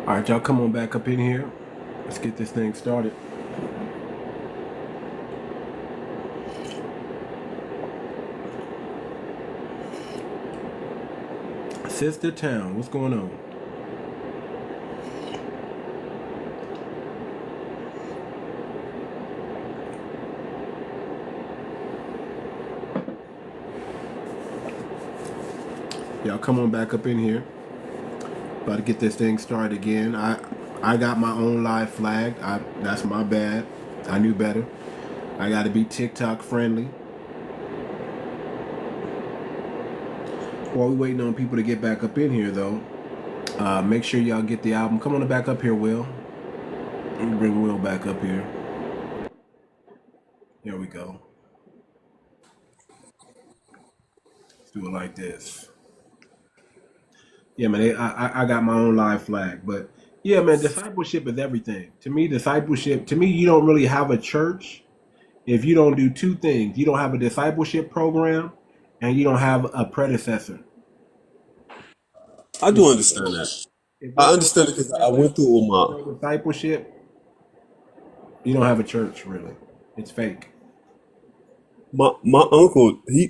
All right, y'all come on back up in here. Let's get this thing started. Sister Town, what's going on? Y'all come on back up in here. About to get this thing started again. I got my own live flag. That's my bad. I knew better. I got to be TikTok friendly. While we waiting on people to get back up in here, though, make sure y'all get the album. Come on back up here, Will. Let me bring Will back up here. Here we go. Let's do it like this. Yeah, man, I got my own live flag. But, yeah, man, discipleship is everything. To me, you don't really have a church if you don't do two things. You don't have a discipleship program, and you don't have a predecessor. I do understand that. If I there's no understand it because I went through all my discipleship, you don't have a church, really. It's fake. my uncle. He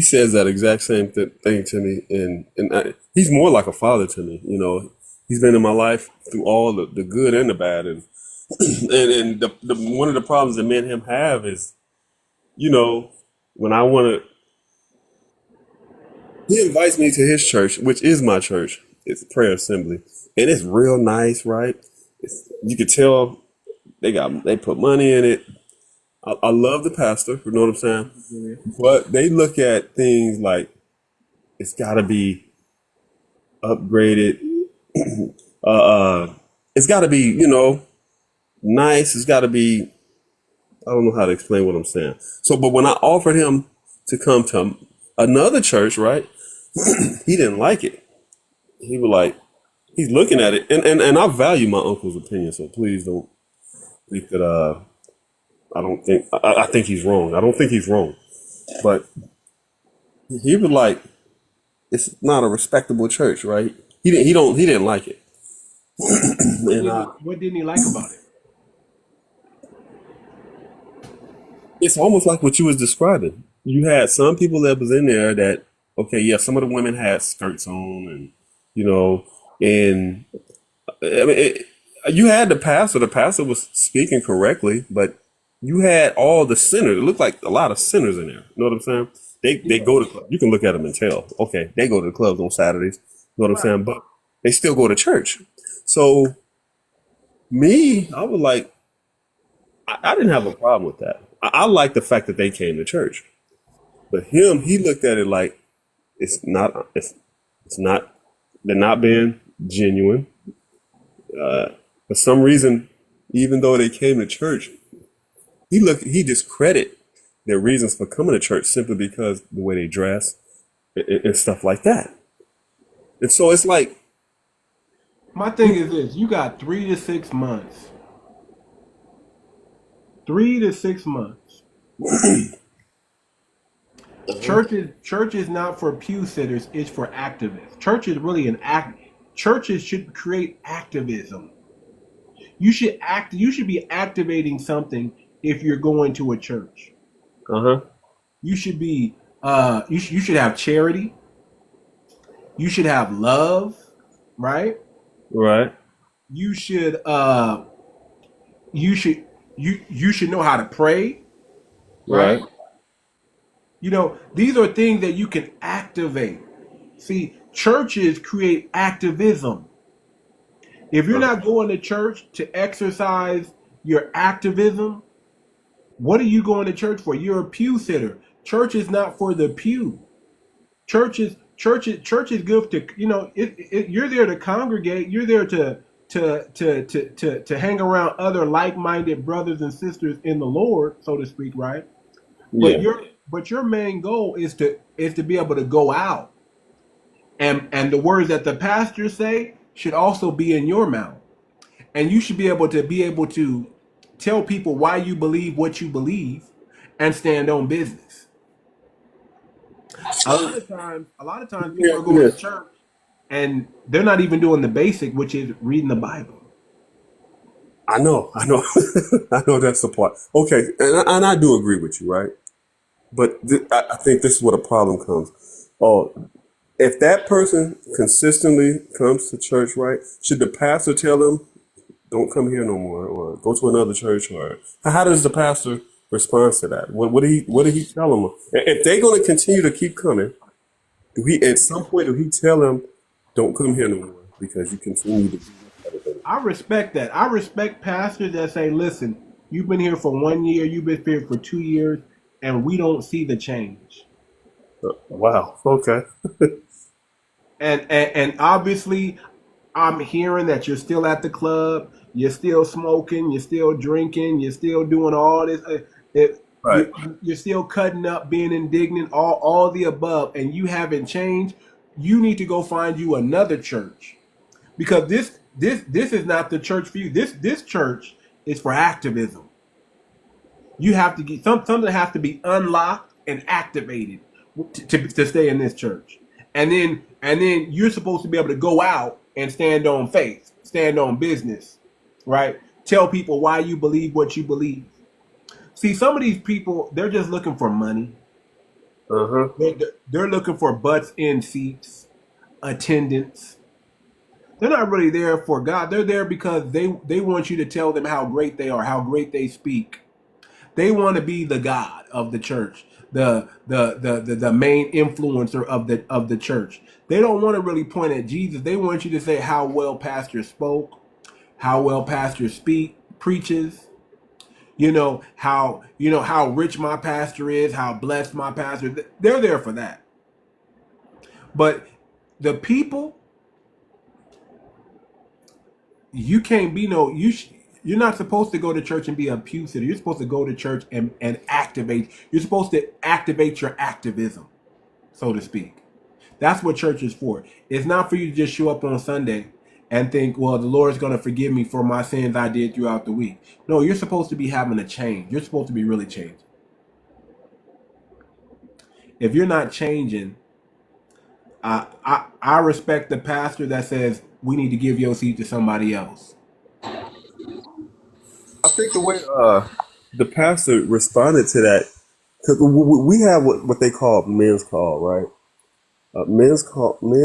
says that exact same thing to me, and he's more like a father to me. He's been in my life through all the good and the bad, and and one of the problems that me and him have is, when I want to, he invites me to his church, which is my church. It's a prayer assembly, and it's real nice, right? You could tell they put money in it. I love the pastor, you know what I'm saying? Yeah. But they look at things like it's got to be upgraded. uh, it's got to be, nice. It's got to be. I don't know how to explain what I'm saying. So, but when I offered him to come to another church, right? He didn't like it. He was like, he's looking at it, and I value my uncle's opinion. So please don't think that I don't think I think he's wrong. I don't think he's wrong, but he was like, it's not a respectable church, right? He didn't like it, and What didn't he like about it? it's almost like what you was describing. You had some people that was in there that, okay, yeah, some of the women had skirts on, and you know, and I mean, you had the pastor. The pastor was speaking correctly, but you had all the sinners. It looked like a lot of sinners in there. You know what I'm saying? They Yeah. go to. You can look at them and tell. Okay, they go to the clubs on Saturdays. You know what I'm Right. saying? But they still go to church. So me, I was like, I didn't have a problem with that. I like the fact that they came to church. But him, he looked at it like it's not. It's not. They're not being genuine. For some reason, even though they came to church, he discredit their reasons for coming to church simply because the way they dress and stuff like that. And so it's like, My thing is this: you got 3 to 6 months. 3 to 6 months. Church is not for pew sitters. It's for activists. Church is really an act. Churches should create activism. You should be activating something if you're going to a church. uh-huh, You should be. You should have charity. You should have love, right? right, You should. You should. You should know how to pray, right? right, These are things that you can activate. See, churches create activism. If you're uh, not going to church to exercise your activism, what are you going to church for? You're a pew sitter. Church is not for the pew. Church is good to you're there to congregate. You're there to hang around other like-minded brothers and sisters in the Lord, so to speak, right? But yeah, your main goal is to be able to go out, and the words that the pastors say should also be in your mouth, and you should be able to tell people why you believe what you believe and stand on business. A lot of times people are going yeah, to church and they're not even doing the basic, which is reading the Bible. I know. I know that's the part. Okay, and I do agree with you, right? But I think this is where the problem comes. Oh, if that person consistently comes to church, right, should the pastor tell them, don't come here no more, or go to another church, or how does the pastor respond to that? What did he tell them? If they're going to continue to keep coming, do he at some point do he tell them, don't come here no more because you continue to do this? I respect that. I respect pastors that say, listen, you've been here for 1 year, you've been here for 2 years, and we don't see the change. Wow. Okay. And obviously, I'm hearing that you're still at the club, you're still smoking, you're still drinking, you're still doing all this. Right. You're still cutting up, being indignant, all the above, and you haven't changed. You need to go find you another church, because this is not the church for you. This church is for activism. You have to get something has to be unlocked and activated to stay in this church. And then you're supposed to be able to go out and stand on faith, stand on business, right? Tell people why you believe what you believe. See, some of these people, they're just looking for money. Uh-huh. They're looking for butts in seats, attendance. They're not really there for God. They're there because they want you to tell them how great they are, how great they speak. They want to be the God of the church, the main influencer of the church. They don't want to really point at Jesus. They want you to say how well pastor spoke, how well pastor preaches. How rich my pastor is, how blessed my pastor is. They're there for that. But the people, you can't be you're not supposed to go to church and be a pew sitter. You're supposed to go to church and activate. You're supposed to activate your activism, so to speak. That's what church is for. It's not for you to just show up on Sunday and think, well, the Lord is going to forgive me for my sins I did throughout the week. No, you're supposed to be having a change. You're supposed to be really changing. If you're not changing, I respect the pastor that says we need to give your seat to somebody else. I think the way the pastor responded to that, because we have what they call men's call, right? Men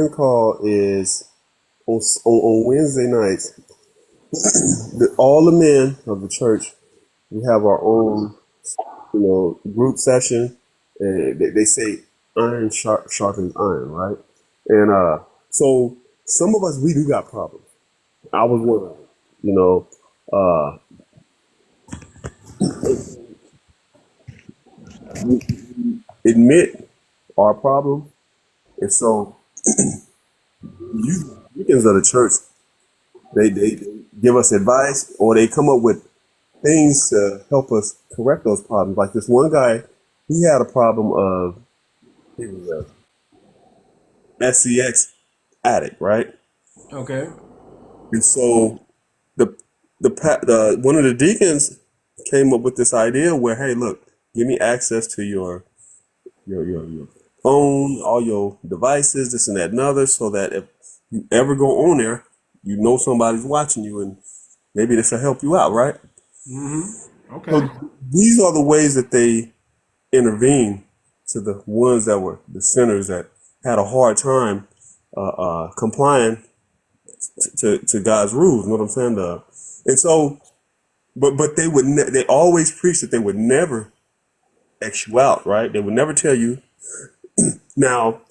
call is on Wednesday nights. All the men of the church, we have our own, group session, and they say iron sharpens iron, right? And so some of us we do got problems. I was one of them, you know. We admit our problem, and so you deacons of the church, they give us advice or they come up with things to help us correct those problems. Like this one guy, he had a problem of he was a SCX addict, right? Okay. And so the one of the deacons came up with this idea where, hey, look, give me access to your phone, all your devices, this and that and other, so that if you ever go on there, you know somebody's watching you, and maybe this will help you out, right? Okay. So these are the ways that they intervene to the ones that were the sinners that had a hard time complying to God's rules. You know what I'm saying? And so, but they would they always preach that they would never X you out, right? They would never tell you. Now,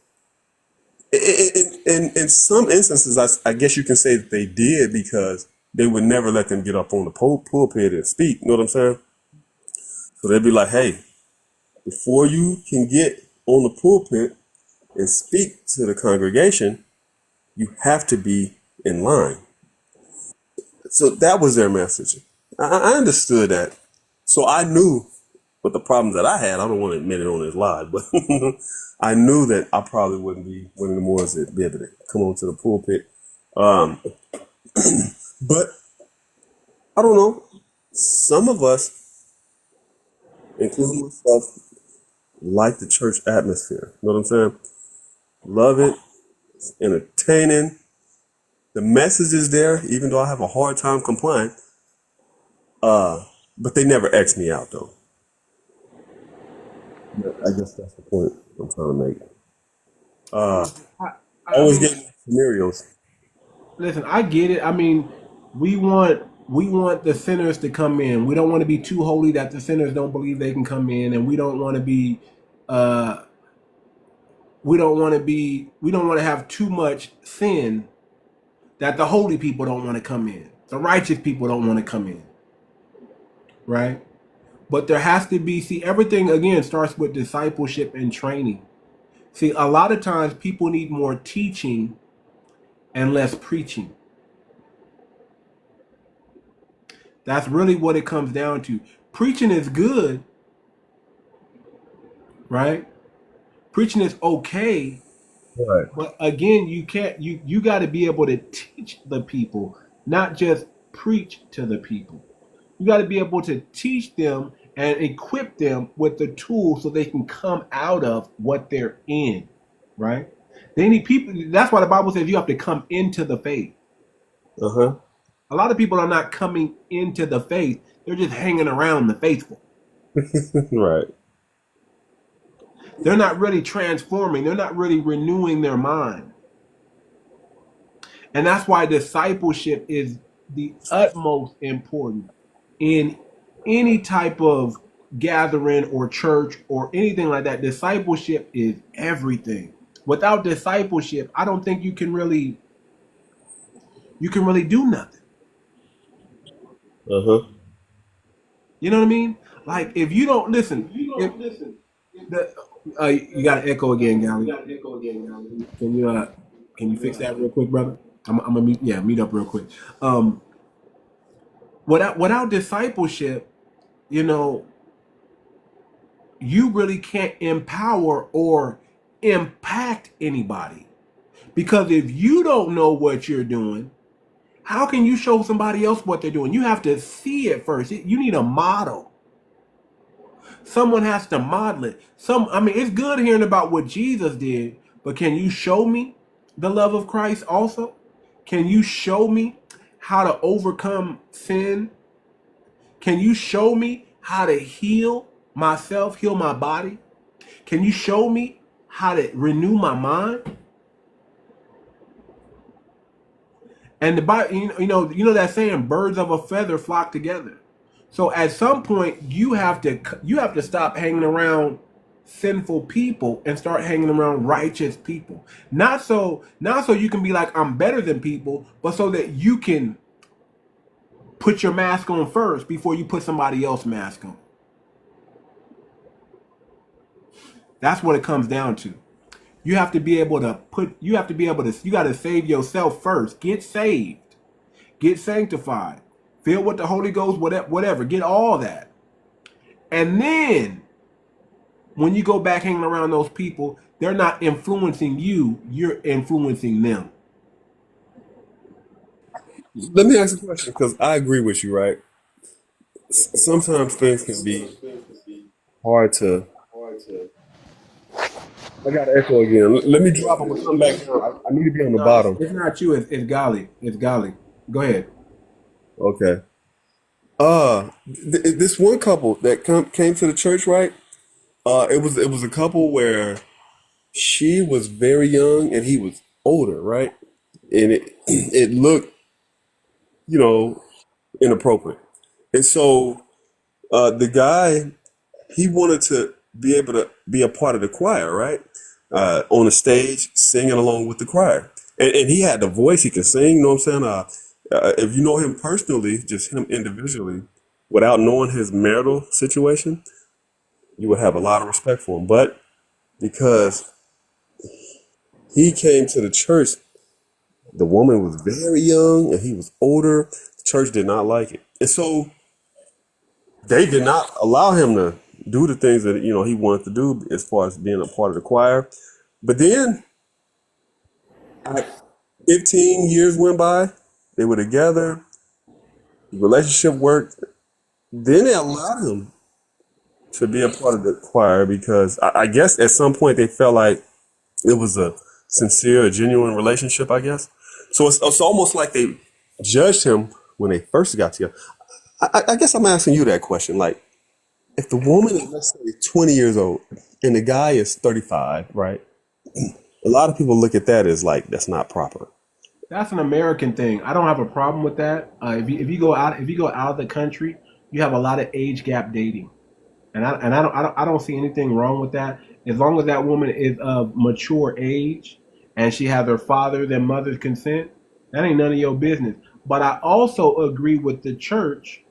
in some instances, I guess you can say that they did because they would never let them get up on the pulpit and speak. You know what I'm saying? So they'd be like, hey, before you can get on the pulpit and speak to the congregation, you have to be in line. So that was their message. I understood that. So I knew what the problems that I had. I don't want to admit it on this live, but I knew that I probably wouldn't be one of the ones that be able to come onto the pulpit. But I don't know. Some of us, including myself, like the church atmosphere. You know what I'm saying? Love it. It's entertaining. The message is there, even though I have a hard time complying. But they never X me out though. I guess that's the point I'm trying to make. Uh, I always mean, getting scenarios. listen, I get it. I mean, we want the sinners to come in. We don't want to be too holy that the sinners don't believe they can come in, and we don't want to be uh we don't want to have too much sin that the holy people don't want to come in. The righteous people don't want to come in, right? But there has to be, see, everything again starts with discipleship and training. See, a lot of times people need more teaching and less preaching. That's really what it comes down to. Preaching is good, right? Preaching is okay, Right. but again, you can't you got to be able to teach the people, not just preach to the people. You got to be able to teach them and equip them with the tools so they can come out of what they're in, right? They need people. That's why the Bible says you have to come into the faith. Uh huh. A lot of people are not coming into the faith. They're just hanging around the faithful. Right. They're not really transforming. They're not really renewing their mind. And that's why discipleship is the utmost important in any type of gathering or church or anything like that. Discipleship is everything. Without discipleship, I don't think you can really do nothing. Uh huh. You know what I mean? Like if you don't listen, if the you got to echo again, Gally. Can you fix that real quick, brother? I'm gonna meet up real quick. Um, without discipleship, you know, you really can't empower or impact anybody because if you don't know what you're doing, how can you show somebody else what they're doing? You have to see it first. You need a model. Someone has to model it. I mean, it's good hearing about what Jesus did, but can you show me the love of Christ also? Can you show me how to overcome sin? Can you show me how to heal myself, heal my body? Can you show me how to renew my mind? And the Bible, you know that saying, birds of a feather flock together. So at some point you have to stop hanging around sinful people and start hanging around righteous people. Not so you can be like I'm better than people, but so that you can put your mask on first before you put somebody else's mask on. That's what it comes down to. You got to save yourself first. Get saved. Get sanctified. Fill with the Holy Ghost, whatever. Get all that. And then when you go back hanging around those people, they're not influencing you, you're influencing them. Let me ask a question because I agree with you, right? Sometimes things can be hard to. I got to echo again. Let me drop. I'm gonna come back down. I need to be on the No, it's, bottom. it's not you, it's Gali. It's Gali. Go ahead. Okay. This one couple that came to the church, right? It was a couple where she was very young and he was older, right? And it looked, you know, inappropriate. And so the guy, he wanted to be able to be a part of the choir, right? On the stage, singing along with the choir. And he had the voice, he could sing, you know what I'm saying? If you know him personally, just him individually, without knowing his marital situation, you would have a lot of respect for him. But because he came to the church, the woman was very young and he was older. The church did not like it. And so they did not allow him to do the things that he wanted to do as far as being a part of the choir. But then 15 years went by, they were together, the relationship worked. Then they allowed him to be a part of the choir because I guess at some point they felt like it was sincere, a genuine relationship, I guess. So it's almost like they judged him when they first got together. I guess I'm asking you that question. Like, if the woman is, let's say, 20 years old and the guy is 35, right? A lot of people look at that as like, that's not proper. That's an American thing. I don't have a problem with that. If you go out of the country, you have a lot of age gap dating, and I don't see anything wrong with that as long as that woman is of mature age and she has her father's and mother's consent. That ain't none of your business. But I also agree with the church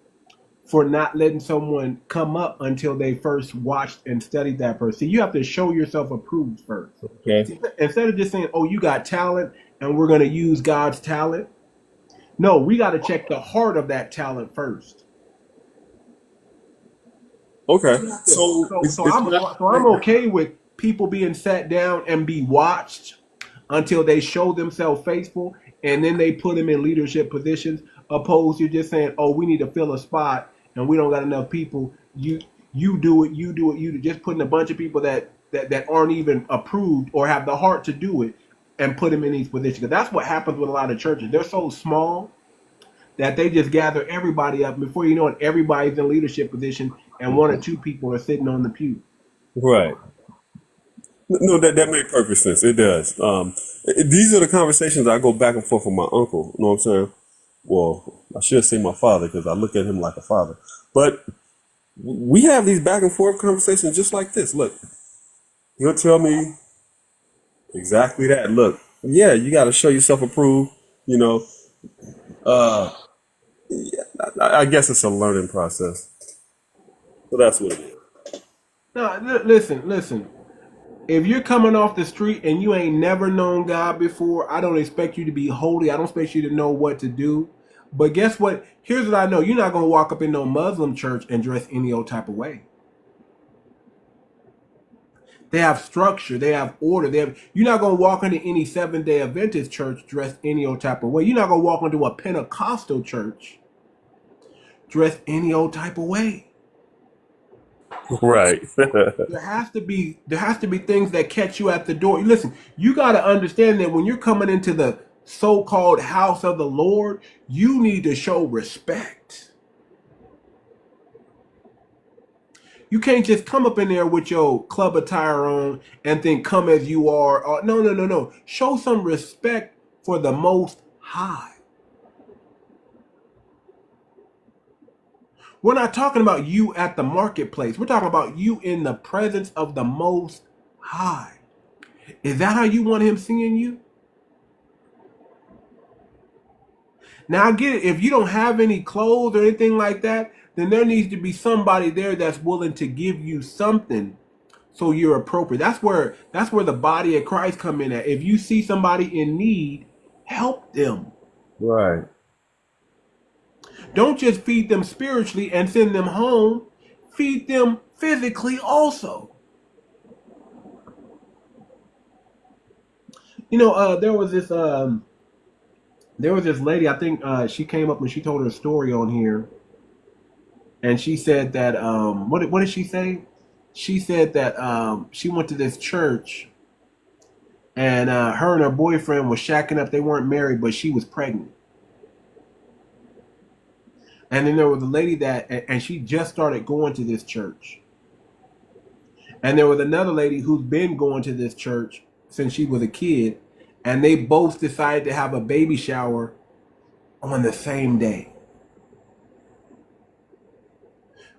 for not letting someone come up until they first watched and studied that person. See, you have to show yourself approved first. Okay. See, instead of just saying, "Oh, you got talent, and we're going to use God's talent." No, we got to check the heart of that talent first. Okay. So it's not. So I'm okay with people being sat down and be watched until they show themselves faithful, and then they put them in leadership positions. Opposed to just saying, "Oh, we need to fill a spot, and we don't got enough people." You do it, you do it, you do. Just putting a bunch of people that aren't even approved or have the heart to do it, and put them in these positions. Because that's what happens with a lot of churches. They're so small that they just gather everybody up. Before you know it, everybody's in leadership position, and one or two people are sitting on the pew. Right. No, that made perfect sense. It does. These are the conversations I go back and forth with my uncle. You know what I'm saying? Well, I should say my father because I look at him like a father. But we have these back and forth conversations just like this. Look, he'll tell me exactly that. Look, yeah, you got to show yourself approved. You know, uh, yeah, I guess it's a learning process. So that's what it is. No, listen. If you're coming off the street and you ain't never known God before, I don't expect you to be holy. I don't expect you to know what to do. But guess what? Here's what I know. You're not going to walk up in no Muslim church and dress any old type of way. They have structure. They have order. You're not going to walk into any Seventh-day Adventist church dressed any old type of way. You're not going to walk into a Pentecostal church dressed any old type of way. Right. There has to be things that catch you at the door. Listen, you got to understand that when you're coming into the so-called house of the Lord, you need to show respect. You can't just come up in there with your club attire on and then come as you are. No. Show some respect for the Most High. We're not talking about you at the marketplace. We're talking about you in the presence of the Most High. Is that how you want him seeing you? Now I get it. If you don't have any clothes or anything like that, then there needs to be somebody there that's willing to give you something so you're appropriate. That's where the body of Christ come in at. If you see somebody in need, help them. Right. Don't just feed them spiritually and send them home. Feed them physically also. You know, there was this lady. I think she came up and she told her story on here, and she said that what did she say? She said that she went to this church, and her and her boyfriend was shacking up. They weren't married, but she was pregnant. And then there was a lady and she just started going to this church. And there was another lady who's been going to this church since she was a kid. And they both decided to have a baby shower on the same day.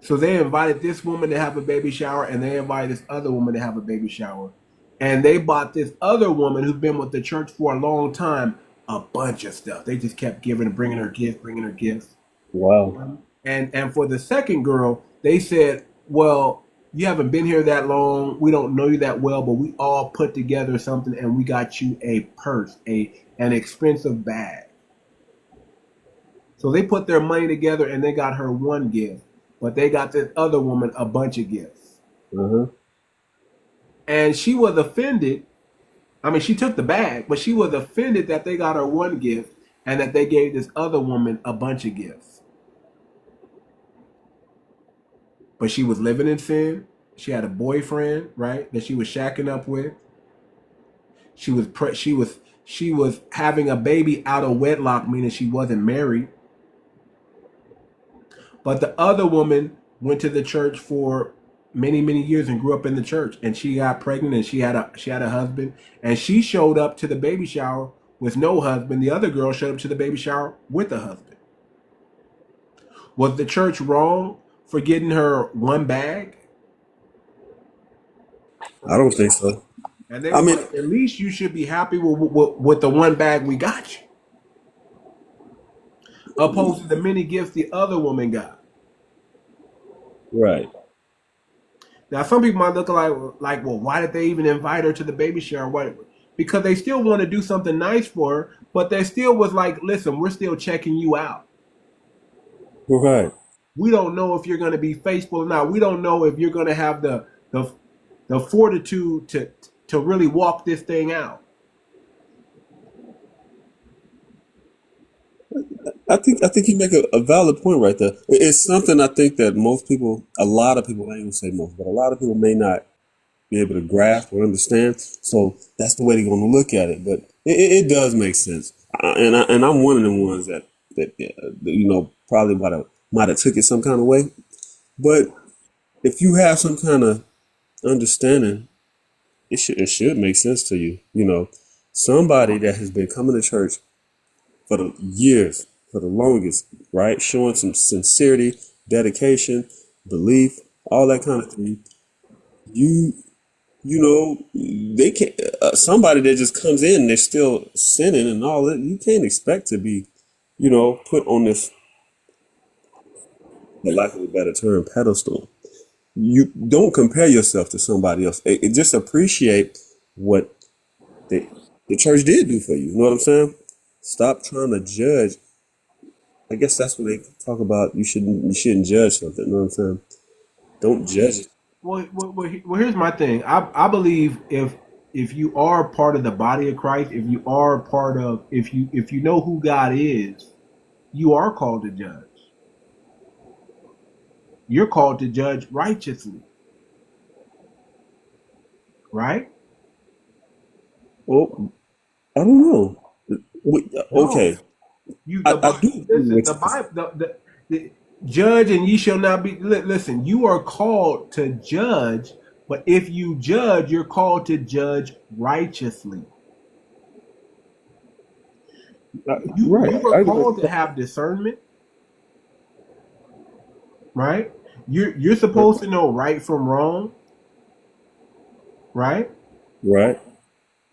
So they invited this woman to have a baby shower, and they invited this other woman to have a baby shower. And they bought this other woman who's been with the church for a long time a bunch of stuff. They just kept bringing her gifts. Wow. And for the second girl, they said, "Well, you haven't been here that long. We don't know you that well, but we all put together something, and we got you a purse, an expensive bag." So they put their money together, and they got her one gift, but they got this other woman a bunch of gifts. Mm-hmm. And she was offended. I mean, she took the bag, but she was offended that they got her one gift and that they gave this other woman a bunch of gifts. But she was living in sin. She had a boyfriend, right, that she was shacking up with. She was having a baby out of wedlock, meaning she wasn't married. But the other woman went to the church for many years and grew up in the church, and she got pregnant and she had a husband, and she showed up to the baby shower with no husband. The other girl showed up to the baby shower with a husband. Was the church wrong for getting her one bag? I don't think so. And they I were mean, like, at least you should be happy with the one bag we got you, opposed to the many gifts the other woman got. right. Now, some people might look like, well, why did they even invite her to the baby shower? What? Because they still want to do something nice for her, but they still was like, listen, we're still checking you out. Right. We don't know if you're going to be faithful or not. We don't know if you're going to have the fortitude to really walk this thing out. I think you make a valid point right there. It's something I think that most people, a lot of people, I ain't gonna say most, but a lot of people may not be able to grasp or understand. So that's the way they're gonna look at it. But it does make sense. And I'm one of them ones that probably might have took it some kind of way. But if you have some kind of understanding, it should make sense to you. Somebody that has been coming to church for the years, for the longest, right? Showing some sincerity, dedication, belief, all that kind of thing. You, they can't. Somebody that just comes in and they're still sinning and all that. You can't expect to be, put on this, for lack of a better term, pedestal. You don't compare yourself to somebody else. Just appreciate what the the church did do for you. You know what I'm saying? Stop trying to judge. I guess that's when they talk about you shouldn't judge something. You know what I'm saying? Don't judge it. Here's my thing. I believe if you are part of the body of Christ, if you are part of, if you know who God is, you are called to judge. You're called to judge righteously, right? Well, I don't know. No, Okay, you I, the I do Bible. agree Listen, with the you. Bible. The judge and ye shall not be. Listen, you are called to judge, but if you judge, you're called to judge righteously. Right, You are I agree. called to have discernment, right? You're supposed to know right from wrong, right? Right,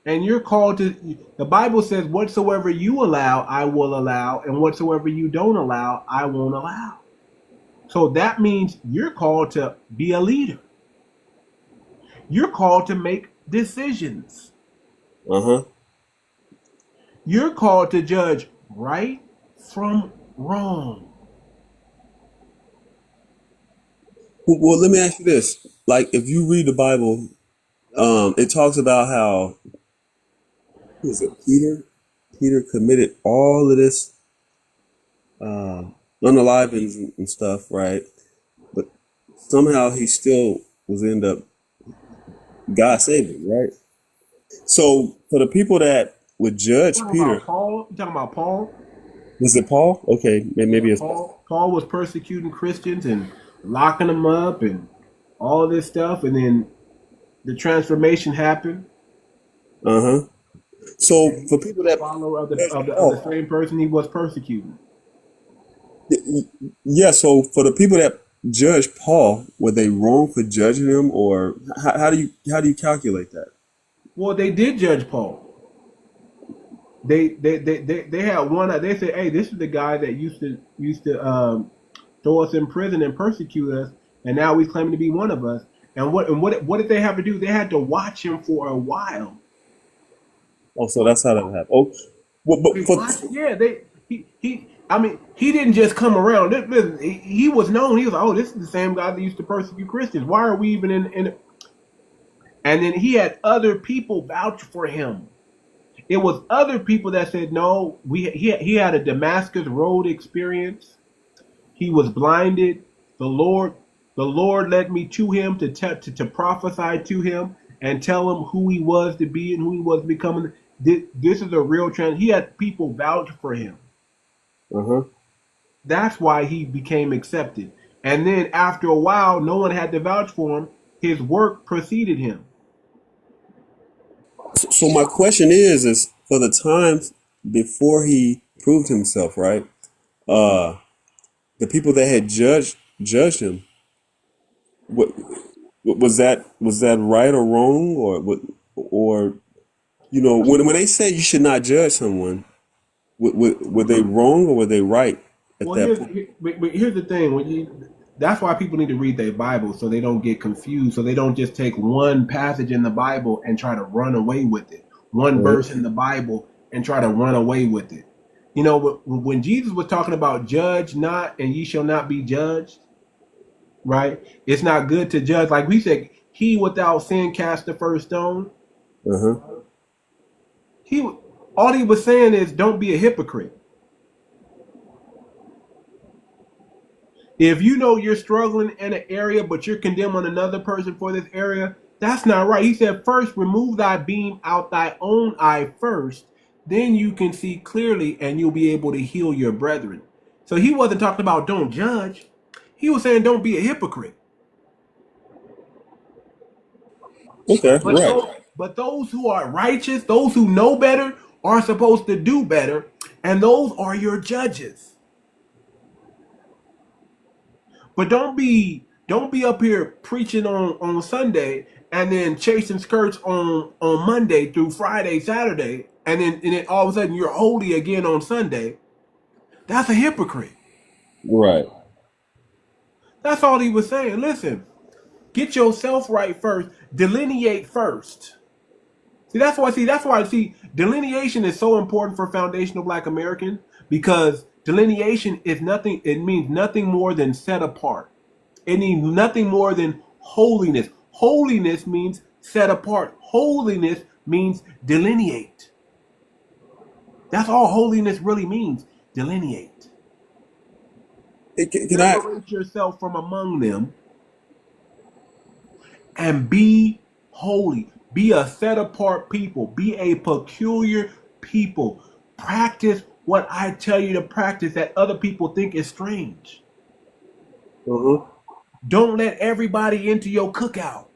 And you're called to. The Bible says, "Whatsoever you allow, I will allow, and whatsoever you don't allow, I won't allow." So that means you're called to be a leader. You're called to make decisions. uh huh. You're called to judge right from wrong. Well, let me ask you this: like, if you read the Bible, it talks about how who is it Peter? Peter committed all of this uh, unalivings and stuff, right? But somehow he still was end up God saving, right? So for the people that would judge Talking about Peter, Paul. You talking about Paul? was it Paul? Okay, Yeah, maybe it's Paul. Paul was persecuting Christians and locking them up and all this stuff, and then the transformation happened, Uh huh. So and he for became people a that follower judge of the Paul, same person he was persecuting. yeah. So for the people that judge Paul, were they wrong for judging him, or how do you calculate that? Well, they did judge Paul. They had one. They said, "Hey, this is the guy that used to throw us in prison and persecute us, and now he's claiming to be one of us." And what did they have to do? They had to watch him for a while. Oh, so that's how that happened. Oh, well, They but watched. Yeah, they he. I mean, he didn't just come around. Listen, he was known. He was like, "Oh, this is the same guy that used to persecute Christians. Why are we even in?" And then he had other people vouch for him. It was other people that said, "No, he had a Damascus Road experience. He was blinded. The Lord the Lord led me to him to prophesy to him, and tell him who he was to be and who he was becoming. This is a real trend. He had people vouch for him. Uh-huh. That's why he became accepted. And then after a while, no one had to vouch for him. His work preceded him. So my question is for the times before he proved himself, right? Uh, the people that had judged him, what was that right or wrong, or what, or when they say you should not judge someone, were they wrong or were they right at Well, that point? here's the thing. That's why people need to read their Bible so they don't get confused. So they don't just take one passage in the Bible and try to run away with it. One verse Uh-huh. in the Bible and try to run away with it. When Jesus was talking about judge not and ye shall not be judged, right? It's not good to judge. Like we said, he without sin cast the first stone. Uh-huh. He All he was saying is don't be a hypocrite. If you know you're struggling in an area, but you're condemning another person for this area, that's not right. He said, first, remove thy beam out thy own eye first, then you can see clearly and you'll be able to heal your brethren. So he wasn't talking about don't judge. He was saying don't be a hypocrite. Okay, But right. those who are righteous, those who know better, are supposed to do better, and those are your judges. But don't be up here preaching on Sunday and then chasing skirts on Monday through Friday, Saturday, and then all of a sudden you're holy again on Sunday. That's a hypocrite. Right. That's all he was saying. Listen, get yourself right first. Delineate first. See, delineation is so important for foundational Black American because delineation is nothing, it means nothing more than set apart. It means nothing more than holiness. Holiness means set apart. Holiness means delineate. That's all holiness really means. Delineate. Hey, can I? Separate yourself from among them and be holy. Be a set apart people. Be a peculiar people. Practice what I tell you to practice that other people think is strange. Uh-huh. Don't let everybody into your cookout.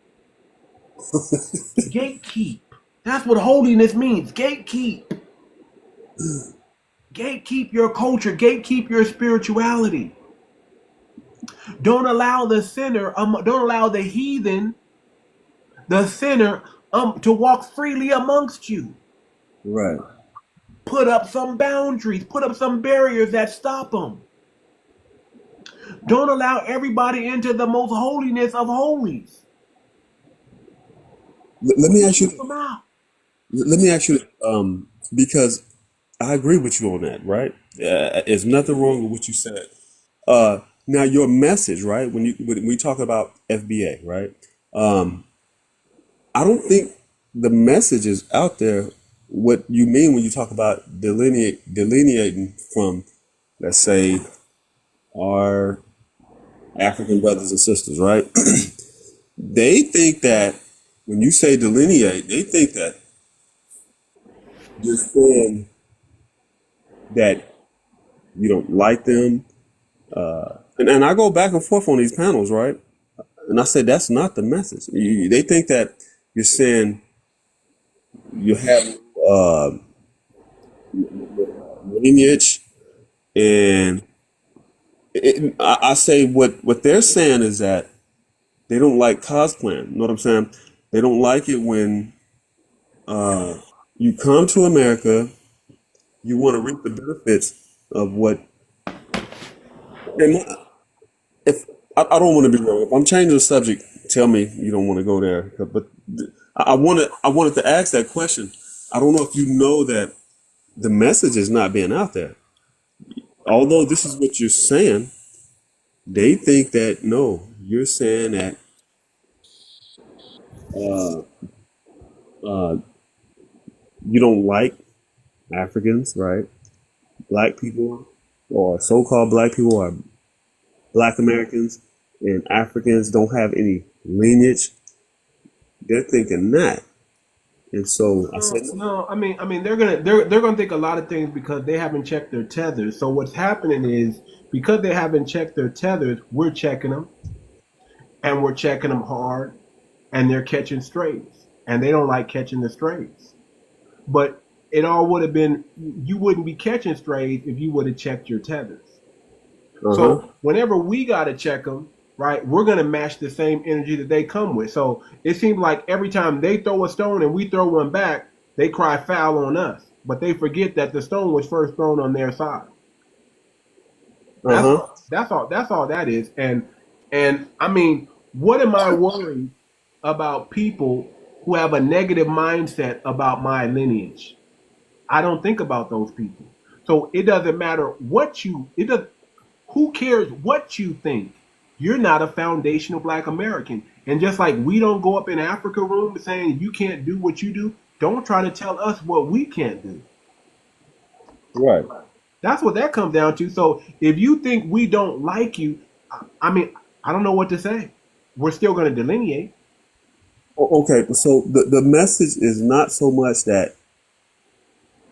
Gatekeep. That's what holiness means. Gatekeep. Gatekeep your culture. Gatekeep your spirituality. Don't allow the sinner, don't allow the heathen, the sinner, to walk freely amongst you. Right. Put up some boundaries. Put up some barriers that stop them. Don't allow everybody into the most holiness of holies. Let me ask you. Keep them out. Let me ask you, because I agree with you on that, right? There's nothing wrong with what you said. Now your message, right? When we talk about FBA, right? Um, I don't think the message is out there. What you mean when you talk about delineating from, let's say, our African brothers and sisters, right? They think that when you say delineate, they think that you're saying that you don't like them. And I go back and forth on these panels, right? And I say that's not the message. They think that you're saying you have uh, lineage, and I say what they're saying is that they don't like cosplaying. You know what I'm saying? They don't like it when you come to America, you want to reap the benefits of what. And if I don't want to be wrong, if I'm changing the subject, tell me you don't want to go there. But I wanted to ask that question. I don't know if you know that the message is not being out there. Although this is what you're saying, they think that no, you're saying that uh, uh, you don't like Africans, right? Black people, or so-called black people, or Black Americans and Africans don't have any lineage. they're thinking that. And so I said, No, no. no. I mean, they're gonna think a lot of things because they haven't checked their tethers. So what's happening is because they haven't checked their tethers, we're checking them, and we're checking them hard, and they're catching strays, and they don't like catching the strays. But it all would have been you wouldn't be catching strays if you would have checked your tethers. Uh-huh. So whenever we got to check them, right, we're going to match the same energy that they come with. So it seems like every time they throw a stone and we throw one back, they cry foul on us. But they forget that the stone was first thrown on their side. That's Uh-huh. all. That's all. That's all that is. And I mean, what am I worried about people who have a negative mindset about my lineage? I don't think about those people. So it doesn't matter what you it does who cares what you think? You're not a foundational black American. And just like we don't go up in Africa room saying you can't do what you do, don't try to tell us what we can't do. Right. That's what that comes down to. So if you think we don't like you, I mean, I don't know what to say. We're still going to delineate. Okay, so the message is not so much that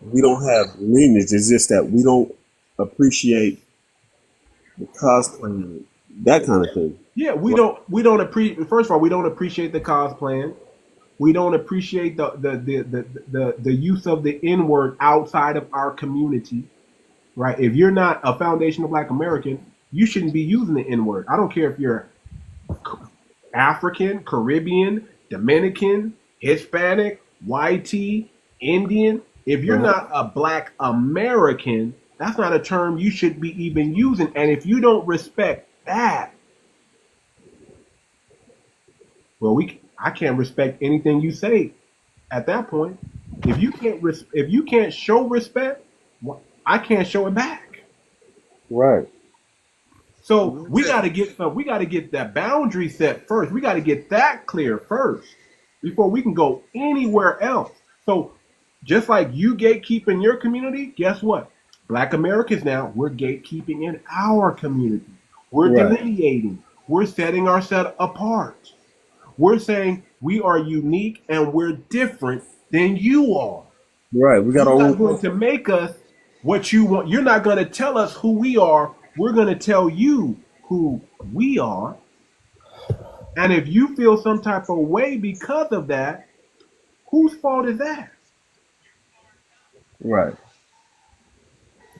we don't have lineage, it's just that we don't appreciate the cosplay, that kind of thing. Yeah, we don't appreciate. First of all, we don't appreciate the cause plan. We don't appreciate the use of the N word outside of our community, right? If you're not a foundational black American, you shouldn't be using the N word. I don't care if you're African, Caribbean, Dominican, Hispanic, YT, Indian. If you're Uh-huh. not a black American, that's not a term you should be even using. And if you don't respect that, well, I can't respect anything you say at that point. If you can't show respect, well, I can't show it back. Right. So we got to get that boundary set first. We got to get that clear first before we can go anywhere else. So just like you gatekeep in your community, guess what? Black Americans now, we're gatekeeping in our community. We're Right. delineating. We're setting ourselves apart. We're saying we are unique and we're different than you are. Right. We got our You're not own going to culture. make us what you want. You're not going to tell us who we are. We're going to tell you who we are. And if you feel some type of way because of that, whose fault is that? Right.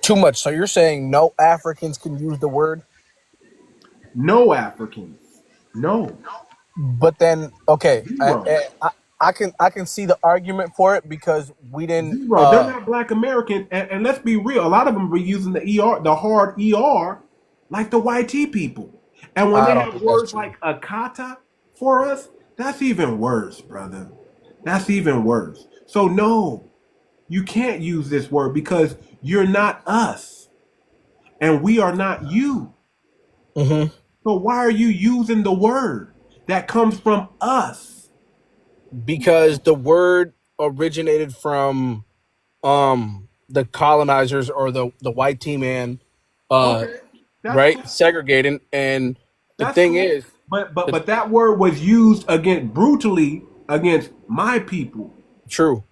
Too much. So you're saying no Africans can use the word, No Africans. No. but then okay, Zero. I can see the argument for it because we didn't. Zero. They're not black American. And let's be real. A lot of them be using the ER, the hard ER, like the YT people. And when I they don't have think that's words true. like akata for us, that's even worse, brother. That's even worse. So no, you can't use this word because you're not us and we are not you. Hmm. So why are you using the word that comes from us? Because the word originated from the colonizers or the white team man, uh, Okay, that's right, cool. segregating. And the That's thing cool. is, But the but that word was used against brutally against my people. true,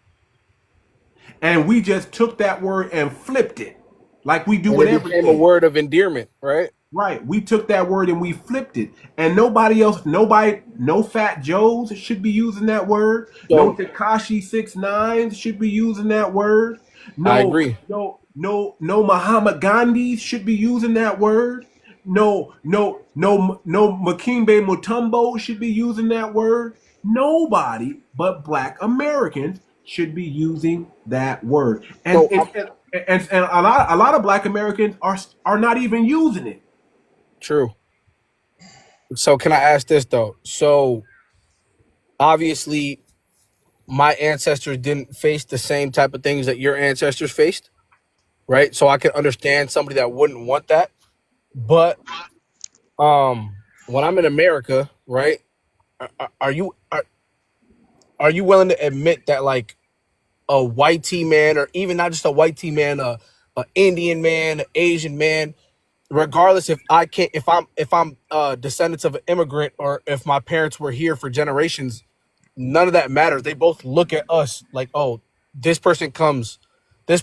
And we just took that word and flipped it. Like we do and with it became a everything. word of endearment, right? Right. We took that word and we flipped it. And nobody else, nobody, no Fat Joes should be using that word. No So 𝗥𝗶𝗴𝗵𝘁𝘀𝗄𝗏 should be using that word. I No, agree. no Muhammad Gandhi should be using that word. No Makimbe Mutombo should be using that word. Nobody but black Americans should be using that word. And So and, and, and a lot of black Americans are not even using it. true. So can I ask this though? So obviously, my ancestors didn't face the same type of things that your ancestors faced, right? So I can understand somebody that wouldn't want that. But when I'm in America, right? Are you are you willing to admit that like a white T man, or even not just a white T man, a Indian man, an Asian man, regardless if I can't if I'm descendants of an immigrant or if my parents were here for generations, none of that matters. They both look at us like, oh, this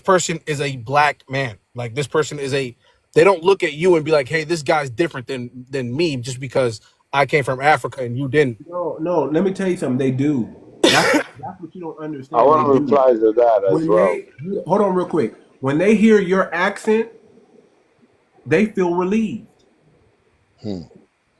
person is a black man. Like this person is a. They don't look at you and be like, hey, this guy's different than me just because I came from Africa and you didn't. No. Let me tell you something. They do. That's what you don't I understand. They want to do. reply to that as When well. hold on real quick. When they hear your accent, they feel relieved.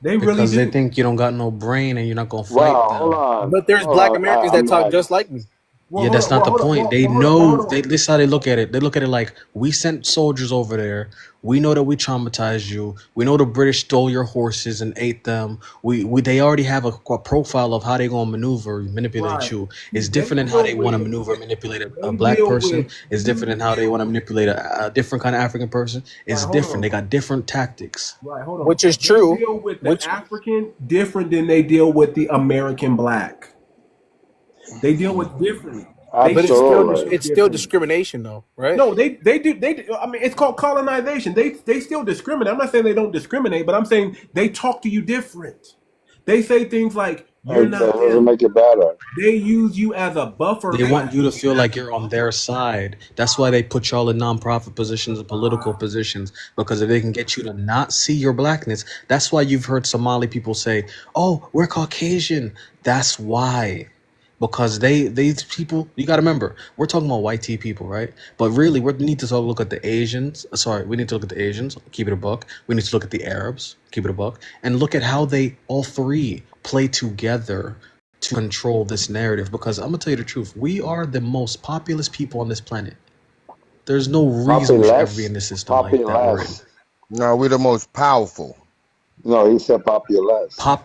They really Because they do. think you don't got no brain and you're not gonna fight Well, hold them. on. But there's Hold black on. Americans that I'm talk like, just like me. Well, Yeah, hold that's on, not the hold on, point. They hold on, know hold on. this is how they look at it. They look at it like we sent soldiers over there. We know that we traumatized you. We know the British stole your horses and ate them. We they already have a profile of how they gonna manipulate Right. you. It's They different than how deal they want to with. manipulate a They black deal person. with. It's different than how they want to manipulate a different kind of African person. Right. It's Hold different. They on. got different tactics. Right. Hold on. Which is They true. deal with the Which African different than they deal with the American black. They deal with differently. They but absolutely. it's still differently. discrimination though, right? No, they do. I mean, it's called colonization. They still discriminate. I'm not saying they don't discriminate, but I'm saying they talk to you different. They say things like you're It not doesn't them. make it better. They use you as a buffer They want class. you to feel like you're on their side. That's why they put y'all in nonprofit positions and political positions, because if they can get you to not see your blackness, that's why you've heard Somali people say, "Oh, we're Caucasian." That's why. Because these people, you got to remember, we're talking about white tea people, right? But really, we need to look at the Asians. Sorry, we need to look at the Asians, keep it a buck. We need to look at the Arabs, keep it a buck, and look at how they all three play together to control this narrative. Because I'm gonna tell you the truth, we are the most populous people on this planet. There's no reason we should ever be in Populous? this system like that we're in. Populous. No, we're the most powerful. No, he said populous.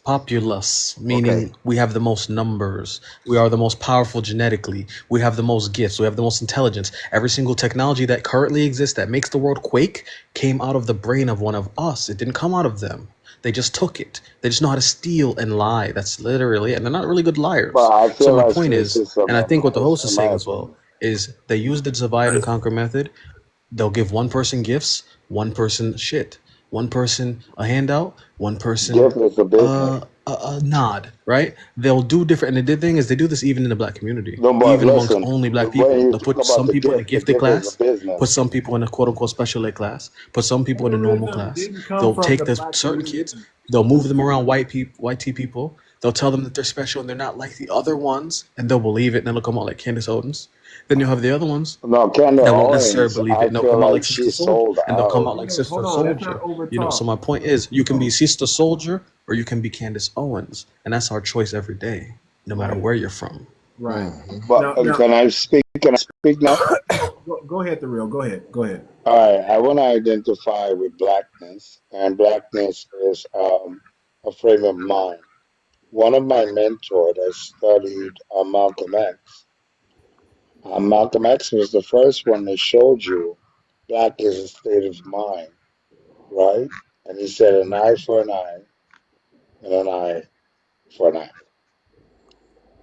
Populous, meaning Okay. we have the most numbers. We are the most powerful genetically. We have the most gifts. We have the most intelligence. Every single technology that currently exists that makes the world quake came out of the brain of one of us. It didn't come out of them. They just took it. They just know how to steal and lie. That's literally it. And they're not really good liars. But I So feel my like point is, racism and I think what the host is in saying my as well, opinion. is they use the divide and conquer method. They'll give one person gifts, one person shit, one person a handout, one person Gift is a business. a nod, right? They'll do different. And the thing is, they do this even in the black community, No, but even amongst listen, only black when people. you They'll talk put about some people in a the gifted gift is a class, put business. some people in a quote unquote special ed class, put some people in a normal Terrorism class. didn't come They'll from take the the black certain community. kids, they'll move them around white tea people. They'll tell them that they're special and they're not like the other ones, and they'll believe it, and then they'll come out like Candace Owens. Then you'll have the other ones No, Kendall that won't necessarily Owens, believe it, I and they'll feel come out like like Sister she Soldier, sold and they'll come out out. like Sister Hold on, let's not Soldier. over You know, so my point is, you can be Sister Soldier or you can be Candace Owens, and that's our choice every day, no matter Right. where you're from. Right. But Now, can I speak? Can I speak now? go ahead, the real. Go ahead. Go ahead. All right. I want to identify with blackness, and blackness is a frame of mind. One of my mentors that studied Malcolm X. Malcolm X was the first one that showed you black is a state of mind, right? And he said an eye for an eye and an eye for an eye.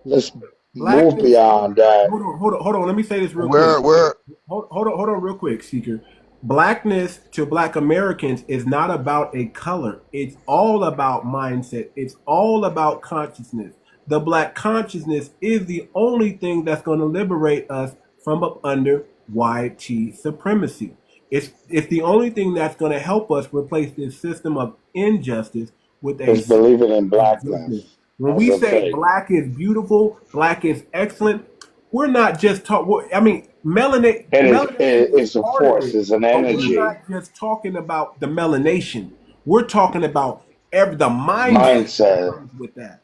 Let's move Blackness. beyond that. Hold on. Let me say this real quick. Where Hold on, real quick, Seeker. Blackness to Black Americans is not about a color. It's all about mindset. It's all about consciousness. The Black consciousness is the only thing that's going to liberate us from up under white supremacy. It's the only thing that's going to help us replace this system of injustice with a Is believing in justice. blackness When as we a say faith. black is beautiful, black is excellent, we're not just talking. I mean, melanation is It's a part of force, it, it's an but we're energy, not just talking about the melanation. We're talking about the mindset that mindset. comes with that.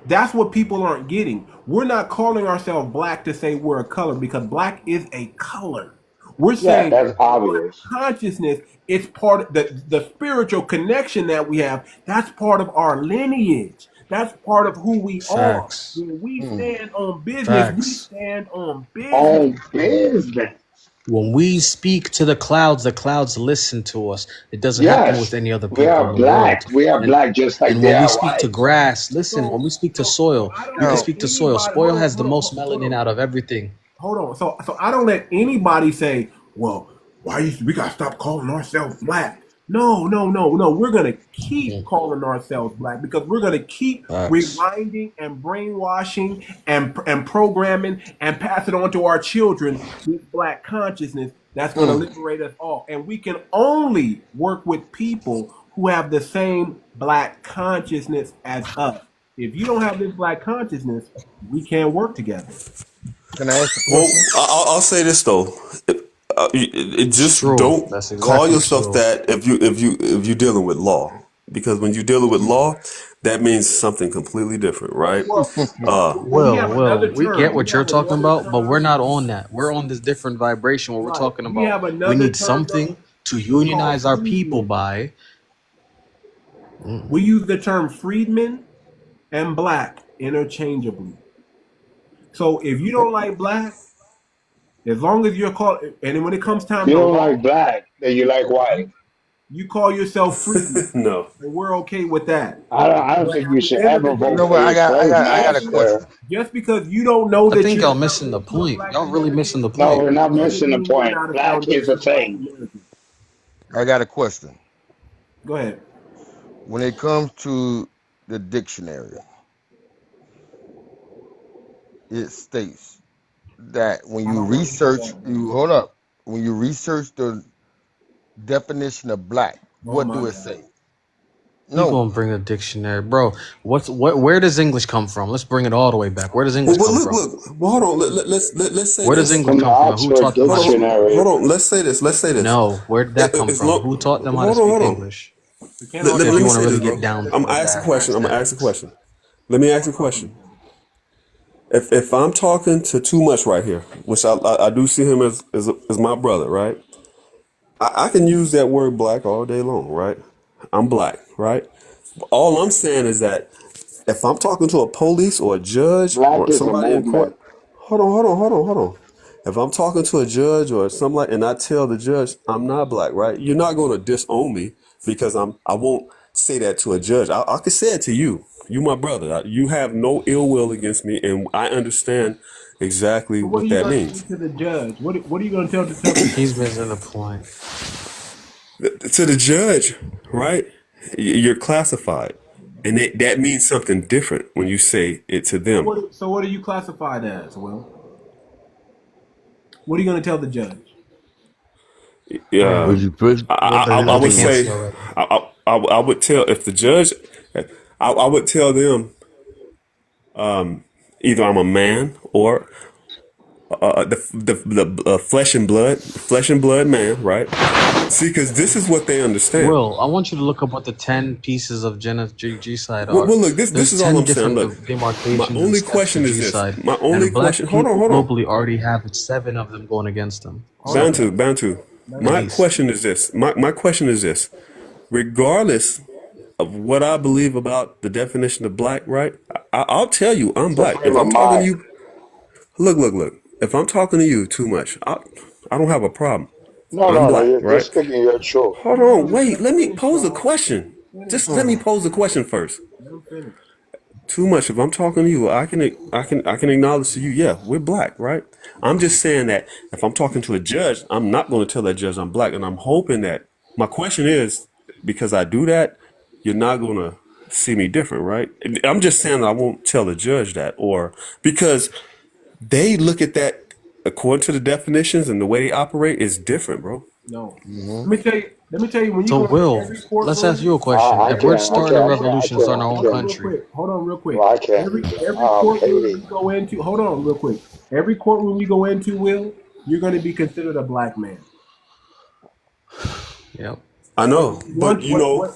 That's what people aren't getting. We're not calling ourselves black to say we're a color, because black is a color. We're Yeah, saying that's obvious. consciousness is part of the spiritual connection that we have. That's part of our lineage. That's part of who we are. Facts. When we stand on business, we Facts. stand on business. On business. When we speak to the clouds listen to us. It doesn't happen with Yes, any other we people are in the world. black. We are And black just like and they when we are speak to white. grass, listen, when So we speak to so soil, I don't you can let no speak to soil. anybody Soil has the most melanin out of everything. hold on. So I don't let anybody say, well, we gotta stop calling ourselves black. No. We're gonna keep Mm. calling ourselves black because we're gonna keep Facts. rewinding and brainwashing and programming and pass it on to our children this black consciousness that's gonna Mm. liberate us all. And we can only work with people who have the same black consciousness as us. If you don't have this black consciousness, we can't work together. Can I ask a Well, question? I'll say this though. It It's just true. don't That's call exactly yourself true. that if you're dealing with law, because when you're dealing with law, that means something completely different, right? Well, we have Will, another we get term. We what you're have talking another about, but we're term. not on that. We're on this different vibration where we're Right. talking We about have we another need term though. something to It's called unionize our people freedmen. by. We use the term freedmen and black interchangeably. So if you don't like black, as long as you're called, and when it comes If time you to don't like law, black, then you like white. you call yourself freedmen, No. and we're okay with that. I don't But think at you the should end of the ever day, vote No, for but your slave I got a master. question. just because you don't know I that think you're y'all a missing member the of two point. black Y'all really missing the Americans No, point. we're not doesn't missing the mean you're point. not a Black is a foundational white thing. American. I got a question. Go ahead. When it comes to the dictionary, it states that when I you don't know anything about research, that. you hold up. When you research the definition of black, Oh what my do it God. say? You No, gonna bring a dictionary, bro? Where does English come from? Let's bring it all the way back. Where does English Well, come look, from? look. Well, hold on. Let's say Where does this. English From the come from? And who Oxford taught them how to speak Dictionary. Hold English? on. Let's say this. Let's say this. No, where did that come As from? long, Who taught them how to hold on, speak hold on. English? We can't all Let If talk me you want about to say really this, get bro. down I'm to gonna the ask a question. brass I'm gonna ask a tacks. question. Let me ask a question. If I'm talking to Too Much right here, which I do see him as my brother, right? I can use that word black all day long, right? I'm black, right? All I'm saying is that if I'm talking to a police or a judge Black or is a somebody in court, movement. hold on. If I'm talking to a judge or something like, and I tell the judge I'm not black, right? You're not going to disown me because I won't say that to a judge. I could say it to you. You my brother. You have no ill will against me, and I understand exactly So what are what you that going to say means. to the judge? What are you going to tell the He's judge? missing the point. To the judge, right? You're classified, and that means something different when you say it to them. So what are you classified as? Well, what are you going to tell the judge? was Yeah, you first? What the I I hell would think you he want? answered say already. I would tell if the judge, I would tell them either I'm a man or the flesh and blood man, right? See, because this is what they understand. Will, I want you to look up what the 10 pieces of G-side are. Well, look, this There's is all 10 I'm saying. different Look, my demarcations and only steps to question is this. G-side, My only and question. black people Hold on. globally already have 7 of them going against them. Hold on. 7, Bantu. Let at me My least. question is this. My question is this. Regardless of what I believe about the definition of black, right? I'll tell you I'm It's a black. If frame of I'm talking to mind. you, look. If I'm talking to you too much, I don't have a problem. No, I'm no, no. black, You're right? speaking your truth. Hold on, wait. Let me finish, pose a dog. question. Finish, Just let me dog. pose the question first. Let him finish. Too much. If I'm talking to you, I can acknowledge to you, yeah, we're black, right? I'm just saying that if I'm talking to a judge, I'm not going to tell that judge I'm black, and I'm hoping that my question is because I do that, you're not going to see me different, right? I'm just saying I won't tell the judge that, or because they look at that according to the definitions and the way they operate is different, bro. No. Hmm. Let me tell you, when you So, go into Will, every let's ask courtroom, you a question. If we're starting a revolution, starting our own hold on real country, quick. Hold on real quick. Well, I can't Every either. every courtroom Haiti. you go into, hold on real quick. Every courtroom you go into, Will, you're going to be considered a black man. yep. I know, but Once, you know,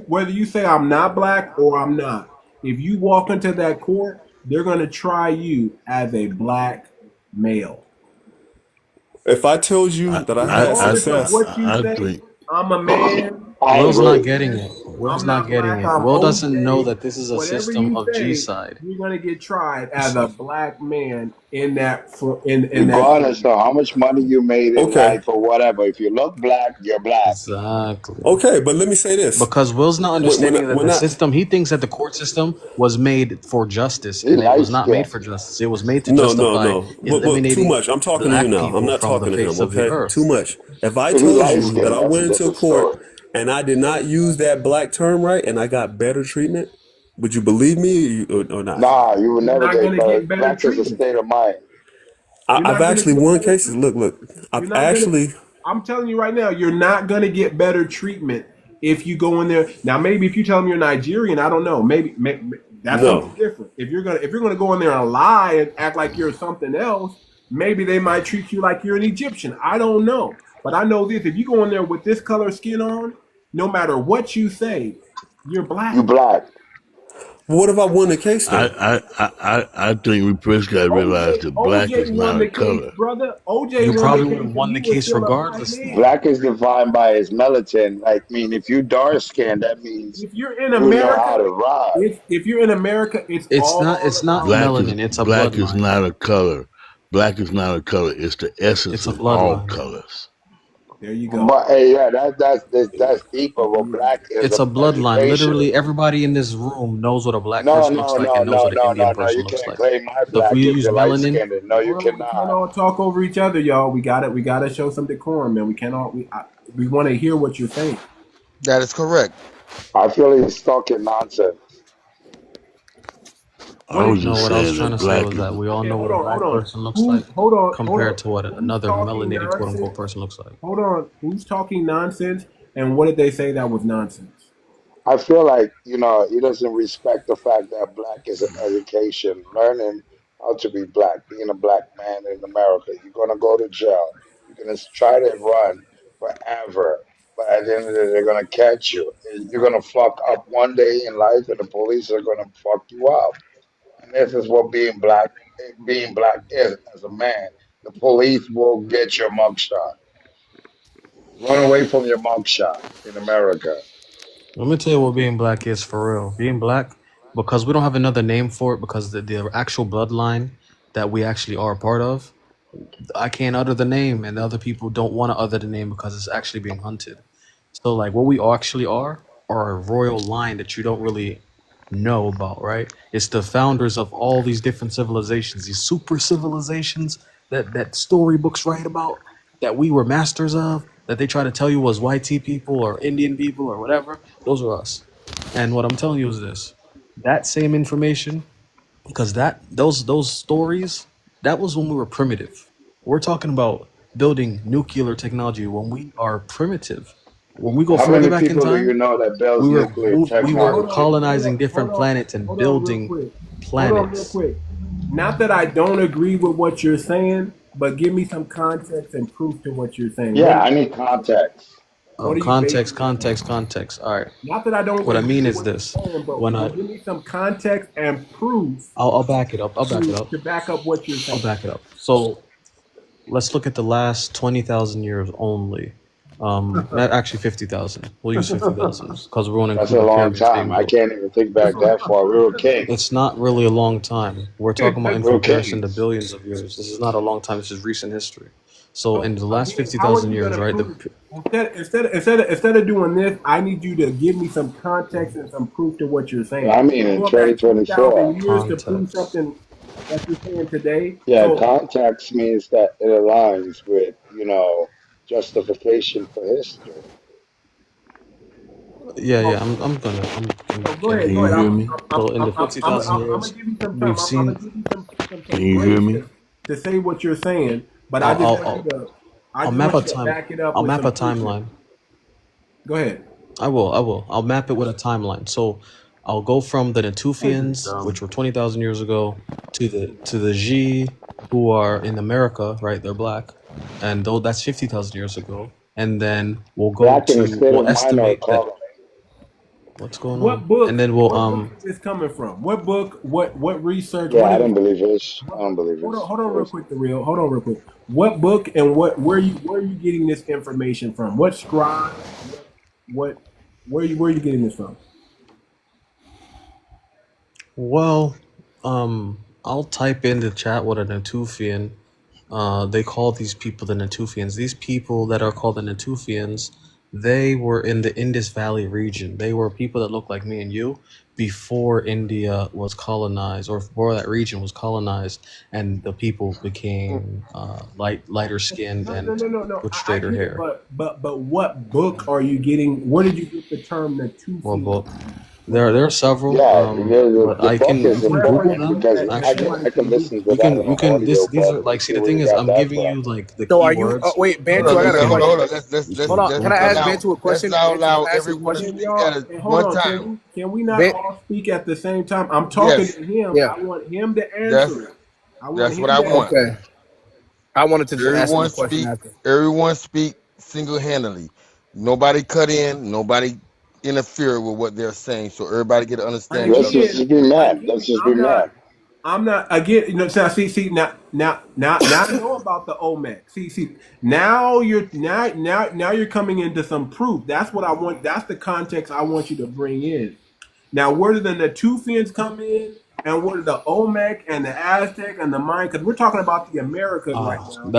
whether you say I'm not black or I'm not, if you walk into that court, they're going to try you as a black male. if I told you that I had Regardless of success. what you I say, think. I'm a man. I Will's I'm a not agree. getting man. it. Will's I'm not not getting black. it. I'm Will doesn't know OJ. that this is a Whatever system you of say, G-side. you're gonna get tried as a black man in that in that Regardless of how much money you made in Okay, life or whatever, if you look black, you're black. Exactly. okay, but let me say this: Because Will's not understanding that when the I system, he thinks that the court system was made for justice, He and it light was not made skinned. for justice. It was made to justify no, but too eliminating much. I'm talking to you black now. I'm people not from the talking to him. face of the Okay, too earth. much. If I If he told light you that skinned, I that's a went into a different court story. and I did not use that black term right, and I got better treatment, would you believe me or not? Nah, you would You're never not get gonna better. get better Black is a treatment. state of mind. You're I've not gonna actually get won better cases. treatment. Look, You're I've not gonna. actually I'm telling you right now, you're not gonna get better treatment if you go in there. Now, maybe if you tell them you're Nigerian, I don't know. Maybe that's something no. different. If you're gonna go in there and lie and act like you're something else, maybe they might treat you like you're an Egyptian. I don't know, but I know this: if you go in there with this color skin on, no matter what you say, you're You black. black. What if I won the case though? I think we first got to realize OJ that black OJ is won not a the case, color. brother. OJ You won the probably would have case, and won he the was case still a black regardless. man. Black is defined by his melatonin. Like, mean, if you dark skinned, that means If you're in you know how America, to ride. if you're in America, it's It's not. all It's not about Black is melanin. It's a black is bloodline. not a color. Black is not a color. It's the essence It's a of all bloodline. colors. there you go. But hey, yeah, that's deeper. There What you go. black is It's a a bloodline. education. Literally, everybody in this room knows what a black No, person looks no, like no, and knows no, what an no, no, Indian no. person You looks can't like. claim my So if black we if use you're light melanin, skinned. No, you Hold on, we can't cannot. all talk over each other, y'all. We gotta show some decorum, man. We can't all we want to hear what you're saying. That is correct. I feel he's talking nonsense. I What was did no, just what I was saying trying that to say black was is that we all Okay, know what a hold black on. person looks Who's like hold on. compared to what Who's another talking melanated quote unquote nonsense? person looks like. Hold on. Who's talking nonsense? And what did they say that was nonsense? I feel like, he doesn't respect the fact that black is an education, learning how to be black, being a black man in America. You're going to go to jail. You're going to try to run forever. But at the end of the day, they're going to catch you. You're going to fuck up one day in life, and the police are going to fuck you up. And this is what being black is as a man. The police will get your mugshot. Run away from your mugshot in America. Let me tell you what being black is for real. Being black, because we don't have another name for it, because the actual bloodline that we actually are a part of, I can't utter the name, and the other people don't want to utter the name because it's actually being hunted. So, like, what we actually are a royal line that you don't really know about, right? It's the founders of all these different civilizations, these super civilizations that storybooks write about, that we were masters of, that they try to tell you was YT people or Indian people or whatever. Those are us. And what I'm telling you is this: that same information, because those stories, that was when we were primitive. We're talking about building nuclear technology when we are primitive. When we go How further many back in people do you time, know that builds we were nuclear we Okay, were hold technology? on, colonizing different planets and hold on, real building quick. Hold on, real planets. quick. Not that I don't agree with what you're saying, but give me some context and proof to what you're saying. Yeah, I need context. What are you Context, basing this on? context, context. All right. Not that I don't What I agree mean with is what this: you're saying, but when I, give me some context and proof I'll back it up. I'll back it up. to back up what you're I'll saying. back it up. So let's look at the last 20,000 years only. Not actually 50,000. We'll use 50,000 because we want to That's include a the long pyramids time. being I built. can't even think back that far. We were kings. It's not really a long time. We're talking about in We were comparison to kings. billions of years. This is not a long time. This is recent history. So in So the last again, how are 50,000 you years, gonna right? prove instead of doing this? I need you to give me some context and some proof to what you're saying. I mean, You're in going back 2024. 2,000 years to prove Context. something that you're saying today. Yeah, So context means that it aligns with, justification for history. Yeah, so yeah. I'm so go getting ahead, it. Can go you ahead. hear me? So in the 50,000 I'm gonna years, give you some we've time. I'm seen. gonna give you Can some you hear grace me? to say what you're saying, but I'll I'll I'll, I I'll just map want a you to time. back it up I'll with map some a proof. timeline. Go ahead. I will. I'll map it with a timeline. So I'll go from the Natufians, which were 20,000 years ago, to the G, who are in America, right? They're black, and though that's 50,000 years ago. And then Black in the state we'll of mind or estimate that colony. what's going on, What and book? then we'll What book is this coming from? What book? What research? Yeah, What I is? don't believe it. I What, don't believe it. hold on, real quick. Hold on, real quick. What book and where are you getting this information from? What scribe? What where are you getting this from? well, I'll type in the chat what a Natufian. They call these people the Natufians. These people that are called the Natufians, they were in the Indus Valley region. They were people that looked like me and you before India was colonized, or before that region was colonized, and the people became lighter skinned No, and no, no, no. with I straighter get it, hair. but what book are you getting? Where did you get the term What Natufian? book? There are several, Yeah, but the I book can you is can Google important them. because That Actually, I somebody can can listen Google. to that on an this audio, these but are let me like, see, see the where thing you is, got I'm that giving from. you like the So are you? keywords. Wait, Hold Bantu, on, I You got a can question. you Hold can on. Can I Google ask it. Bantu a let's question? not Bantu, can allow I ask you a everyone to question? Can speak at y'all? a Hold one on. time. Can we not Ban- all speak at the same time? I'm talking Yes, to him. yeah. I want him to that's answer it. I want that's what him I to want. answer Okay. it. I wanted to just ask him a Everyone question speak. after. Everyone speak single handedly. Nobody cut in. Nobody interfere with what they're saying. So everybody get an And understanding Let's of. just again, be mad. Let's again, just be mad. I'm not again. You know, see, now I know about the OMEC. See, now you're coming into some proof. That's what I want. That's the context I want you to bring in. Now, where did the Natufians come in, and where did the Olmec and the Aztec and the Mayan? Because we're talking about the Americas right now.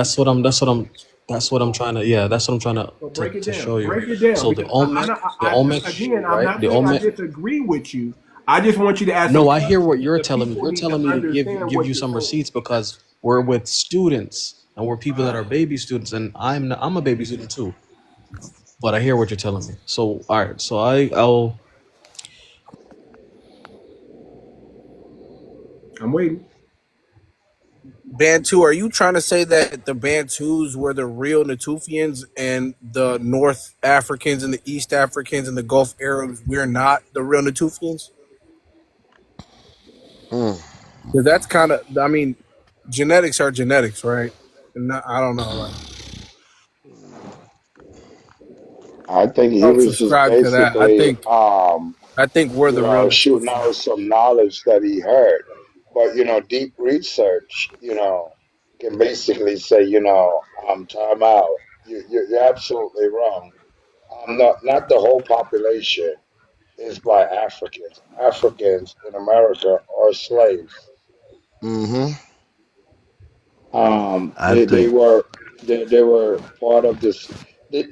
That's what I'm trying to, yeah, that's what I'm trying So break it to down. show you. Break it down So the because I'm Olmec, not. the Olmec, Again, I'm right? not The saying I Olmec. disagree with you. I just want you to add some No, I hear what context. you're The telling me. people You're need to telling me to understand give what you you're some saying. receipts because we're with students and we're people that are baby students, and I'm a baby student too. But I hear what you're telling me. So all right, so I'll I'm waiting. Bantu, are you trying to say that the Bantus were the real Natufians and the North Africans and the East Africans and the Gulf Arabs, we're not the real Natufians? Mm. Because that's kind of, I mean, genetics are genetics, right? And I don't know, like, I think I he don't was just subscribe to that. basically, I think we're the real shooting Natufians. out some knowledge that he heard. But, deep research, can basically say, time out. You're absolutely wrong. Not the whole population is by Africans. Africans in America are slaves. Mm-hmm. I They think were they were part of this.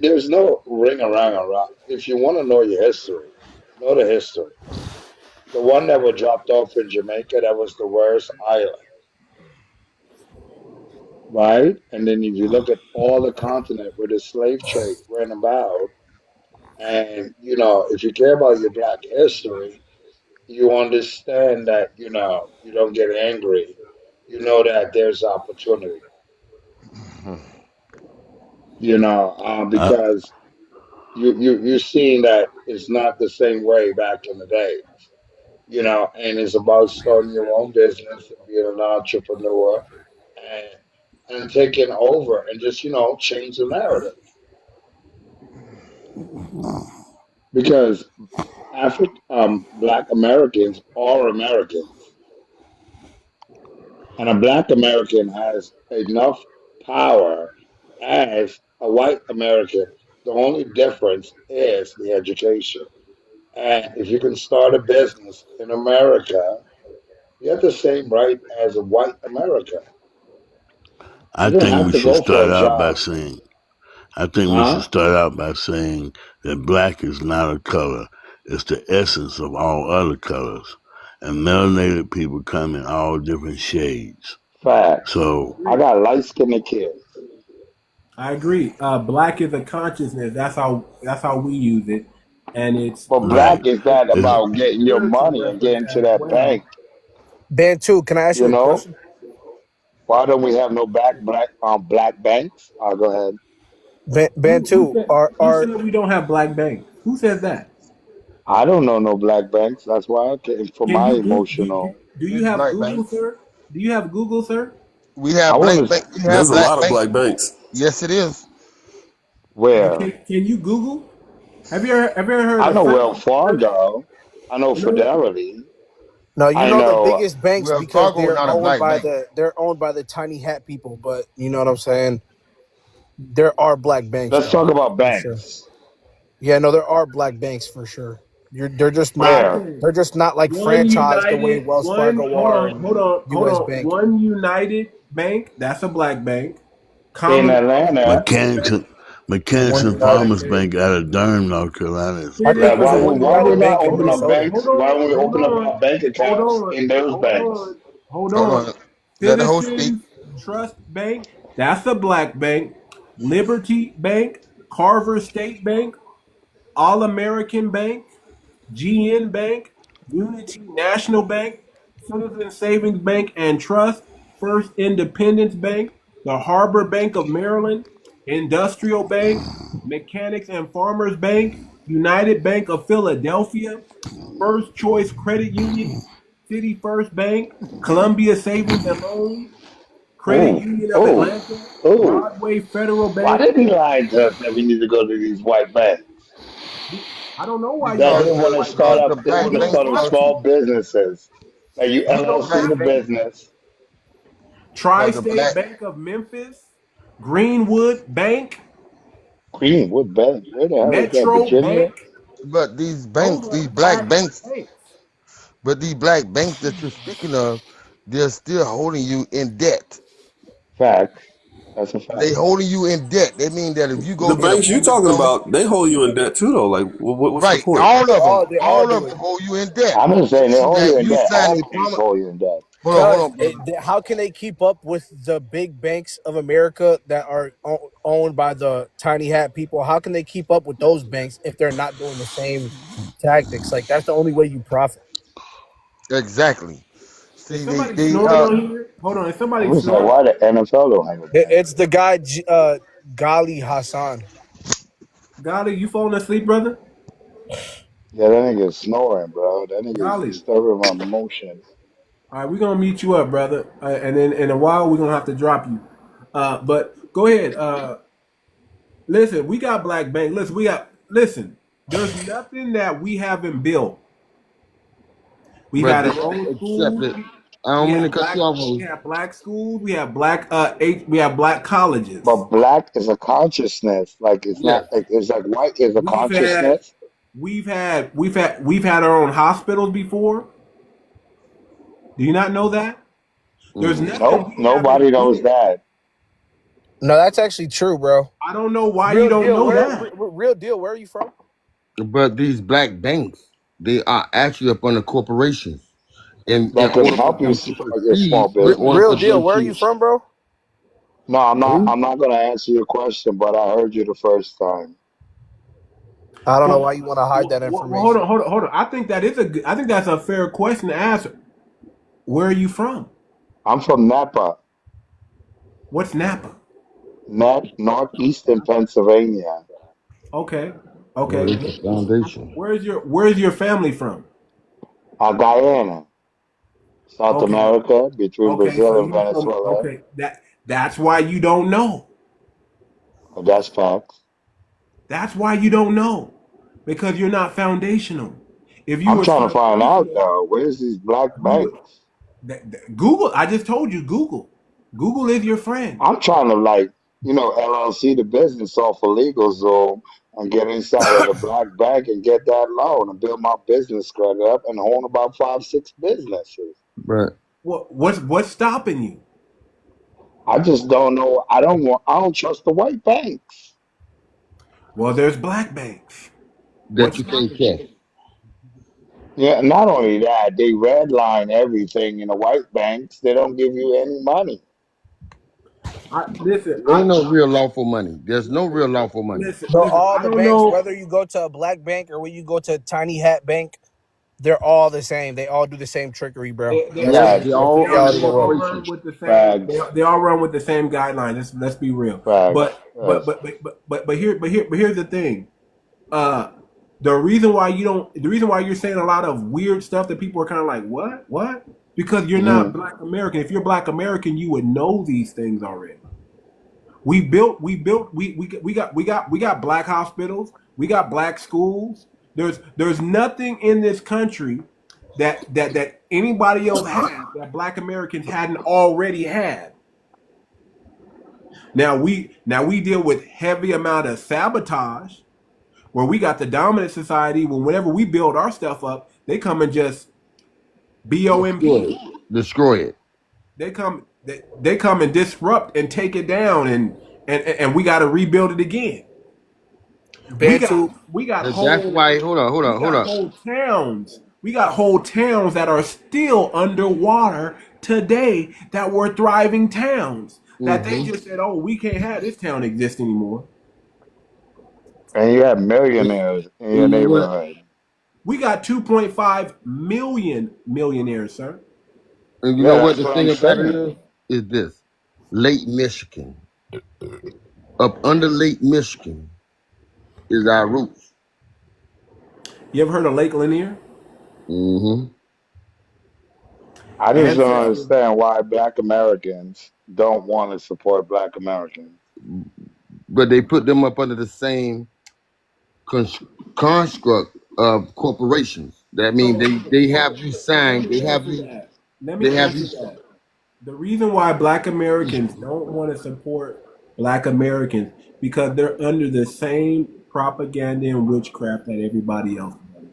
There's no ring around around. If you want to know your history, know the history. The one that was dropped off in Jamaica, that was the worst island, right? And then if you look at all the continent where the slave trade went about, and if you care about your black history, you understand that you don't get angry. You know that there's opportunity. I, Because you're seeing that it's not the same way back in the day. And it's about starting your own business and being an entrepreneur and taking over and just change the narrative because Black Americans are Americans, and a Black American has enough power as a white American. The only difference is the education. And if you can start a business in America, you have the same right as a white American. I You don't think have we to should go for start a out by job, saying I think we should huh? start out by saying that black is not a color. It's the essence of all other colors. And melanated people come in all different shades. Facts. So I Agree. got light skinned kids, I agree. Black is a consciousness. That's how we use it, and it's but right. black is not It's, it's about a getting your spiritual money and reference getting to as that well. bank. Bantu, can I ask You you a know, question? why don't we have no black banks? Go ahead. Who Bantu, said who said we don't have black banks? Who says that? I don't know no black banks. That's why I came for Can my you emotional. do you There's have black Google, banks. sir? Do you have Google, sir? We I have want black to bank. We have There's a black lot of bank. black banks. Yes, it is. where Can you Google? Have you ever heard I of know Franklin? Wells Fargo. I know No, Fidelity. No, you I know the know. biggest banks Wells because Fargo is not a black bank. they're owned by the tiny hat people, but you know what I'm saying? There are black banks Let's though, talk about for sure. banks. Yeah, no, there are black banks for sure. Where? They're just not like One franchised the way United, Wells one Fargo hold are on, and hold on, hold US on. Bank. One United Bank, that's a black bank. In Commonwealth, that's Atlanta. a black bank. McKinsey Farmers Okay. Bank out of Durham, North Carolina. Is I think Yeah, it was why the crazy. one that why had a we not bank in Hold open up on, Minnesota. hold banks? Why on, don't we hold open up on, our bank hold accounts on, in those hold banks? on, hold Hold on. on. Let the host speak. Citizens Trust Bank, that's a black bank. Liberty Bank, Carver State Bank, All American Bank, GN Bank, Unity National Bank, Citizen Savings Bank and Trust, First Independence Bank, the Harbor Bank of Maryland, Industrial Bank, Mechanics and Farmers Bank, United Bank of Philadelphia, First Choice Credit Union, City First Bank, Columbia Savings and Loan, Credit Oh, Union of oh, Atlanta, oh. Broadway Federal Why Bank. did he lie to us that we need to go to these white banks? I don't know why you That got to Because they go to want the to white start because bank. the up, they You black want to don't banks start up have are to. small businesses. Like you You don't LLC black the have to. business. because the Tri-State black Bank of Memphis, Greenwood Bank, Greenwood Bank. Where the hell is that? Metro Virginia? Bank. but these Those banks, are these black black banks, banks. but these black banks that you're speaking of, they're still holding you in debt. Facts. That's a They fact. holding you in debt. They mean that if you The go get a banks you mortgage talking loan, about, they hold you in debt too, though. Like, what's the right? point? They all All of do them it. hold you in debt. I'm just saying they Saying hold that you in you debt. signed All a banks promise. hold you in debt. Hold Cause on, brother. how can they keep up with the big banks of America that are owned by the tiny hat people? How can they keep up with those banks if they're not doing the same tactics? Like that's the only way you profit. Exactly. Is See, somebody they snoring on here? Hold on. Is I'm somebody just like, snoring? why the NFL don't have a bank? It's the guy Gali Hassan. Golly, you falling asleep, brother? Yeah, that nigga's snoring, bro. That nigga's Golly. disturbing my emotion. All right, we're gonna mute you up, brother, and then in a while we're gonna have to drop you. But go ahead. Listen, we got black bank. Listen, we got. Listen, there's nothing that we haven't built. We've but had they our own accept schools. it. I We don't mean to have cut you black. off, We Host, have black schools. We have black. We have black colleges. But black is a consciousness. Like it's yes, not like it's like white is a We've had. consciousness. We've had our own hospitals before. Do you not know that? There's nothing Nope, we nobody haven't knows built. that. No, that's actually true, bro. I don't know why you Real don't deal. know Where that. real deal? Where are you from? but these black banks, they are actually up under corporations. In That can order for help you them to start your succeed, small in order Real for business. deal. them Where are to you from, bro? No, I'm not. who? I'm not gonna answer your question, but I heard you the first time. I don't know Well, why you want to hide that hold information. on, hold on, hold on. I think that is a good. I think that's a fair question to ask. Where are you from? I'm from Napa, What's Napa? northeastern Pennsylvania, Okay, Well, okay. it's the foundation. Where's your family from? Guyana, South Okay, America, between okay. So Brazil and you from Venezuela. okay. That's why you don't know. But that's facts. That's why you don't know because you're not foundational. If you I'm was trying to find out foundational, though, where's these black you would. banks? Google. I just told you. Google. Google is your friend. I'm trying to like, LLC the business off a legal Zoom and get inside of the black bank and get that loan and build my business credit up and own about five, six businesses. But What's stopping you? I just don't know. I don't trust the white banks. Well, there's black banks. that What's you can't stopping you? catch. Yeah, not only that, they redline everything in the white banks. They don't give you any money. Listen. There ain't no real lawful money. There's no real lawful money. So Listen. all I the don't banks, know. whether you go to a black bank or when you go to a tiny hat bank, they're all the same. They all do the same trickery, bro. That's Yes, the, they Facts, that's the all under reality of the They world. all run corporations. with the same. They, facts, they all run with the same guidelines. Let's be real. facts. But but Yes. but but but here's the thing. Uh, the reason why you're saying a lot of weird stuff that people are kind of like what because you're not hmm Black American. If you're Black American, you would know these things already. We got black hospitals. We got black schools. There's nothing in this country that anybody else had that Black Americans hadn't already had. Now we deal with heavy amount of sabotage where we got the dominant society. Whenever we build our stuff up, they come and just Destroy bomb. it. Destroy it. They come and disrupt and take it down, and we got to rebuild it again. We got Bantu. we got That's whole why. Hold on, hold we on, hold got on. whole towns. We got whole towns that are still underwater today that were thriving towns that they Mm-hmm. just said, "Oh, we can't have this town exist anymore." And you have millionaires in your And you know what? neighborhood. We got 2.5 million millionaires, sir. And you know Yeah, what? that's The what I'm thing about it saying. is this: Lake Michigan, up under Lake Michigan, is our roots. You ever heard of Lake Lanier? Mm-hmm. I just don't Ancestor. understand why Black Americans don't want to support Black Americans. But they put them up under the same cons- construct of corporations. That means So, they have so, you so let signed. me answer that. Let They me have you. answer that. The reason why Black Americans don't want to support Black Americans because they're under the same propaganda and witchcraft that everybody else does.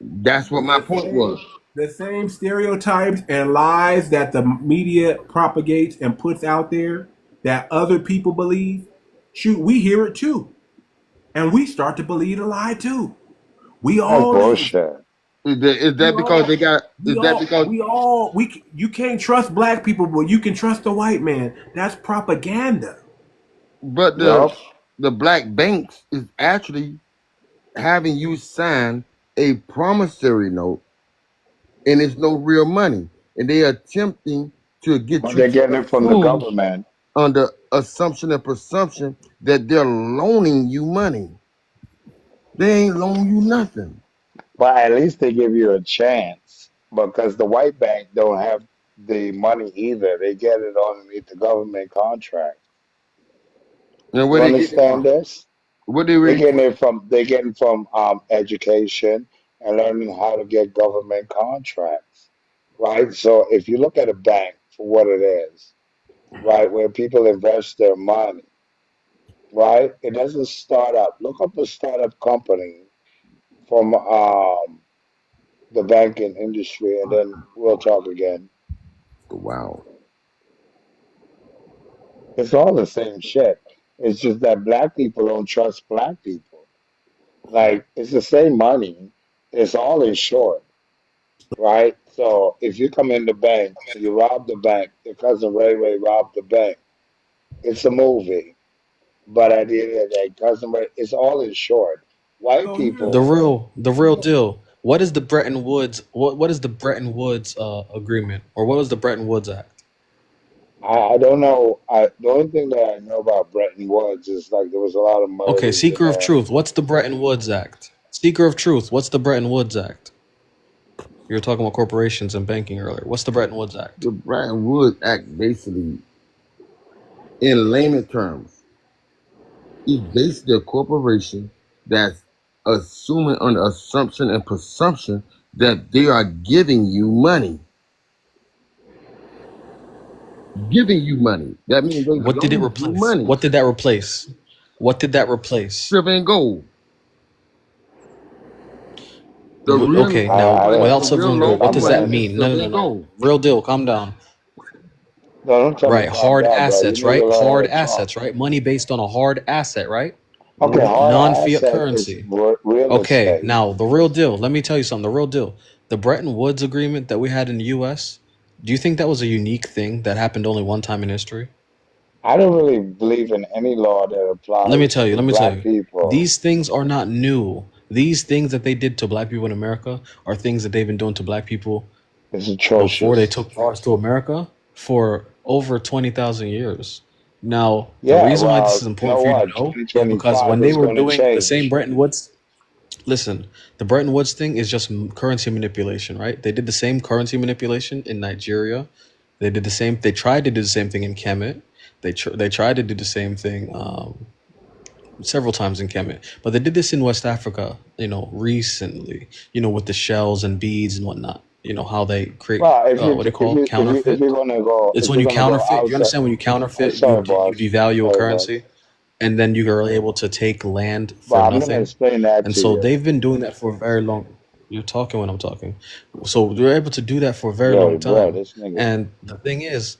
That's what my The point was. same, the same stereotypes and lies that the media propagates and puts out there that other people believe. Shoot, we hear it too, and we start to believe the lie too. We That's all is. bullshit. Is We that because they all. got? We Is that all. because? We all. We. You can't trust black people, but you can trust the white man. That's propaganda. But Look. Yup. the black banks is actually having you sign a promissory note, and it's no real money, and they are attempting to get But you they're to getting it from the approve government. under assumption and presumption that they're loaning you money. They ain't loaning you nothing. But at least they give you a chance because the white bank don't have the money either. They get it underneath the government contract. And where You they getting it understand from? this? Where they really? They getting from education and learning how to get government contracts, right? So if you look at a bank for what it is, right, where people invest their money, right, it doesn't start up. Look up a startup company from the banking industry, and then we'll talk again. Wow. It's all the same shit. It's just that black people don't trust black people. Like it's the same money. It's all insured, right? So if you come in the bank, you rob the bank, your cousin Ray Ray robbed the bank. It's a movie, but at the end of the day, cousin Ray, it's all insured. White So here's The people, real deal. What is the Bretton Woods? What is the Bretton Woods agreement, or what was the Bretton Woods Act? I don't know. The only thing that I know about Bretton Woods is like there was a lot of Okay, murders in Seeker of there. Truth. What's the Bretton Woods Act? Seeker of Truth. What's the Bretton Woods Act? You were talking about corporations and banking earlier. What's the Bretton Woods Act? The Bretton Woods Act basically, in layman terms, is basically a corporation that's assuming under assumption and presumption that they are giving you money. Giving you money. That means they What did it loan you replace? money. What did that replace? What did that replace? Silver and gold. The real Okay, now I don't. without the silver real and loan gold, what for does I'm that money learning. is mean? No, no, silver no, and no. gold. Real deal. Calm down. No, don't tell me Right, calm hard down, bro. You assets, need to right? learn how Hard to talk. assets, right? Money based on a hard asset, right? Okay, hard Non-fiat asset is currency. real Okay, estate. now the real deal. Let me tell you something. The real deal. The Bretton Woods agreement that we had in the U.S. Do you think that was a unique thing that happened only one time in history? I don't really believe in any law that Let me applies tell you. to Let me tell black you. people. These things are not new. These things that they did to black people in America are things that they've been doing to black people It's before they atrocious. took bars to America for over 20,000 years. Now, the Yeah, reason why this is well, you important know for you to what? know is because 2025 when they is were going to doing the same change. Bretton Woods, listen, the Bretton Woods thing is just currency manipulation, right? They did the same currency manipulation in Nigeria. They did the same. They tried to do the same thing in Kemet. They tried to do the same thing several times in Kemet, but they did this in West Africa. Recently. With the shells and beads and whatnot. How they create Well, if you what do you if call you if you if counterfeit? you're gonna go It's if when you're you gonna go counterfeit. You outside, understand when you I'm counterfeit, sorry, you boss. devalue a Sorry, boss. currency, and then you are able to take land But for I'm gonna nothing. explain that And to so you. they've been doing that for a very long. You're talking when I'm talking. So they're able to do that for a very Yo, long bro, time. this nigga. And the thing is,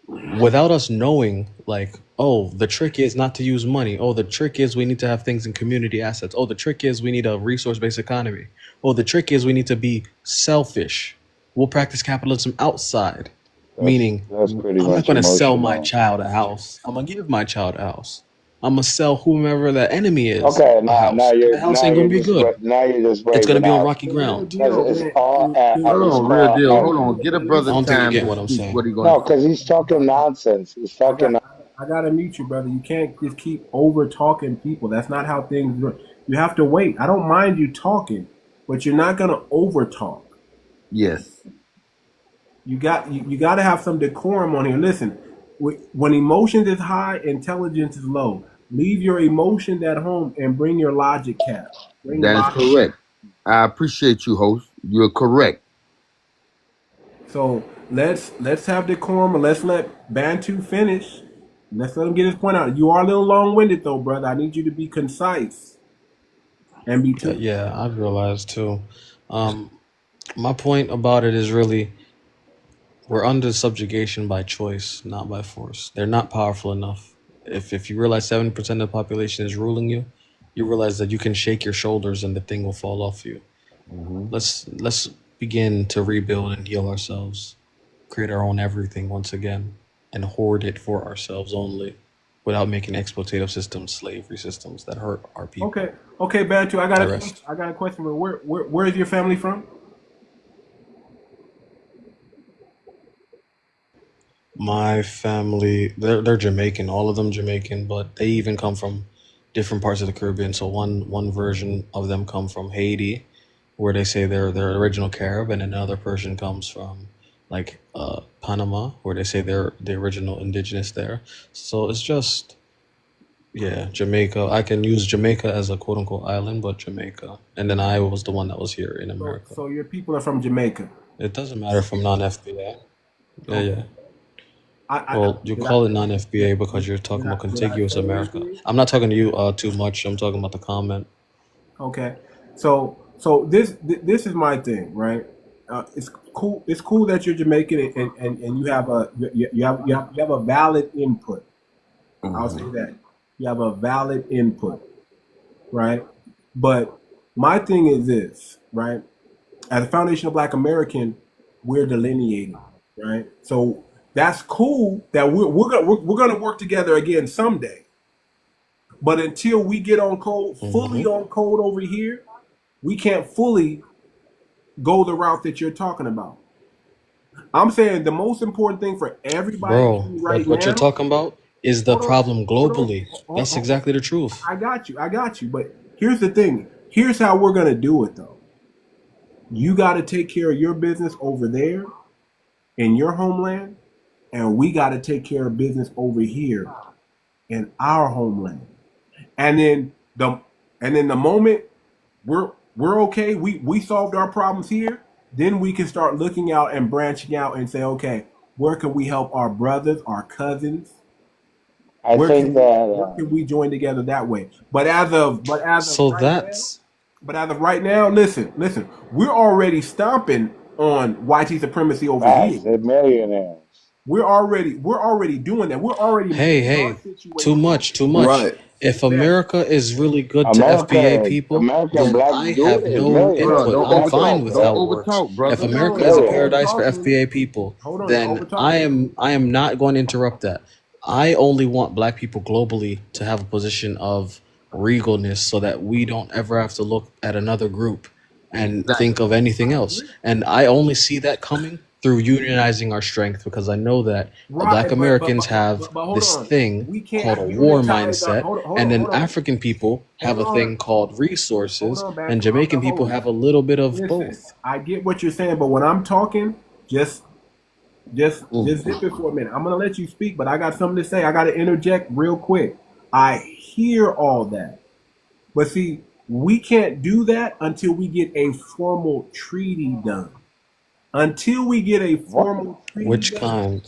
without us knowing, like, oh, the trick is not to use money. Oh, the trick is we need to have things in community assets. Oh, the trick is we need a resource-based economy. Oh, the trick is we need to be selfish. We'll practice capitalism outside, meaning That's pretty I'm not much going to sell my emotional. child a house. I'm going to give my child a house. I'm going to sell whomever the enemy is Okay, a now house. And the house ain't going to be good. you're just It's going to waving be on out. rocky The real ground. Because deal, it's man. all Hold it's on, real all deal. Hold on. Get a Man, I brother don't listen, think you time get to what I'm speak saying. what he gonna no, say. because he's talking nonsense. He's I got talking. I gotta mute you, brother. You can't just keep over talking people. That's not how things work. You have to wait. I don't mind you talking, but you're not gonna over talk. Yes. You got to have some decorum on here. Listen, when emotions is high, intelligence is low. Leave your emotions at home and bring your logic cap. Bring That is logic. correct. I appreciate you, host. You're correct. So let's have decorum and let's let Bantu finish. Let's let him get his point out. You are a little long winded though, brother. I need you to be concise and be too. Yeah, I've realized too. My point about it is really we're under subjugation by choice, not by force. They're not powerful enough. If you realize 70% of the population is ruling you, you realize that you can shake your shoulders and the thing will fall off you. Let's begin to rebuild and heal ourselves, create our own everything once again, and hoard it for ourselves only, without making exploitative systems, slavery systems that hurt our people. Okay, Bantu. I I rest. got a question. Where is your family from? My family, they're Jamaican, all of them Jamaican, but they even come from different parts of the Caribbean. So one version of them come from Haiti, where they say they're original Carib, and another person comes from like Panama, where they say they're the original indigenous there. So it's just yeah, Jamaica. I can use Jamaica as a quote unquote island, but Jamaica, and then I was the one that was here in America. So your people are from Jamaica. It doesn't matter if I'm non-FBA. Yeah, Okay. yeah. I Well, you did I call it non-FBA because you're talking about did I contiguous say America. anything? I'm not talking to you too much. I'm talking about the comment. Okay, so this is my thing, right? It's cool. It's cool that you're Jamaican and you have you have a valid input. I'll say that you have a valid input, right? But my thing is this, right? As a foundational Black American, we're delineating, right? So that's cool that we're gonna work together again someday. But until we get on code, fully on code over here, we can't fully go the route that you're talking about. I'm saying the most important thing for everybody to Bro, do but right what you're now. talking about is the Hold on, problem hold on, globally. That's exactly the truth. I got you. But here's the thing. Here's how we're gonna do it though. You got to take care of your business over there in your homeland, and we got to take care of business over here in our homeland. And then the moment we're okay, we solved our problems here, then we can start looking out and branching out and say, okay, where can we help our brothers, our cousins? I think Where that can we join together that way? But as of So right now, that's listen, we're already stomping on YT supremacy over here. facts. They're millionaires. We're already doing that. We're already making our hey, too situation much, too much. Right. If better. America is really good to FBA America, people, American then black I dude have is no Hold on. input. Don't millionaires. I'm That's fine overtalk. with Don't how it insane. works. overtalk, If brother. Hold America on, is a don't Millionaires. paradise for overtalk me. FBA people, Don't then overtalk me. I am not going to interrupt that. I only want black people globally to have a position of regalness so that we don't ever have to look at another group and think Exactly. of anything else. And I only see that coming through unionizing our strength because I know that black Right, Americans have but hold this on. thing We called can't a war unitize our mindset, and then African people have hold a on, thing called hold resources, on, and Bantu. I'm the Jamaican people host. have a little bit of Listen, both. I get what you're saying, but when I'm talking, just zip it for a minute. I'm gonna let you speak, but I got something to say. I gotta interject real quick. I hear all that. But see, we can't do that until we get a formal treaty done. Until we get a What? formal treaty Which done, kind?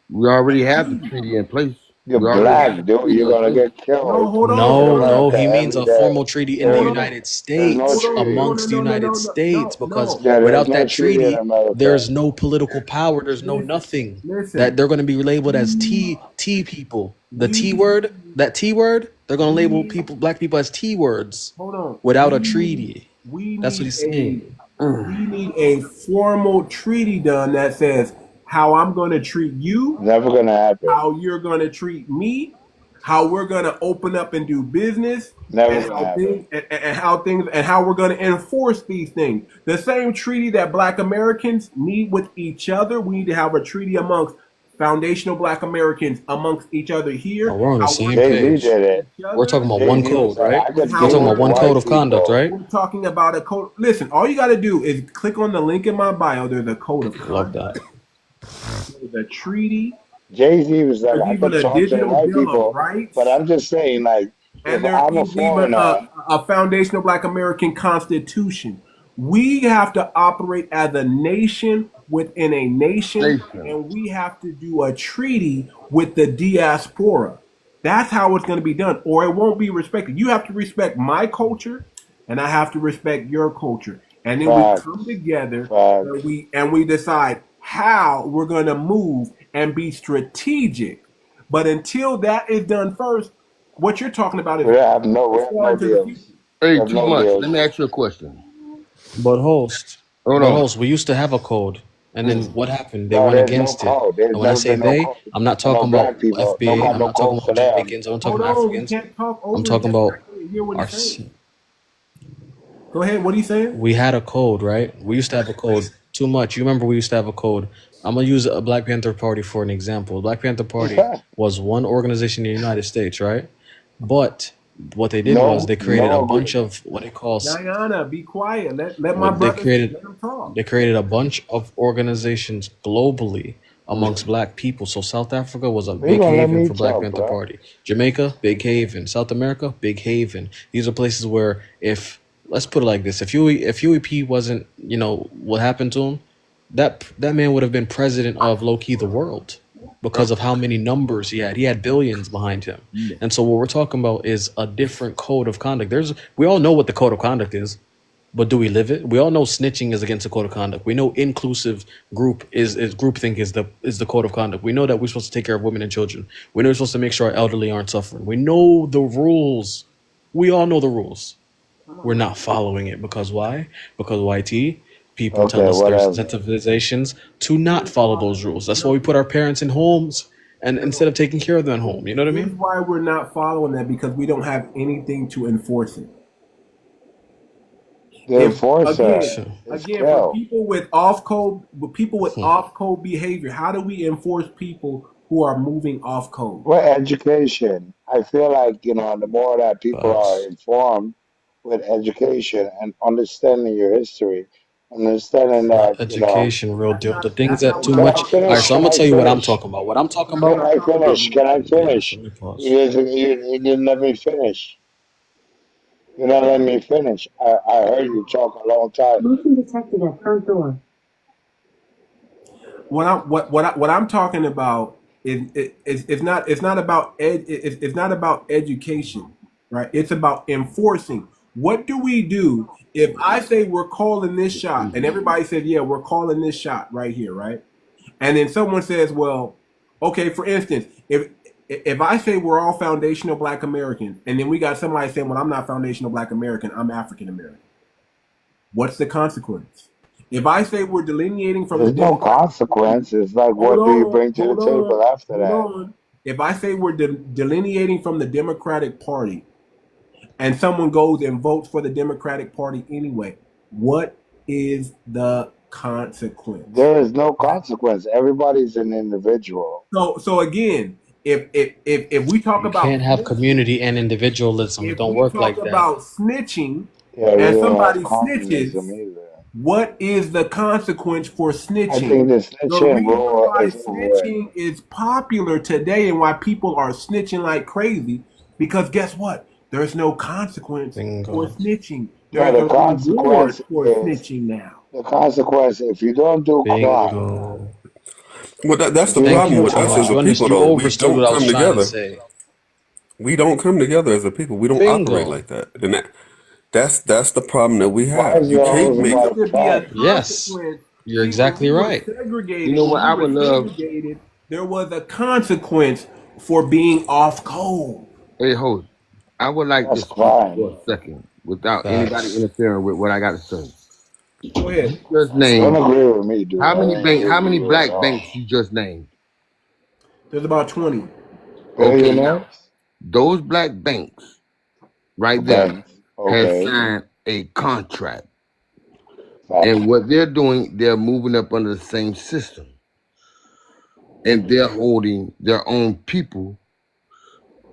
We already have the treaty in place. You're We already black, have a dude. treaty You're with gonna them. get No, killed hold on, in hold on, No, America he means every a day. formal treaty in the hold There's on, United there's no States, hold on, treaty. no, no, amongst the no, no, United no, States, no, because no. Yeah, there's without no that treaty in treaty, America. there's no political power, there's no Listen, nothing. That listen. they're going to be labeled as We, T people. The we, T word, that T word, they're going to label we. people, black people, as T words Hold on. without a treaty. We That's what need he's a saying. we need a formal treaty done that says how I'm going to treat you, Never gonna happen. how you're going to treat me, how we're going to open up and do business, Never and gonna how happen. things and how things and how we're going to enforce these things. The same treaty that Black Americans need with each other, we need to have a treaty amongst foundational Black Americans amongst each other Oh, here. we're on the How we're same going Jay to Z page. treat did it. each We're other, talking about Jay one Z was code, like, right? I and could We're how deal talking we're about with one going code white of conduct, people. right? we're talking about a code. Listen, all you got to do is click on the link in my bio. There's a code of Love conduct. that. There's a treaty. Jay Z was like, There's I even could a talk to the digital white bill of people, but rights. I'm just saying, like, if And there I'm a is even foreigner, a foundational Black American Constitution. We have to operate as a nation within a nation, Nation. and we have to do a treaty with the diaspora. That's how it's going to be done, or it won't be respected. You have to respect my culture, and I have to respect your culture, and then we come facts, together and facts. we decide how we're going to move and be strategic. But until that is done first, what you're talking about is We it's have far no into the future. deals. We Hey, have too no much. Let me deals. ask you a question. But host, Hold but on. host, we used to have a code, and then Mm. what happened? They No, went there's no against it. code. There's And when I never say been no they, code I'm not for no talking about black people. No FBA. got I'm no not talking code for about them. Jamaicans. I'm not Hold talking about on, we Africans. can't talk I'm over each talking other. about I can't hear what our. he's saying. Go ahead. What are you saying? We had a code, right? We used to have a code. Too much. You remember we used to have a code. I'm gonna use a Black Panther Party for an example. Black Panther Party was one organization in the United States, right? But what they did was No, they created a no bunch agreement. of what they call Diana, be quiet. Let my what they brother created. let him talk. They created a bunch of organizations globally amongst black people. So South Africa was a You big gonna let haven me for Black talk, Panther bro? Party. Jamaica, big haven. South America, big haven. These are places where if let's put it like this, if UEP wasn't, what happened to him, that man would have been president of low key the world because of how many numbers he had. He had billions behind him. And so what we're talking about is a different code of conduct. We all know what the code of conduct is. But do we live it? We all know snitching is against the code of conduct. We know inclusive group is groupthink is the code of conduct. We know that we're supposed to take care of women and children. We know we're supposed to make sure our elderly aren't suffering. We know the rules. We all know the rules. We're not following it because why? Because YT people tell Okay, us there's whatever. incentivizations to not follow those rules. That's why we put our parents in homes and instead of taking care of them at home. You know what I Here's mean? why we're not following that because we don't have anything to enforce it. The If enforcer again, So, is for Kel. people with off code behavior, how do we enforce people who are moving off code? Well, education. I feel like, the more that people are facts. informed with education and understanding your history, understanding Not that, education, real deal. The things That's that not too what I'm can I much. talking All right, finish? about. so I'm Can gonna I tell you what I'm finish? talking about. What I'm talking That's Can about. not what I I'm talking finish? about. Can I Yes, finish? let me pause. You didn't let me finish. You're not letting me finish. I heard you talk a long time. Motion detected at front door. What I'm talking about is it's not about it's not about education, right? It's about enforcing. What do we do if I say we're calling this shot and everybody says, yeah, we're calling this shot right here, right? And then someone says, well, okay, for instance, if I say we're all foundational Black Americans, and then we got somebody saying, well, I'm not foundational Black American, I'm African American. What's the consequence? If I say we're delineating from the There's no Democratic Party, consequence. It's like, hold what do you on, bring to the hold on, table after hold that? on. If I say we're delineating from the Democratic Party and someone goes and votes for the Democratic Party anyway, what is the consequence? There is no consequence. Everybody's an individual. So again, if we talk You about can't have snitching, community and individualism. It if don't we work talk like that. about snitching Yeah, we and don't have somebody communism snitches, either. what is the consequence for I snitching? think the The snitching reason rule why is over with. snitching is popular today and why people are snitching like crazy, because guess what? There's no consequence for Bingo. snitching. No, There's the a reward consequence for is snitching now. the consequence. If you don't do crime, Bingo. Well, that's the You Thank problem you, with Too us as Much. a people, You though. We overstood what don't I was come trying to together. say. We don't come together as a people. We don't operate Bingo. like that, and that's the problem that we why have. is You it And there can't always make. needs about to be a tribes? Yes, consequence. you're See, when exactly we were right. You segregated, know when what we I were would love? segregated, there was a consequence for being off code. Hey, host, I would like to That's speak crime. for a second without anybody Facts. interfering with what I got to say. Go ahead. You just Don't named agree with me, dude. I ain't agree how with many you at black all. banks you just named? There's about 20. Okay, now Billionaires? those black banks right there Banks. has Okay. signed a contract, and Facts. what they're doing, they're moving up under the same system, and they're holding their own people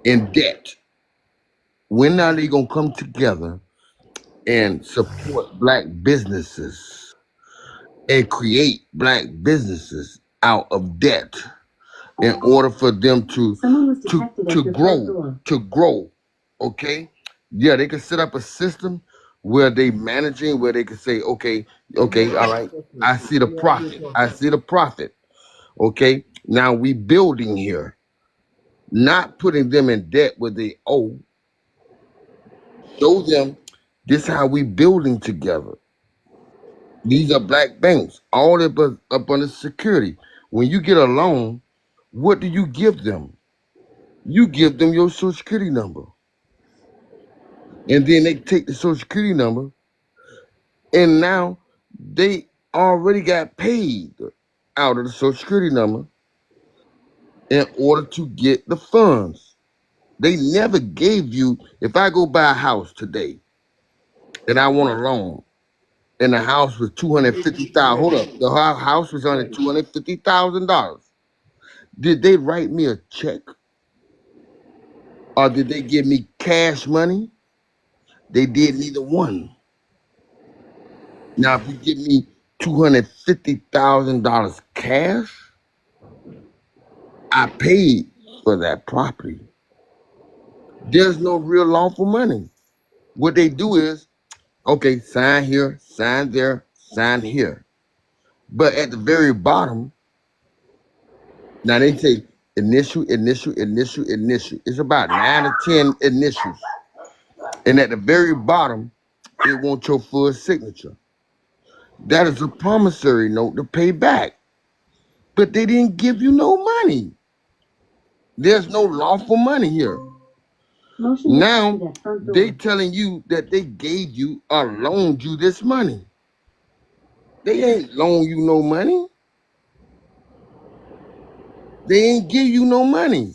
in debt. When are they gonna come together and support black businesses and create black businesses out of debt in order for them Someone was detected at your front door. to grow? Okay, yeah, they can set up a system where they managing, where they can say, Let me okay, ask all you a right, question. I see the Let me ask you a profit, I question. see the profit. Okay, now we building here, not putting them in debt where they owe. Show them this how we building together. These are black banks, all up under security. When you get a loan, what do you give them? You give them your social security number. And then they take the social security number, and now they already got paid out of the social security number in order to get the funds. They never gave you, if I go buy a house today and I want a loan, and the house was $250,000. Hold up, the house was only $250,000. Did they write me a check or did they give me cash money? They did neither one. Now, if you give me $250,000 cash, I paid for that property. There's no real lawful money. What they do is, okay, sign here, sign there, sign here. But at the very bottom, now they say initial, initial, initial, initial. It's about 9 or 10 initials. And at the very bottom, it wants your full signature. That is a promissory note to pay back. But they didn't give you no money. There's no lawful money here. Motion Now detected at front they door. telling you that they gave you or loaned you this money. They ain't loan you no money. They ain't give you no money.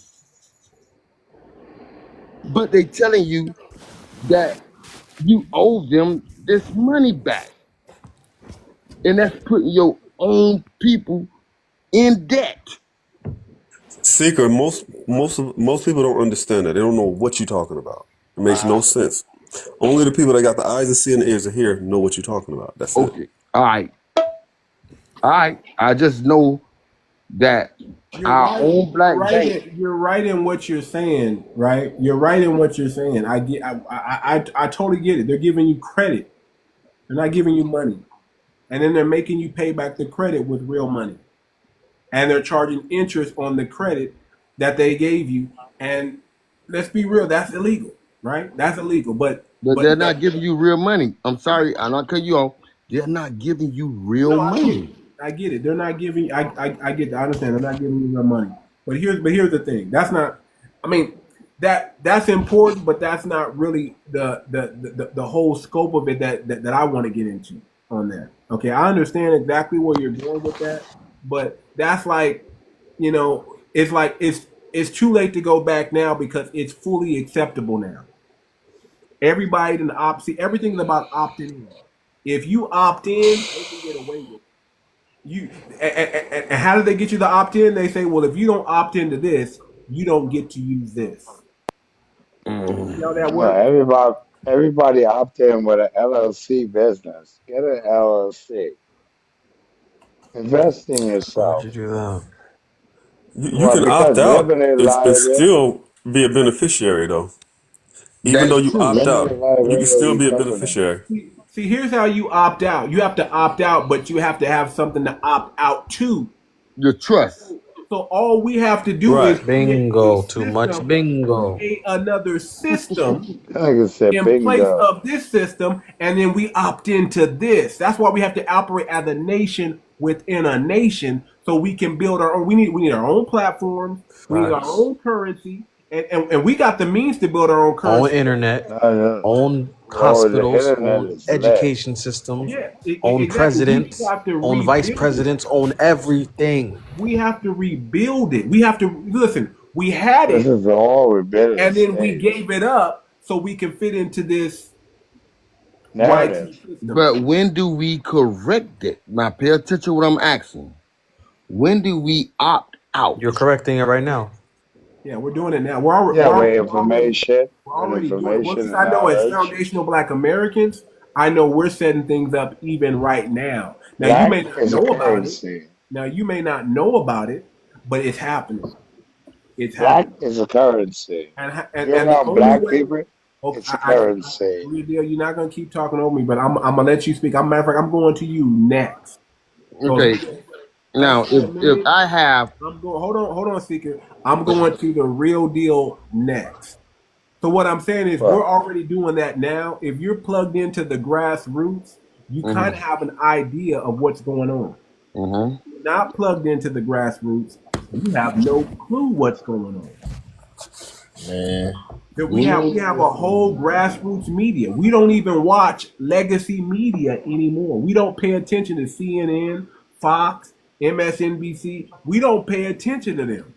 But they telling you that you owe them this money back. And that's putting your own people in debt. Seeker, most people don't understand that. They don't know what you're talking about. It makes no sense. Only the people that got the eyes to see and the ears to hear know what you're talking about. That's it. Okay. All right. All right. I just know that You're our right. own You're black right. bank. You're right in what you're saying. Right. You're right in what you're saying. I get. I totally get it. They're giving you credit. They're not giving you money, and then they're making you pay back the credit with real money, and they're charging interest on the credit that they gave you. And let's be real. That's illegal. Right. That's illegal. But they're But not giving you real money. I'm sorry, I'm not cutting you off. They're not giving you real no, I get money. it. I get it. They're not giving. I get. I understand. They're not giving you their money. But here's the thing. That's not. I mean, that's important, but that's not really the whole scope of it that I want to get into on that. Okay, I understand exactly where you're going with that, but that's like, it's like it's too late to go back now because it's fully acceptable now. Everybody in the opt. See, everything's about opting in. If you opt in, they can get away with it. You and how do they get you to opt in? They say, well, if you don't opt into this, you don't get to use this. See how that No, works? everybody opt in with an LLC business. Get an LLC. Invest in Why'd yourself. you do that? You Well, can opt because out limited and liability. still be a beneficiary, though. Even though That's you true. opt Limited out, you can still liability be a covenant. beneficiary. See, here's how you opt out. You have to opt out, but you have to have something to opt out to. Your trust. So all we have to do is Right. create a Bingo. Too much system, bingo. create another system Like I said, in place bingo. of this system, and then we opt into this. That's why we have to operate as a nation within a nation, so we can build our own. We need our own platforms. We need our Facts. own currency, and we got the means to build our own Own currency. internet. No, no. Own Well, the hospitals. internet Own is lit. education systems. Yeah, Own exactly. We just presidents. have to Own vice rebuild it. presidents. Own everything. We have to rebuild it. We have to listen. We had This it, is all rebellion and then we stage gave it up so we can fit into this narrative. YT system. But when do we correct it? Now, pay attention to what I'm asking. When do we opt out? You're correcting it right now. Yeah, we're doing it now. We're already, Yeah, we're with already, information, we're with already doing it. Well, information since and I know as knowledge. foundational Black Americans, I know we're setting things up even right now. Now you Black may not is a know about it. currency. Now you may not know about it, but it's happening. It's Black happening. is a currency. And You're the around only black way. people, Okay, it's a currency. real deal. You're not gonna keep talking over me, but I'm gonna let you speak. Matter of fact, I'm going to you next. So Okay. Now, if I have, I'm going. Hold on, Seeker. I'm going to the real deal next. So what I'm saying is, we're Well, already doing that now. If you're plugged into the grassroots, you kind of have an idea of what's going on. mhm. If you're not plugged into the grassroots, you have no clue what's going on. Man, That we have a whole grassroots media. We don't even watch legacy media anymore. We don't pay attention to CNN, Fox, MSNBC. We don't pay attention to them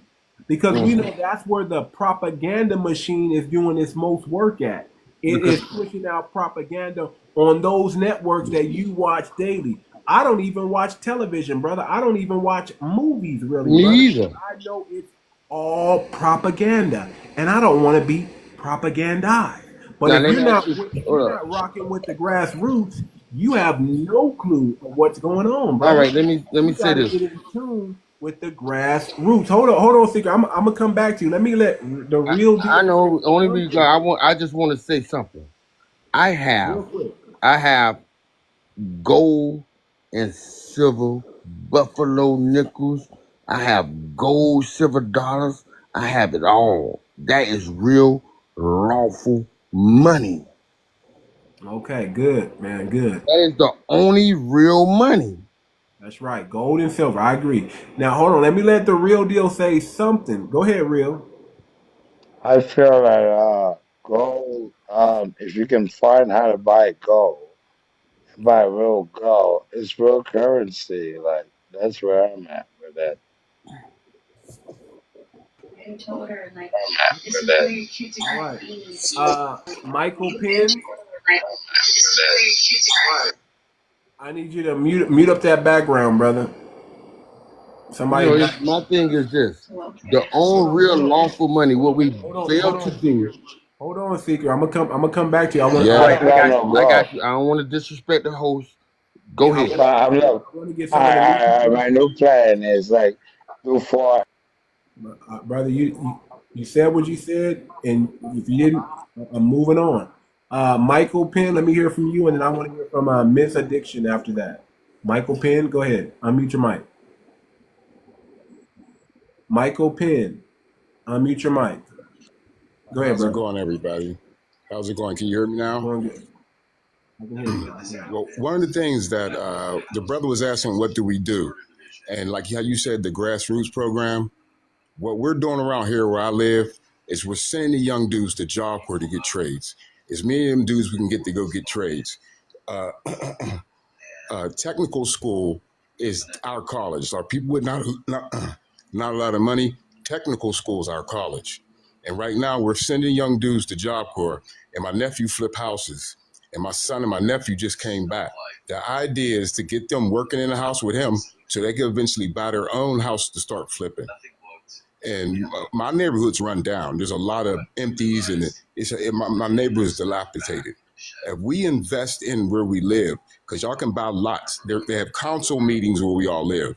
because we know that's where the propaganda machine is doing its most work at. It is pushing out propaganda on those networks that you watch daily. I don't even watch television, brother. I don't even watch movies, really, me brother. either. I know it's all propaganda, and I don't want to be propagandized. But Now, if let you're me ask not you. if Hold you're up. not rocking with the grassroots, you have no clue of what's going on, All brother. right, let me You say got to this. get in tune with the grassroots. Hold on, Secret. I'm gonna come back to you. Let me let the real I deal know. say Only reason something I just want to say something. I real have quick. gold and silver buffalo nickels. I have gold, silver dollars. I have it all. That is real lawful money. Okay, good, man, good. That is the only real money. That's right. Gold and silver. I agree. Now hold on. Let me let the real deal say something. Go ahead, real. I feel like gold, if you can find how to buy gold, buy real gold, it's real currency. Like, that's where I'm at with that. All right. Michael Penn, I need you to mute up that background, brother. You Somebody know, back. my thing is this: the only real lawful money. What we Hold fail on, to Seeker. do. Hold on, Seeker. I'm gonna come back to you. I want Yeah, I I ain't got no I gold. got you. I don't want to disrespect the host. Go yeah, ahead. Look, I want to get some of the new people. my new plan is like, do for Brother, you said what you said, and if you didn't, I'm moving on. Michael Penn, let me hear from you, and then I want to hear from Miss Addiction after that. Michael Penn, go ahead. Unmute your mic. Michael Penn, unmute your mic. Go ahead, How's it brother. going, everybody? How's it going? Can you hear me now? Going good. I can hear you. Well, one of the things that the brother was asking, what do we do? And like how you said, the grassroots program, what we're doing around here where I live is we're sending the young dudes to Job Corps to get trades. As many of them dudes we can get to go get trades. Uh, technical school is our college. Our people with not a lot of money, technical school is our college. And right now we're sending young dudes to Job Corps, and my nephew flip houses. And my son and my nephew just came back. The idea is to get them working in the house with him so they can eventually buy their own house to start flipping. And my neighborhood's run down. There's a lot of empties, and my neighborhood is dilapidated. If we invest in where we live, because y'all can buy lots, they have council meetings where we all live,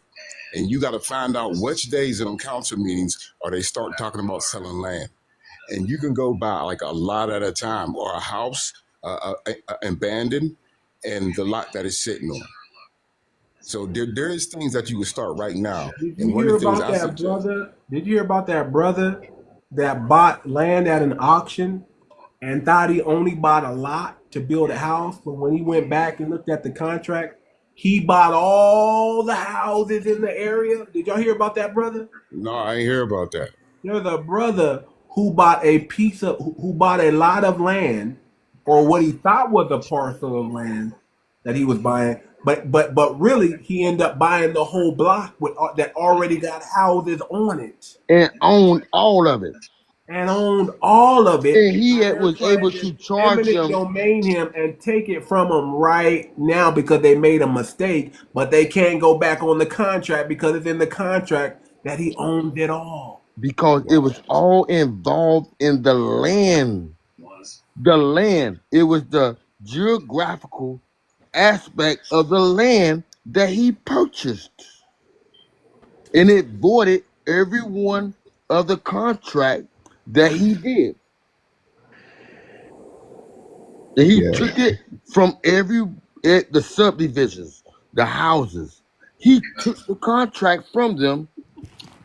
and you got to find out which days in them council meetings are they start talking about selling land. And you can go buy like a lot at a time or a house abandoned and the lot that is sitting on. So there is things that you can start right now. Did you And one of hear the things about I that suggest, brother? Did you hear about that brother that bought land at an auction and thought he only bought a lot to build a house, but when he went back and looked at the contract, he bought all the houses in the area? Did y'all hear about that brother? no, I ain't hear about that. There's a brother who bought who bought a lot of land, or what he thought was a parcel of land that he was buying, but really he ended up buying the whole block with that already got houses on it and owned all of it. and owned all of it. And he And they're was trying able to to charge eminent him domain him and take it from him right now because they made a mistake, but they can't go back on the contract because it's in the contract that he owned it all. because it was all involved in the land. The land. It was the geographical aspect of the land that he purchased. And it voided every one of the contract that he did. And he Yeah. took it from the subdivisions, the houses. He took the contract from them,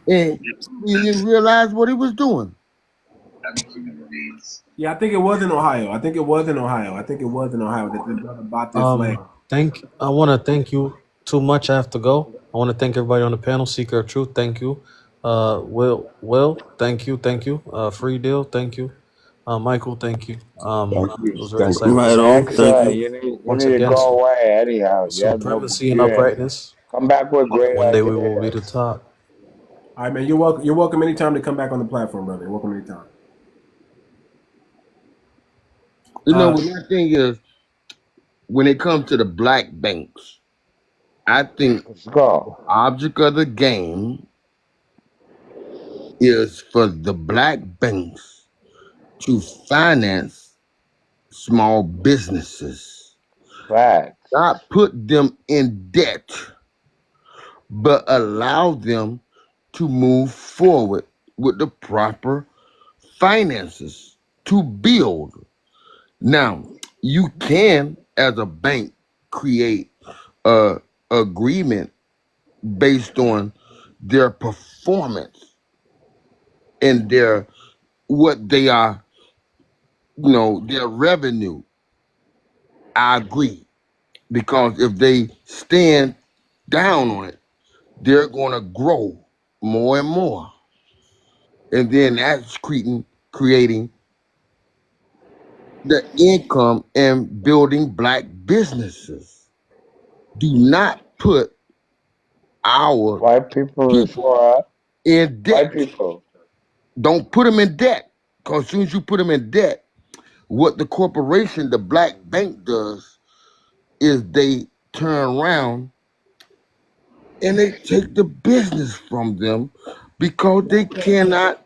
and he didn't realize what he was doing. Yeah, I think it was in Ohio. I think it was in Ohio that this brother bought this land. I want to thank you too much. I have to go. I want to thank everybody on the panel. Seeker of Truth, thank you. Will, thank you. Free Deal, thank you. Michael, thank you. It was very Thank you, insightful. right on. Thank Thank you you. You once need to again. go away anyhow. You have no, Supremacy and uprightness. come back with great One day we will be the ideas. top. All right, man. You're welcome. You're welcome anytime to come back on the platform, brother. You're welcome anytime. You know, my thing is, when it comes to the black banks, I think Let's go. the object of the game is for the black banks to finance small businesses, Facts. not put them in debt, but allow them to move forward with the proper finances to build. Now, you can, as a bank, create a agreement based on their performance and what they are, their revenue. I agree, because if they stand down on it, they're going to grow more and more, and then that's creating the income and building black businesses. Do not put our White people is people for in white debt. people. Don't put them in debt, because as soon as you put them in debt, what the corporation, the black bank, does is they turn around and they take the business from them because they cannot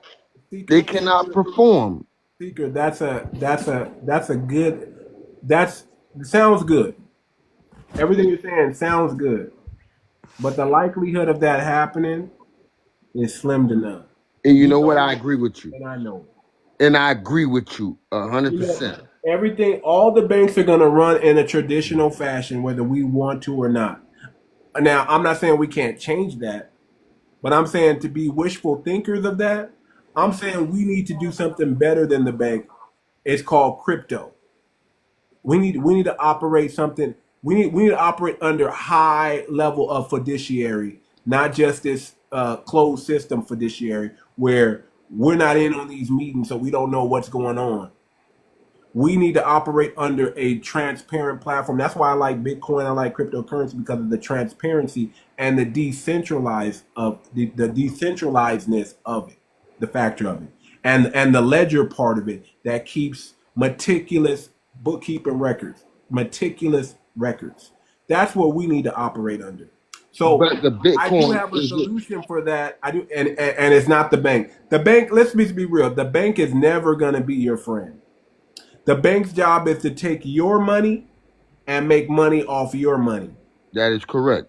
perform. Seeker, that sounds good. Everything you're saying sounds good, but the likelihood of that happening is slim to none. And you know what? I agree with you. And I know it. And I agree with you 100%. Everything, all the banks are going to run in a traditional fashion, whether we want to or not. Now, I'm not saying we can't change that, but I'm saying to be wishful thinkers of that, I'm saying we need to do something better than the bank. It's called crypto. We need to operate something. We need to operate under high level of fiduciary, not just this closed system fiduciary where we're not in on these meetings, so we don't know what's going on. We need to operate under a transparent platform. That's why I like Bitcoin. I like cryptocurrency because of the transparency and the decentralized of the decentralizedness of it, the factor of it, and the ledger part of it that keeps meticulous bookkeeping records, meticulous records. That's what we need to operate under. So But the I do Bitcoin have a solution for that. I do, and it's not the bank. The bank. Let's be real. The bank is never going to be your friend. The bank's job is to take your money and make money off your money. That is correct.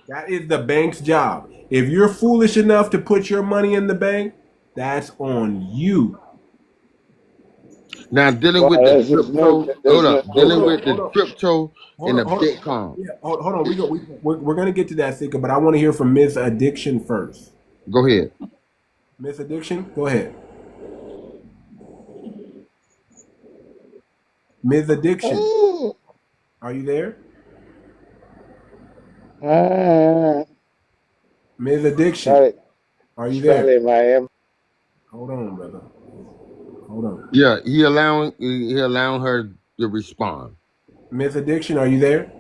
That is the bank's job. If you're foolish enough to put your money in the bank, that's on you. Now dealing Well, with the this is new. crypto, This hold is up, Hold dealing on, with new. hold the on, crypto hold and on, the hold on. Bitcoin. Yeah, hold on. We're gonna get to that, Sika, but I want to hear from Miss Addiction first. Go ahead. Miss Addiction, go ahead. Ms. Addiction, are you there? Ms. Addiction, Charlie, are you there? Charlie, my Hold on, brother. Hold on. Yeah, he allowing her to respond. Ms. Addiction, are you there?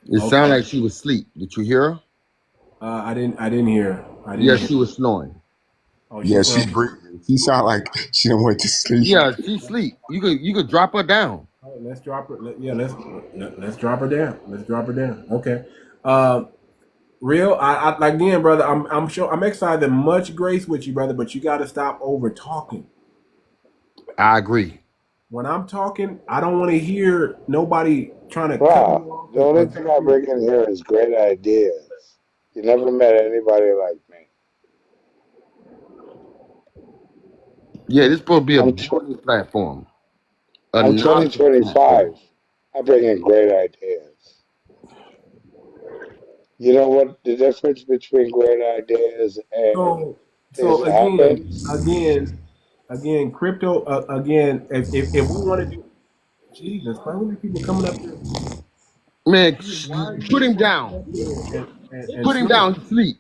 It Okay. sounded like she was asleep. Did you hear her? I didn't hear. I didn't Yeah, hear. she was snoring. Oh, Yeah, she's she's from. breathing. She sound like she don't went to sleep. Yeah, she sleep. You could drop her down. All right, let's drop her. Let's drop her down. Let's drop her down. Okay. Real. I again, brother. I'm sure. I'm excited. Much grace with you, brother. But you got to stop over talking. I agree. When I'm talking, I don't want to hear nobody trying to cut me Wow. off The or only thing I jump in. bring in here is great ideas. You never met anybody like me. Yeah, this supposed to be a I'm building platform. A I'm knowledge 2025. platform. I bring in great ideas. You know what the difference between great ideas and So this happens? again, crypto. Again, if we want to do, Jesus, why are these people coming up here? Man, Why are these put him people down. coming up here and Put him snore? down. Sleep.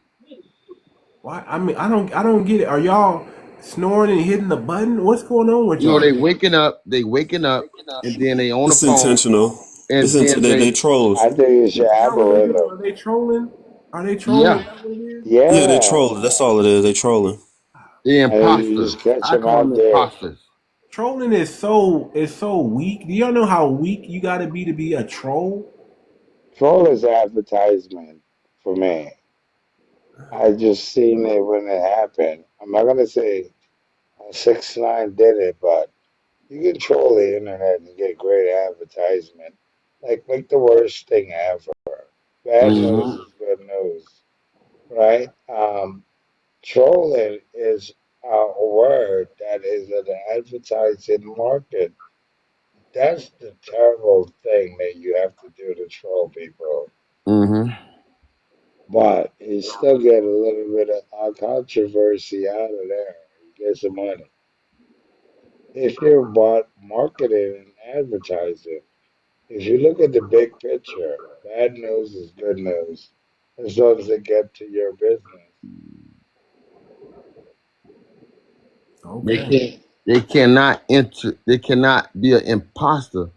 Why? I mean, I don't get it. Are y'all snoring and hitting the button? What's going on with You know, y'all? they waking up. They waking up, and then they on the It's phone, intentional. and then They they trolls. I think it's your algorithm. Are they trolling? Are they trolling? Is yeah, that what it is? Yeah, they Yeah. trolling. That's all it is. They trolling. they And then you imposters. just catch I them call them out there. imposters. Trolling is so weak. Do y'all know how weak you got to be a troll? Troll is advertisement for me. I just seen it when it happened. I'm not gonna say 6ix9ine did it, but you can troll the internet and get great advertisement. Like make the worst thing ever. Bad news Mm-hmm. is good news, right? Trolling is a word that is an advertising market. That's the terrible thing that you have to do to troll people. Mm-hmm. But you still get a little bit of controversy out of there. You get some money. If you're about marketing and advertising, if you look at the big picture, bad news is good news as long as it get to your business. They Okay. can't. They cannot enter. They cannot be an imposter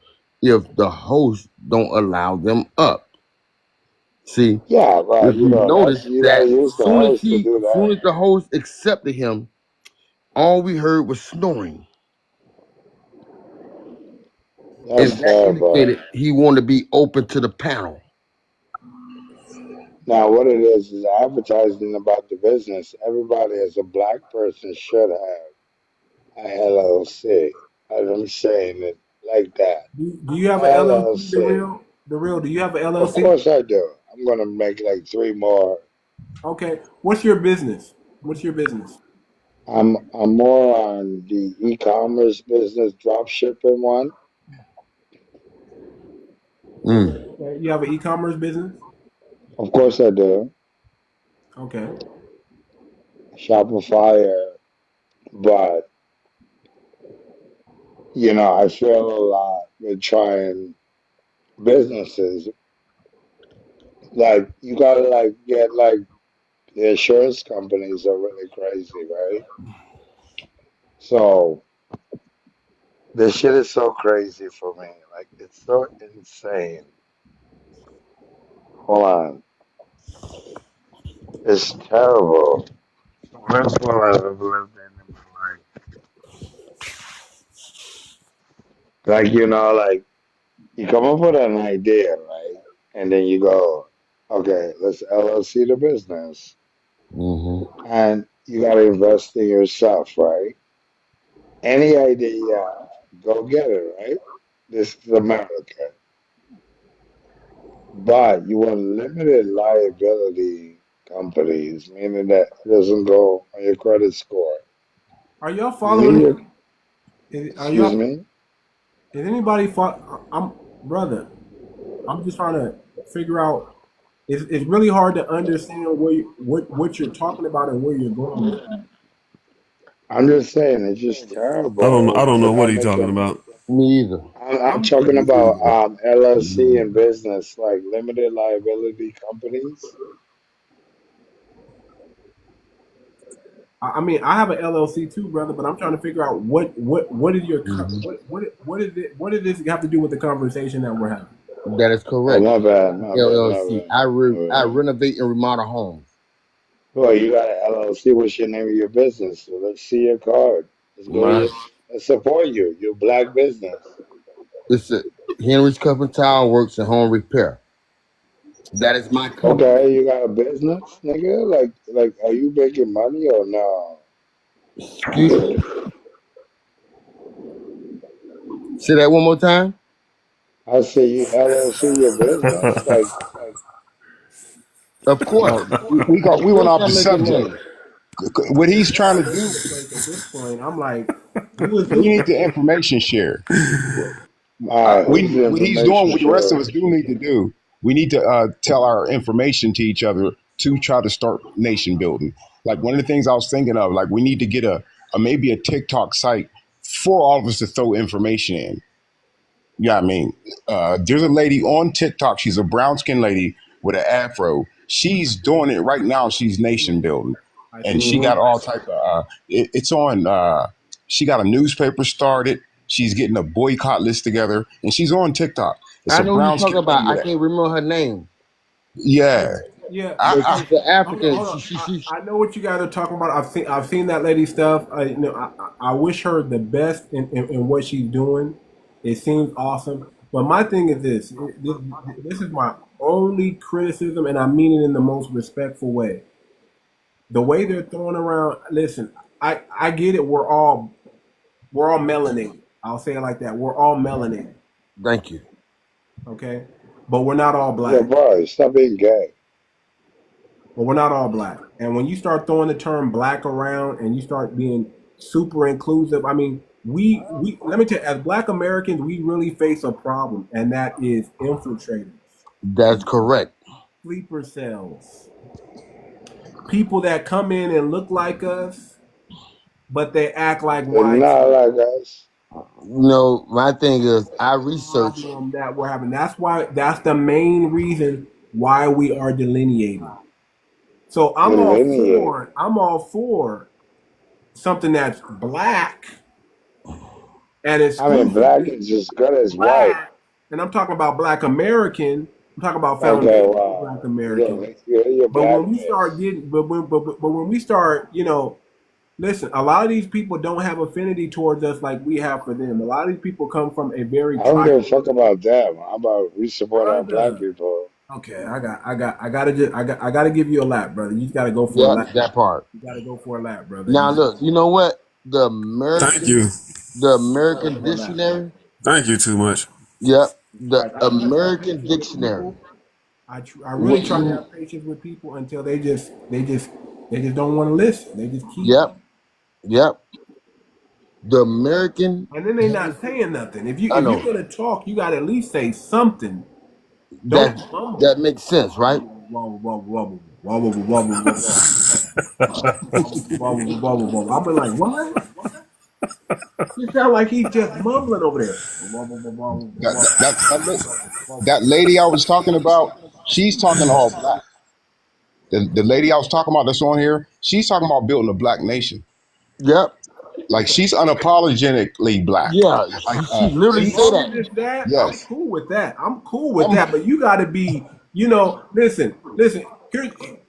if the host don't allow them up. See, Yeah, but if you you know that's notice you gotta that use the host to do soon that. as the host accepted him, all we heard was snoring, and That's that terrible. indicated he wanted to be open to the panel. Now what it is advertising about the business. Everybody as a black person should have a LLC. I'm saying it like that. Do you have an LLC, the LLC. real? The real? Do you have an Of LLC? course I do. I'm gonna make like three more. Okay. What's your business? What's your business? I'm more on the e-commerce business drop shipping one. Mm. Okay. You have an e-commerce business? Of course I do. Okay. Shopify, but I feel a lot with trying businesses. Like you gotta like get like the insurance companies are really crazy, right? So this shit is so crazy for me. Like it's so insane. Hold on. It's terrible. The worst one I've ever lived in my life. Like, like you come up with an idea, right? And then you go, okay, let's LLC the business. Mm-hmm. And you got to invest in yourself, right? Any idea you have, go get it, right? This is America. But you want limited liability companies, meaning that it doesn't go on your credit score. Are y'all You need following your, him? Are Excuse y'all? me? Is anybody? I'm brother. I'm just trying to figure out. It's really hard to understand what you're talking about and where you're going with that. I'm just saying, it's just terrible. I don't know They're what not he's talking making. about. Me either. I'm I'm talking pretty about sure. LLC and business, like limited liability companies. I mean, I have an LLC too, brother, but I'm trying to figure out what is your Hmm. what is it? What does this have to do with the conversation that we're having? That is Oh, correct. my bad, my bad, my LLC. bad, I my bad. renovate and remodel homes. Well, you got an LLC. What's your name of your business? So let's see your card. Let's go My here and support you. Your black business. It's a Henry's Cup and Tile Works and Home Repair. That is my company. Okay, you got a business, nigga. Like, are you making money or no? Excuse, say that one more time. I say you LLC your business. Like, Of course. No, we Of went course off the I'm making subject. money. What he's Yeah, trying all to over do, the place at this point. I'm like, who is we this need the guy? information share. all right, who's the What he's doing, information what the rest of share? us do need to do, we need to tell our information to each other to try to start nation building. Like one of the things I was thinking of, like we need to get a maybe a TikTok site for all of us to throw information in. Yeah, I mean, there's a lady on TikTok. She's a brown skinned lady with an afro. She's doing it right now. She's I see nation her. building, I and see she her. Hmm. got all type of. It's on. She got a newspaper started. She's getting a boycott list together, and she's on TikTok. It's I a know who you're brown talking skinned about. lady I with a can't remember her name, yeah. Yeah, but I she's an African. hold on. I know what you guys are talking about. I've seen that lady stuff. I wish her the best in what she's doing. It seems awesome. But my thing is this is my only criticism, and I mean it in the most respectful way. The way they're throwing around. Listen, I get it. We're all melanated. I'll say it like that. We're all melanated. Thank you. Okay, but we're not all Yo, black. bro, stop being gay. But we're not all black. And when you start throwing the term black around and you start being super inclusive, I mean, we let me tell you, as black Americans, we really face a problem, and that is infiltrators, That's correct. sleeper cells, people that come in and look like us, but they act like They're white not folks. like us. My thing is, I research. Problem that we're having. That's the main reason why we are delineating. So Delineate. I'm all for something that's black and I mean, black exclusively is as good as white. black, and I'm talking about black American. I'm talking about Okay, foundational wow. black American. Your But when we start blackness. getting, but when we start, listen, a lot of these people don't have affinity towards us like we have for them. A lot of these people come from a very I don't give a tribal fuck about them. How about we support our black brother. people? Okay, I gotta give you a lap, brother. You just gotta go for a Yep, lap. that part. You gotta go for a lap, brother. Now look, you know what? Thank you. The You gotta go American for a lap. Dictionary. Thank you too much. Yep, the I have American patience with Dictionary. people. I really What try to you? have patience with people until they just don't want to listen. They just keep, Yep, yep. The American. and then they not saying nothing. If I you're know gonna talk, you gotta at least say something. that Don't mumble. that makes sense, right? Wobble, wobble, wobble, wobble, wobble, wobble, wobble, wobble, wobble. I'll be like, what? You sound like he's just mumbling over there. Wobble, wobble, wobble, that wobble, that that, wobble. that lady I was talking about, she's talking all black. The lady I was talking about that's on here, she's talking about building a black nation. Yep. Like she's unapologetically black. Yeah. Like She literally As say long that. as it's that, I'm yes, cool with that. I'm cool with I'm that. But you got to be, listen.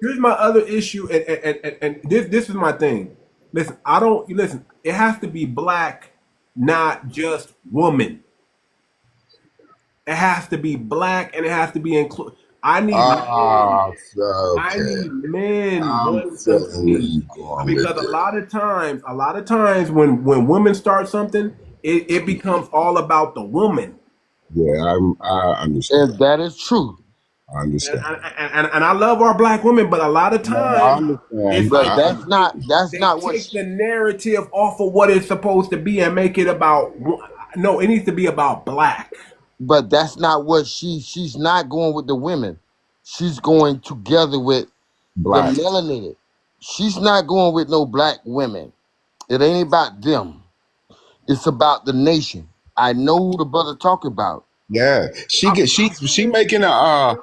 Here's my other issue, and this is my thing. Listen, I don't listen. It has to be black, not just woman. It has to be black, and it has to be include. I need men. I Okay. need men I'm wanting to feeling where see you going with because a this. lot of times when women start something, it becomes all about the woman. yeah, I understand. And that is true. I understand. And I love our black women, but a lot of No, I times understand, it's but like that's they not what take the narrative off of what it's supposed to be and make it about. No, it needs to be about black. but that's not what she's not going with the women. She's going together with the Black. melanated. She's not going with no black women. It ain't about them. It's about the nation. I know who the brother talking about. Yeah, she making a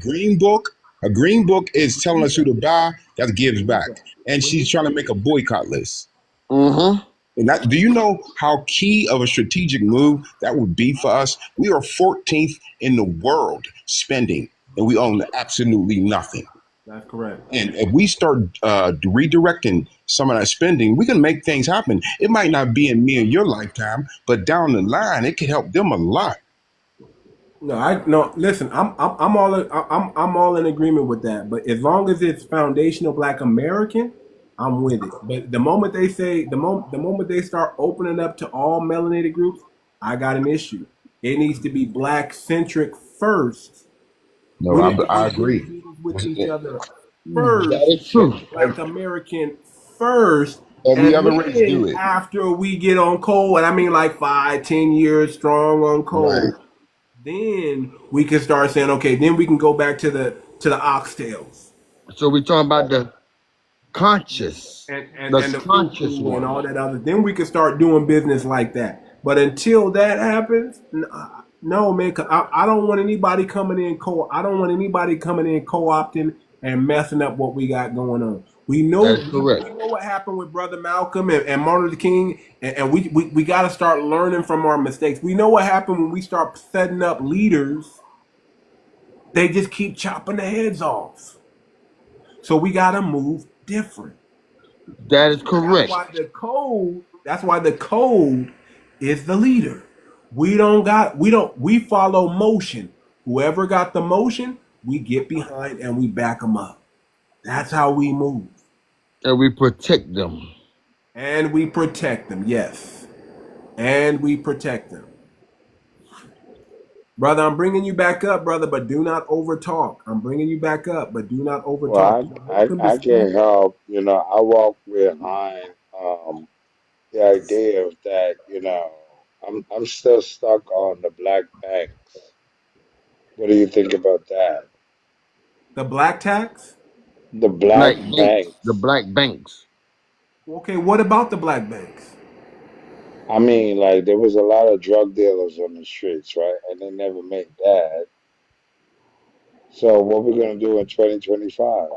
green book. A green book is telling us who to buy. That gives back, and she's trying to make a boycott list. Mm-hmm. And that, do you know how key of a strategic move that would be for us? We are 14th in the world spending, and we own absolutely nothing. That's correct. And if we start redirecting some of that spending, we can make things happen. It might not be in me and your lifetime, but down the line, it could help them a lot. No. Listen, I'm all in agreement with that. But as long as it's foundational Black American, I'm with it. But the moment they say the moment they start opening up to all melanated groups, I got an issue. It needs to be Black centric first. No, We need to I be doing agree. business with each other That first, is true. Black American first, Every and other race do then it. after we get on coal, and I mean like 5-10 years strong on coal, Right. then we can start saying, okay, then we can go back to the oxtails So we talking about the conscious, and the the conscious fufu and all one. that other. Then we can start doing business like that. But until that happens, no, man, 'cause I don't want anybody coming in I don't want anybody coming in co-opting and messing up what we got going on. We know That is correct. we know what happened with Brother Malcolm and Martin Luther King, and we got to start learning from our mistakes. We know what happened when we start setting up leaders. They just keep chopping the heads off. So we got to move different. That is correct. That's why the code is the leader. We follow motion. Whoever got the motion, we get behind and we back them up. That's how we move. And we protect them. And we protect them, yes. And we protect them. Brother, I'm bringing you back up, brother, but do not overtalk. I'm bringing you back up, but do not overtalk. Well, I can't help, I walk behind the idea of that, I'm still stuck on the black banks. What do you think about that? The black tax? The Black black banks. banks. The black banks. Okay, what about the black banks? I mean, like there was a lot of drug dealers on the streets, right? And they never made that. So what we're gonna do in 2025?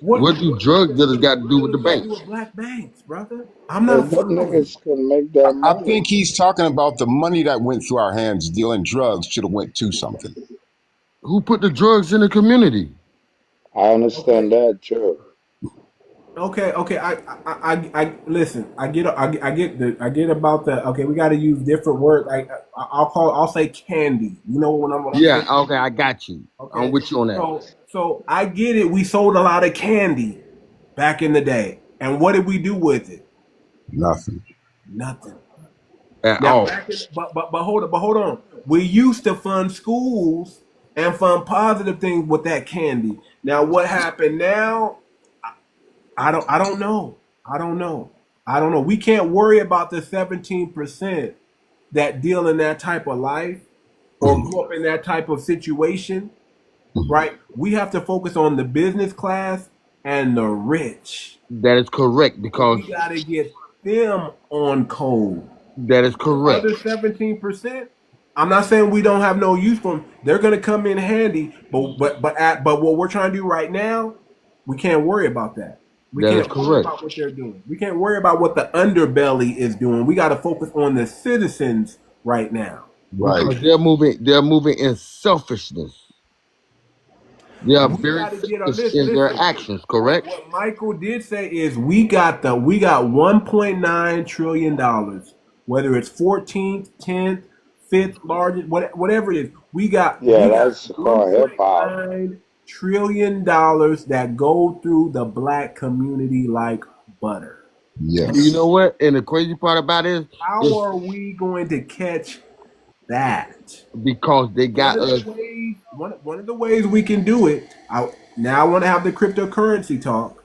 What do drug dealers got to do with the banks? With black banks, brother. I'm not Them niggas can make that I money. think he's talking about the money that went through our hands dealing drugs should have went to something. Who put the drugs in the community? I understand that too. Okay. I listen. I get about the. Okay, we got to use different words. I'll say candy. You know when I'm. Yeah. Okay, I got you. Okay. I'm with you on that. So I get it. We sold a lot of candy back in the day, and what did we do with it? Nothing. At all. But hold on. We used to fund schools and fund positive things with that candy. Now what happened now? I don't know. We can't worry about the 17% that deal in that type of life or grew up in that type of situation, right? We have to focus on the business class and the rich. That is correct because we got to get them on code. That is correct. The other 17%. I'm not saying we don't have no use for them. They're going to come in handy, but what we're trying to do right now, we can't worry about that. We can't worry about what they're doing. We can't worry about what the underbelly is doing. We got to focus on the citizens right now. Right. Because they're moving in selfishness. They are very selfish in their actions, correct? What Michael did say is we got $1.9 trillion, whether it's 14th, 10th, 5th largest, whatever it is. We got that's called hip hop. $1.9 trillion that go through the black community like butter. Yes. You know what? And the crazy part about it is, how are we going to catch that. because they got us. One of the ways we can do it. I want to have the cryptocurrency talk.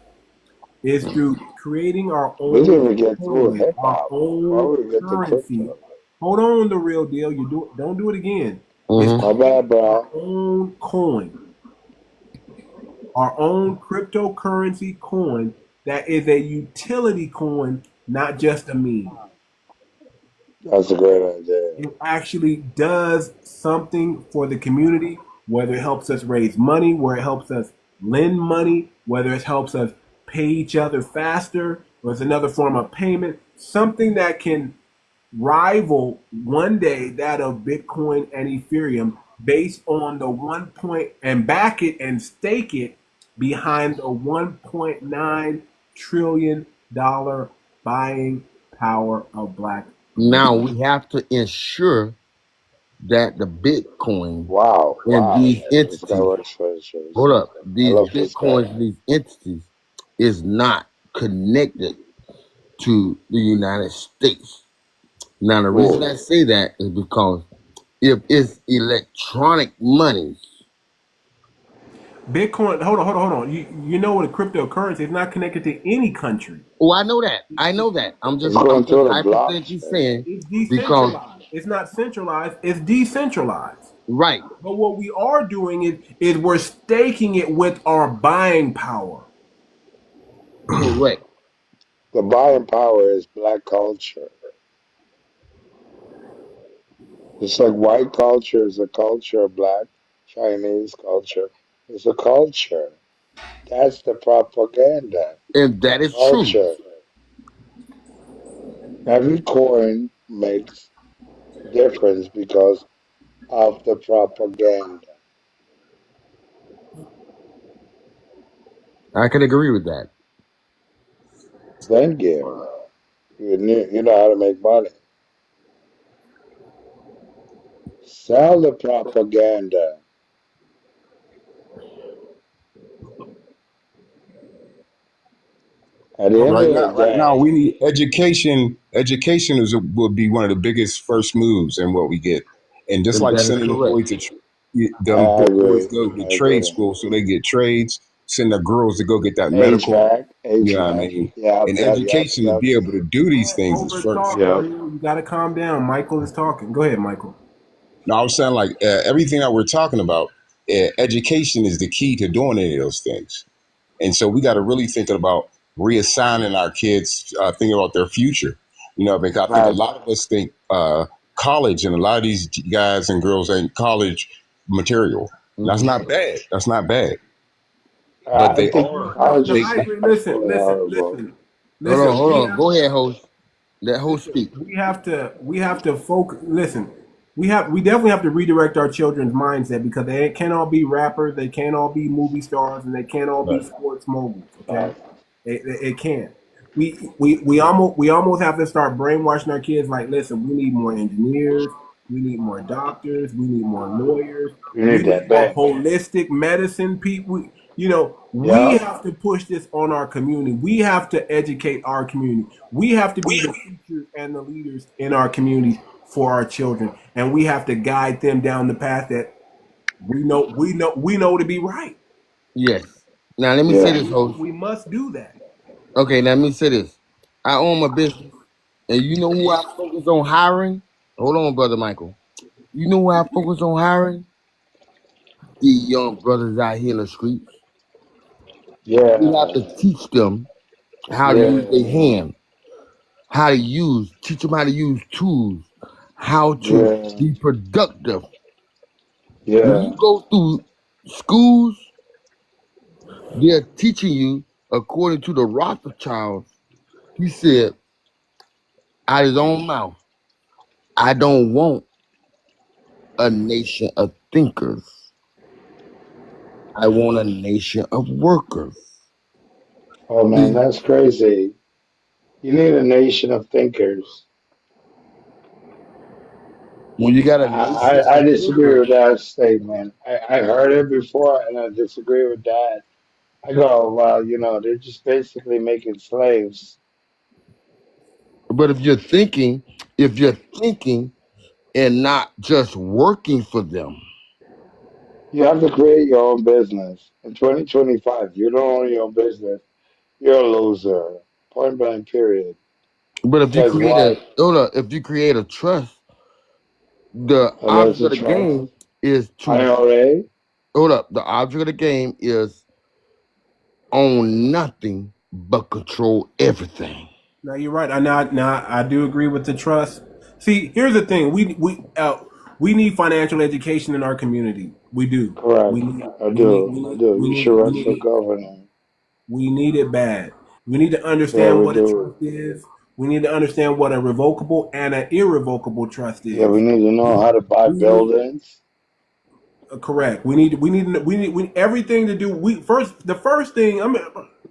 Is through creating our We didn't own even get through coin, hip our hop. Why own would we get to currency. crypto? Hold on, the real deal. Don't do it again. It's Mhm. My bad, our bro. own coin, our own cryptocurrency coin that is a utility coin, not just a meme. That's a great idea. It actually does something for the community, whether it helps us raise money, where it helps us lend money, whether it helps us pay each other faster, or it's another form of payment, something that can rival one day that of Bitcoin and Ethereum based on the 1 and back it and stake it behind the $1.9 trillion buying power of black. Now we have to ensure that the Bitcoin Wow, and wow. these This guy entities, works for insurance. hold up, I these love this guy. Bitcoins, these entities is not connected to the United States. Now the reason I say that is because if it's electronic money, Bitcoin, hold on. You know what a cryptocurrency is not connected to any country. oh, I know that. I'm It's just going through the hypothetically blockchain. saying It's because decentralized. It's not centralized, it's decentralized. right, But what we are doing is we're staking it with our buying power. correct. The buying power is black culture. It's like white culture is a culture, black Chinese culture is a culture. That's the propaganda. And that is true. Culture. Every coin makes difference because of the propaganda. I can agree with that. Thank you. You know how to make money. Sell the propaganda. At the end Right of now, the we day, need education. Education would be one of the biggest first moves in what we get, and just And like that is sending the correct. boys to I boys agree. go to I trade agree. school so they get trades. Send the girls to go get that medical. HVAC, You know what I HVAC. mean? Yep, And yep, yep, education to yep. be able to do these things is first. Overtalk, Yep. Real. You got to calm down. Michael is talking. Go ahead, Michael. Now I'm saying like everything that we're talking about, education is the key to doing any of those things. And so we got to really think about reassigning our kids, thinking about their future. You know, because I think a Right. lot of us think college and a lot of these guys and girls ain't college material. That's not bad. That's not bad. But I they think are. No, college no, They, I is they agree. absolutely horrible. Hold Listen. on. Go ahead, host. Let host Listen, speak. we have to focus. Listen, we definitely have to redirect our children's mindset because they can't all be rappers, they can't all be movie stars, and they can't all be right. sports moguls. Okay, Right. it can't. We almost have to start brainwashing our kids. Like, listen, we need more engineers, we need more doctors, we need more lawyers, You we need need that more bank. holistic medicine people. We Yep. have to push this on our community. We have to educate our community. We have to be the teachers and the leaders in our communities for our children, and we have to guide them down the path that we know to be right. Yes. Now let me say Yeah. this, host. We must do that. Okay, now let me say this. I own my business, and you know who I focus on hiring? Hold on, brother Michael. You know who I focus on hiring? These young brothers out here in the streets. We have to Yeah. teach them how to use their Yeah. hand, teach them how to use tools, how to Yeah. be productive. When Yeah. you go through schools, they're teaching you, according to the Rothschilds, he said out his own mouth, I don't want a nation of thinkers. I want a nation of workers. Oh man, See, that's crazy. You need a nation of thinkers. when you got I, a nation I of disagree thinkers, with that statement. I heard it before and I disagree with that. I go, well, they're just basically making slaves. but if you're thinking and not just working for them. You have to create your own business. In 2025, you don't own your own business, you're a loser. Point blank, period. But if you Because create a why? if you create a trust, the And there's object a of the trust. game is to IRA, the object of the game is own nothing but control everything. Now you're right. Now I do agree with the trust. See, here's the thing: we need financial education in our community. We do. correct. We need I we need do. we I need do. we You should need we run for need governor. we need it bad. We need to Yeah, understand we what a do. trust is. We need to understand what a revocable and an irrevocable trust Yeah, we is. need to know how to buy We need buildings. correct. We need everything to do. The first thing.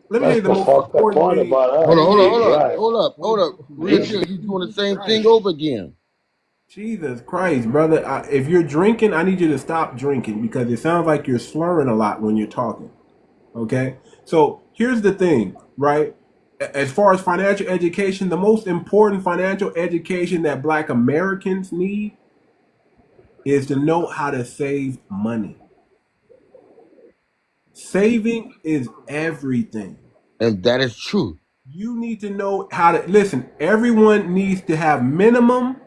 Let me tell That's you the the most fucked up important part thing. about Hold on, us. Let me hold tell on, you hold this. up, Right. hold up, hold up. Real Wait, chill, you doing the Jesus same thing Christ. over again. Jesus Christ, brother. If you're drinking, I need you to stop drinking because it sounds like you're slurring a lot when you're talking. Okay? So here's the thing, right? As far as financial education, the most important financial education that Black Americans need is to know how to save money. Saving is everything. And that is true. You need to know how to listen. Everyone needs to have minimum.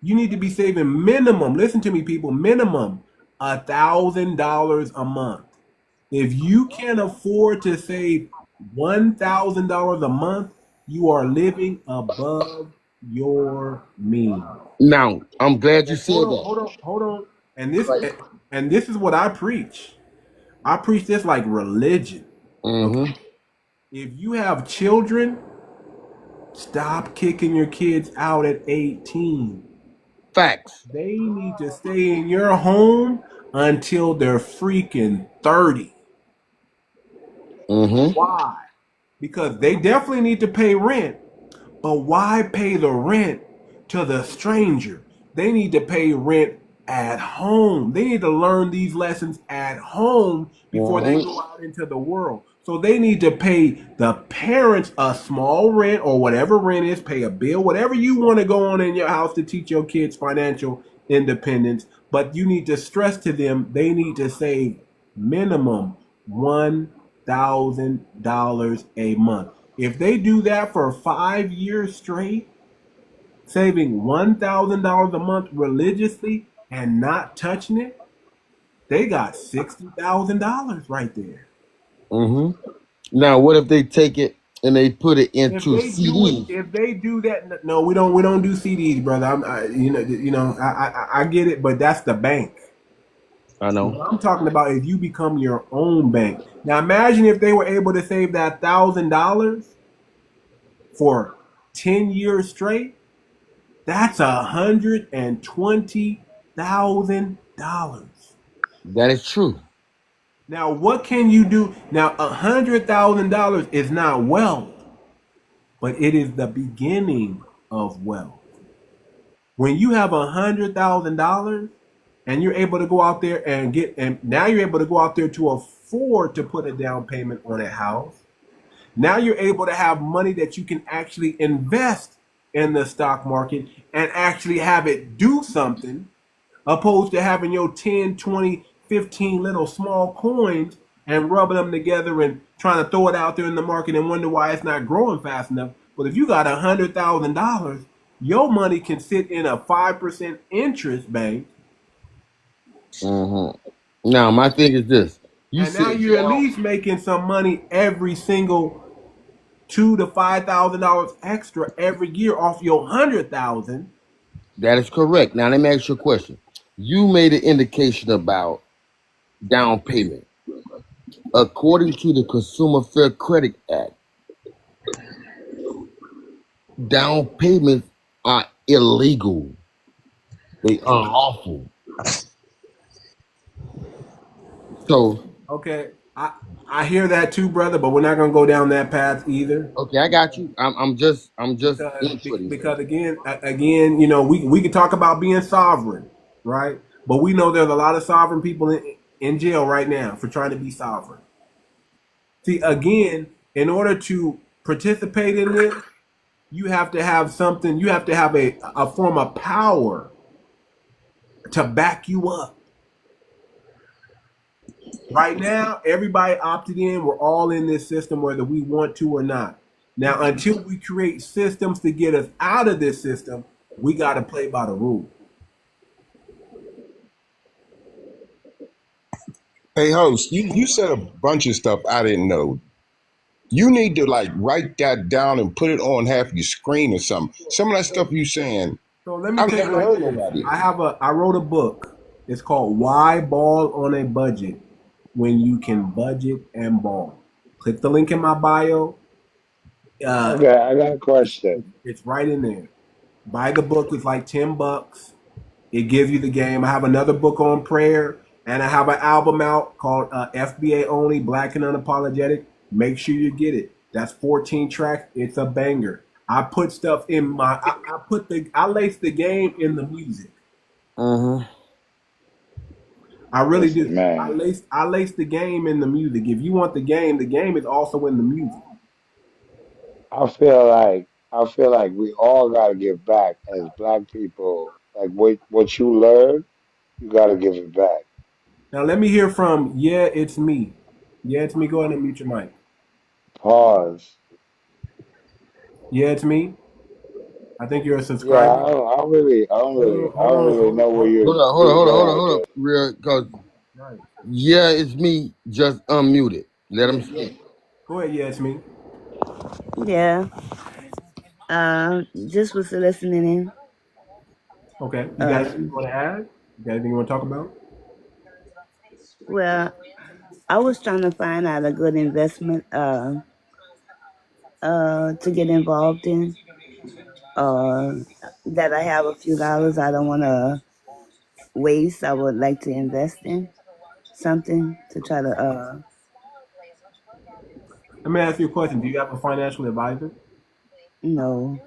You need to be saving minimum. Listen to me, people. Minimum $1,000 a month. If you can't afford to save $1,000 a month, you are living above your means. Now, I'm glad you And said that. hold on. And this is what I preach. I preach this like religion. Okay. Mm-hmm. If you have children, stop kicking your kids out at 18. Facts. They need to stay in your home until they're freaking 30. Mm-hmm. Why? Because they definitely need to pay rent, but why pay the rent to the stranger? They need to pay rent at home. They need to learn these lessons at home before they Mm-hmm. go out into the world. So they need to pay the parents a small rent or whatever rent is, pay a bill, whatever you want to go on in your house to teach your kids financial independence. But you need to stress to them they need to save minimum $1,000 a month. If they do that for 5 years straight, saving $1,000 a month religiously and not touching it, they got $60,000 right there. Mm-hmm. Now, what if they take it and they put it If into they do it, CDs? if they do that, no, we don't do CDs, brother. I get it, but that's the bank. I know. What I'm talking about is you become your own bank. Now imagine if they were able to save that $1,000 for 10 years straight. That's $120,000. That is true. Now, what can you do? Now, $100,000 is not wealth, but it is the beginning of wealth. When you have $100,000 and you're able to go out there and now you're able to go out there to afford to put a down payment on a house. Now you're able to have money that you can actually invest in the stock market and actually have it do something, opposed to having your 10, 20, 15 little small coins and rubbing them together and trying to throw it out there in the market and wonder why it's not growing fast enough. But if you got $100,000, your money can sit in a 5% interest bank, Mm-hmm. Now, my thing is this. You and now said you're at least making some money every single $2,000 to $5,000 extra every year off your 100,000. that is correct. Now, let me ask you a question. You made an indication about down payment. According to the Consumer Fair Credit Act, down payments are illegal. They unlawful. So, Okay, I hear that too, brother, but we're not gonna go down that path either. okay, I got you. I'm just Because inputting. because again, we can talk about being sovereign, right? But we know there's a lot of sovereign people in jail right now for trying to be sovereign. See, again, in order to participate in this, You have to have something. You have to have a form of power to back you up. Right now, everybody opted in. We're all in this system, whether we want to or not. Now, until we create systems to get us out of this system, we got to play by the rules. Hey, host, you said a bunch of stuff I didn't know. You need to like write that down and put it on half your screen or something. Some of that stuff you saying, So let me I've tell you never like heard this. nobody. I wrote a book. It's called Why Ball on a Budget When You Can Budget and Ball. Click the link in my bio. Okay, I got a question. It's right in there. Buy the book. It's like $10. It gives you the game. I have another book on prayer, and I have an album out called FBA Only, Black and Unapologetic. Make sure you get it. That's 14 tracks. It's a banger. I put stuff in my. I lace the game in the music. I really Listen, do. man, I lace the game in the music. If you want the game is also in the music. I feel like we all gotta give back as black people. Like what you learn, you gotta give it back. Now let me hear from it's me. Yeah, it's me. Go ahead and mute your mic. Pause. Yeah, it's me. I think you're a Yeah, subscriber. I don't really know where you're going with this. Real, cause Right. yeah, it's me. Just unmuted. Let him speak. Go ahead. Yeah, it's me. Yeah. Just was listening in. Okay. You got anything you want to add? You got anything you want to talk about? Well, I was trying to find out a good investment to get involved in. That I have a few dollars I don't want to waste. I would like to invest in something to try to Let me ask you a question. Do you have a financial advisor? no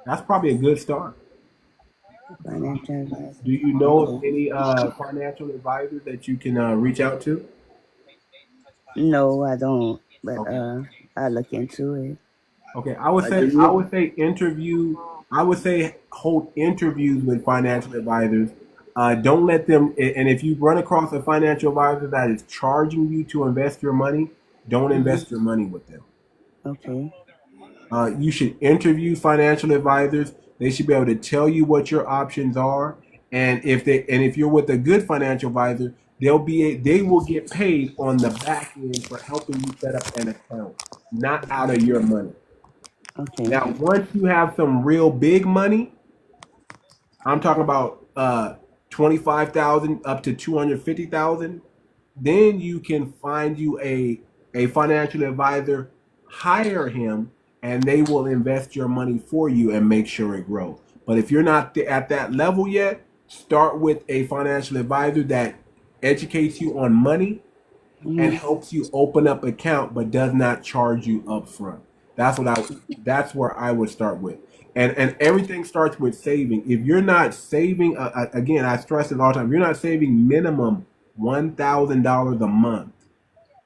That's probably a good start. financial advisor. Do you know of Okay. any financial advisors that you can reach out to? No, I don't. But Okay. I look into it. Okay. Do I you? would say interview. I would say hold interviews with financial advisors. Don't let them. And if you run across a financial advisor that is charging you to invest your money, don't invest your money with them. Okay. You should interview financial advisors. They should be able to tell you what your options are, and if you're with a good financial advisor, they will get paid on the back end for helping you set up an account, not out of your money. Okay. Now, once you have some real big money, I'm talking about 25,000 up to 250,000. Then you can find you a financial advisor, hire him, and they will invest your money for you and make sure it grows. But if you're not at that level yet, start with a financial advisor that educates you on money and helps you open up account, but does not charge you up front. That's what I. That's where I would start with. And everything starts with saving. If you're not saving, again, I stress it all the time. If you're not saving minimum $1,000 a month,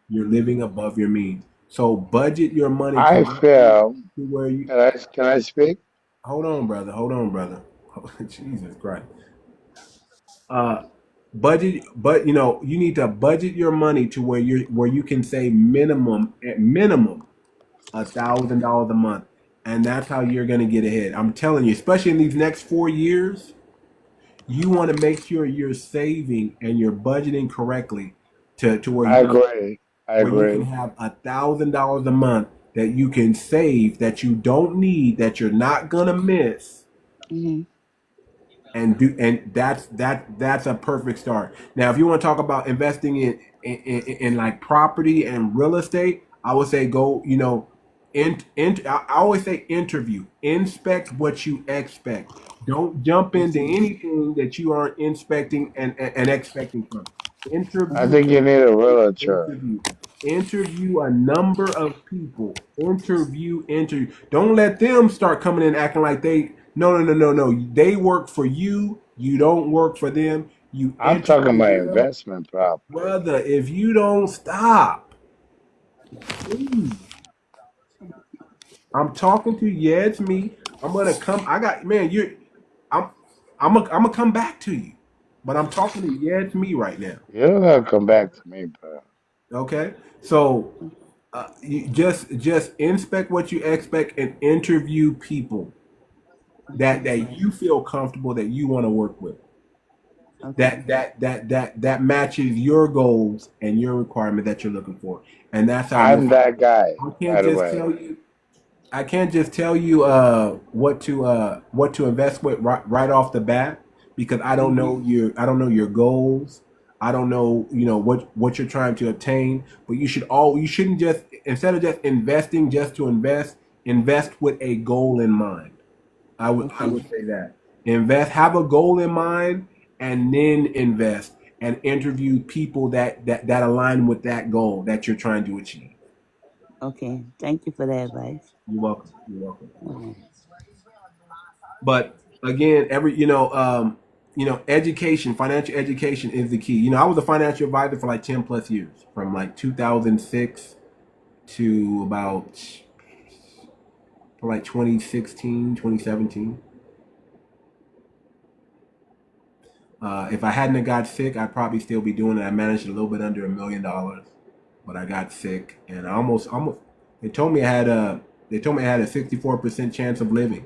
you're living above your means. So budget your money I correctly feel. to where you. Can I speak? Hold on, brother. Hold on, brother. Jesus Christ. Uh, but you need to budget your money to where you can save minimum at minimum $1,000 a month, and that's how you're going to get ahead. I'm telling you, especially in these next 4 years, you want to make sure you're saving and you're budgeting correctly to I agree. I where you can agree. have $1,000 a month that you can save that you don't need that you're not gonna miss Mm-hmm. and that's a perfect start. Now, if you want to talk about investing in like property and real estate, I would say go. I always say interview, inspect what you expect. Don't jump into anything that you aren't inspecting and expecting from. I Interview think you need a realtor. interview. Interview a number of people. Interview. Don't let them start coming in acting like they. No, no, no, no, no. They work for you. You don't work for them. You I'm talking interview about them, investment property. brother. If you don't stop, please. I'm talking to you. Yeah, it's me. I'm gonna come. I got man. I'm. I'm gonna come back to you, but I'm talking to you. Yeah, it's me right now. You don't gotta come back to me, bro. Okay. So you just inspect what you expect and interview people that you feel comfortable that you want to work with. Okay. That matches your goals and your requirement that you're looking for, and that's how you're. I'm that guy, I by can't the just way. tell you. I can't just tell you what to invest with right off the bat because I don't know your goals. I don't know what you're trying to obtain. But you shouldn't just instead of just investing just to invest with a goal in mind. I Okay. would say that have a goal in mind and then invest and interview people that align with that goal that you're trying to achieve. Okay. Thank you for the advice. You're welcome. You're welcome. Okay. But again, education, financial education is the key. I was a financial advisor for like 10 plus years, from like 2006 to about like 2016, 2017. If I hadn't have got sick, I'd probably still be doing it. I managed a little bit under $1 million, but I got sick, and I almost. They told me I had a 64% chance of living.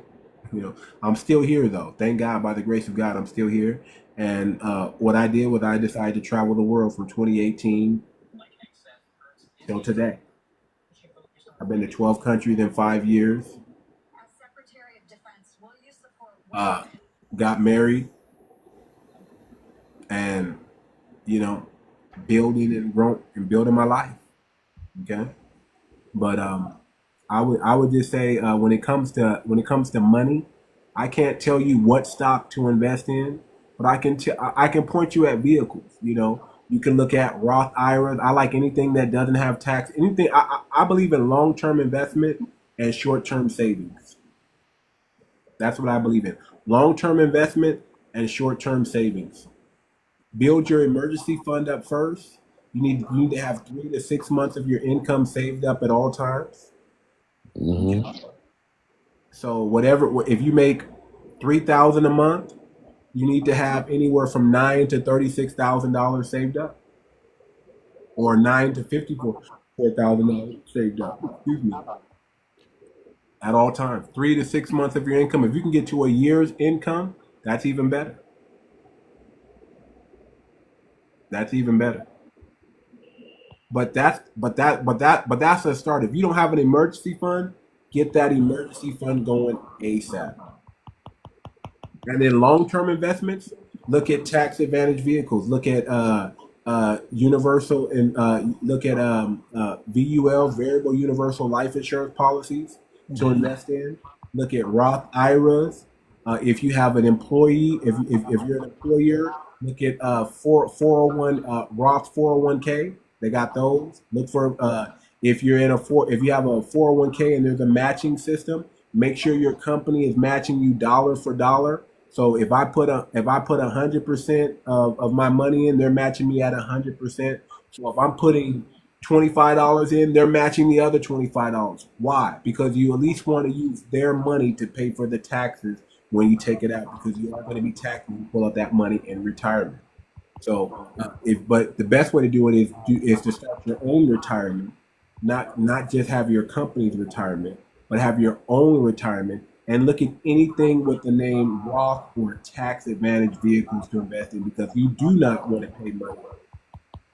I'm still here though. Thank God, by the grace of God, I'm still here. And what I did was I decided to travel the world from 2018 till today. I've been to 12 countries in 5 years. Uh, got married, and you know, building and growing and building my life. Okay, but I would just say when it comes to money, I can't tell you what stock to invest in, but I can point you at vehicles. You can look at Roth IRAs. I like anything that doesn't have tax. Anything. I believe in long term investment and short term savings. That's what I believe in. Long term investment and short term savings. Build your emergency fund up first. You need to have 3 to 6 months of your income saved up at all times. Okay. Mm-hmm. So whatever, if you make 3,000 a month, you need to have anywhere from $9,000 to $36,000 saved up, or $9,000 to $54,000 saved up. Excuse me. At all times, 3 to 6 months of your income. If you can get to a year's income, that's even better. That's even better. But that's a start. If you don't have an emergency fund, get that emergency fund going ASAP. And then long-term investments, look at tax advantage vehicles. Look at universal and look at VULs, variable universal life insurance policies to invest in. Look at Roth IRAs. If you have an employee, if you're an employer, look at 401 Roth 401k. They got those. Look for if you have a 401k and there's a matching system, make sure your company is matching you dollar for dollar. So if I put 100% of my money in, they're matching me at 100%. So if I'm putting $25 in, they're matching the other $25. Why? Because you at least want to use their money to pay for the taxes when you take it out, because you are going to be taxed when you pull out that money in retirement. So, but the best way to do it is to start your own retirement, not just have your company's retirement, but have your own retirement, and look at anything with the name Roth or tax advantage vehicles to invest in, because you do not want to pay money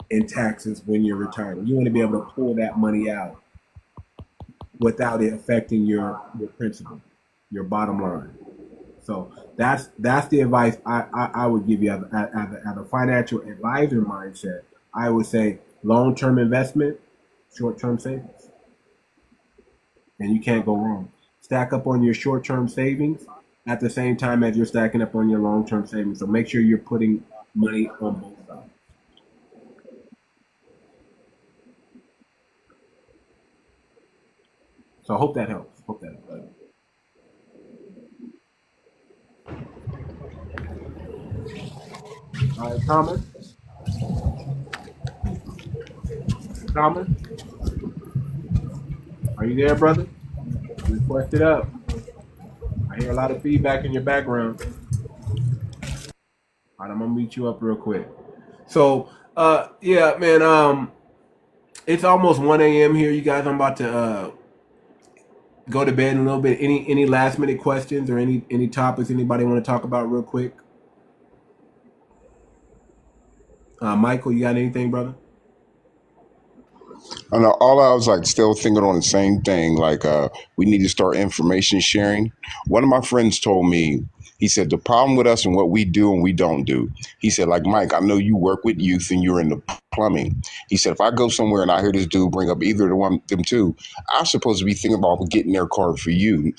in taxes when you're retiring. You want to be able to pull that money out without it affecting your principal, your bottom line. So that's the advice I would give you as a financial advisor mindset. I would say long-term investment, short-term savings, and you can't go wrong. Stack up on your short-term savings at the same time as you're stacking up on your long-term savings. So make sure you're putting money on both sides. So I hope that helps. Hope that helps. All right, Thomas. Thomas, are you there, brother? Request it up. I hear a lot of feedback in your background. All right, I'm gonna meet you up real quick. So, yeah, man. It's almost 1 a.m. here, you guys. I'm about to go to bed in a little bit. Any last minute questions or any topics anybody want to talk about real quick? Michael, you got anything, brother? I know all I was like still thinking on the same thing. Like we need to start information sharing. One of my friends told me, he said the problem with us and what we do and we don't do. He said, like, Mike, I know you work with youth and you're in the plumbing. He said, if I go somewhere and I hear this dude bring up either them two, I'm supposed to be thinking about getting their card for you.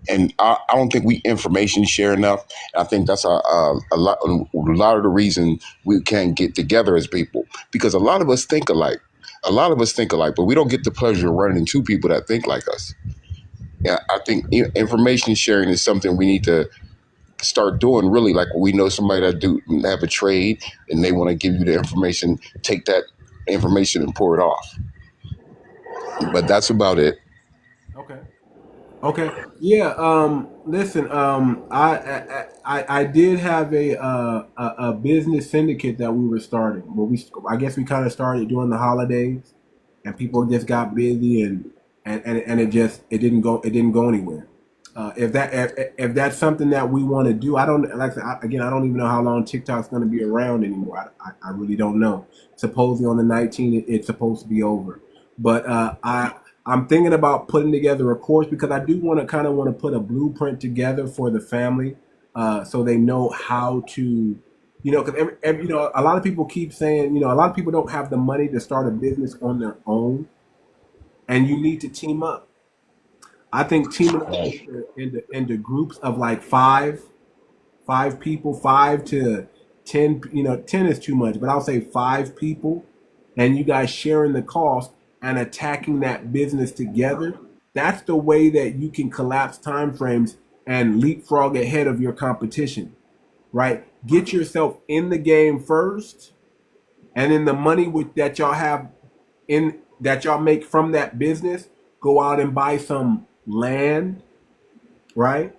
And I don't think we information share enough. I think that's a lot of the reason we can't get together as people, because a lot of us think alike. A lot of us think alike, but we don't get the pleasure of running into people that think like us. Yeah, I think information sharing is something we need to start doing. Really, like we know somebody that do have a trade and they want to give you the information, take that information and pour it off. But that's about it. Okay. Okay. Yeah. Listen. I did have a business syndicate that we were starting. Well, I guess we kind of started during the holidays, and people just got busy, and it didn't go anywhere. If that's something that we want to do, I don't like. Again, I don't even know how long TikTok's going to be around anymore. I really don't know. Supposedly on the 19th, it's supposed to be over, but I'm thinking about putting together a course because I do want to put a blueprint together for the family, so they know how to, because a lot of people keep saying, a lot of people don't have the money to start a business on their own, and you need to team up. I think teaming up into groups of like five people, 5 to 10, 10 is too much, but I'll say 5 people, and you guys sharing the cost and attacking that business together. That's the way that you can collapse time frames and leapfrog ahead of your competition, right? Get yourself in the game first, and then the money that y'all have that y'all make from that business, go out and buy some land, right?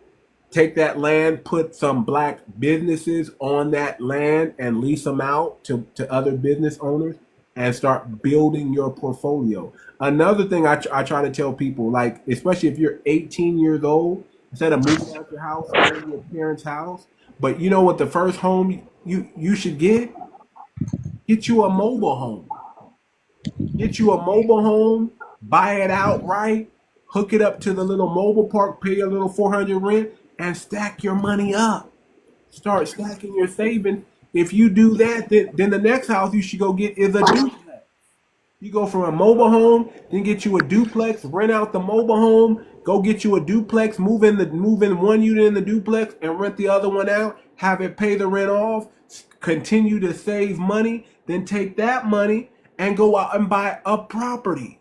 Take that land, put some black businesses on that land and lease them out to other business owners and start building your portfolio. Another thing I try to tell people, like, especially if you're 18 years old, instead of moving out your house, stay in your parents' house. But you know what, the first home you should get you a mobile home. Get you a mobile home, buy it outright, hook it up to the little mobile park, pay a little $400 rent, and stack your money up. Start stacking your savings. If you do that, then the next house you should go get is a duplex. You go from a mobile home, then get you a duplex, rent out the mobile home, go get you a duplex, move in one unit in the duplex, and rent the other one out. Have it pay the rent off. Continue to save money. Then take that money and go out and buy a property.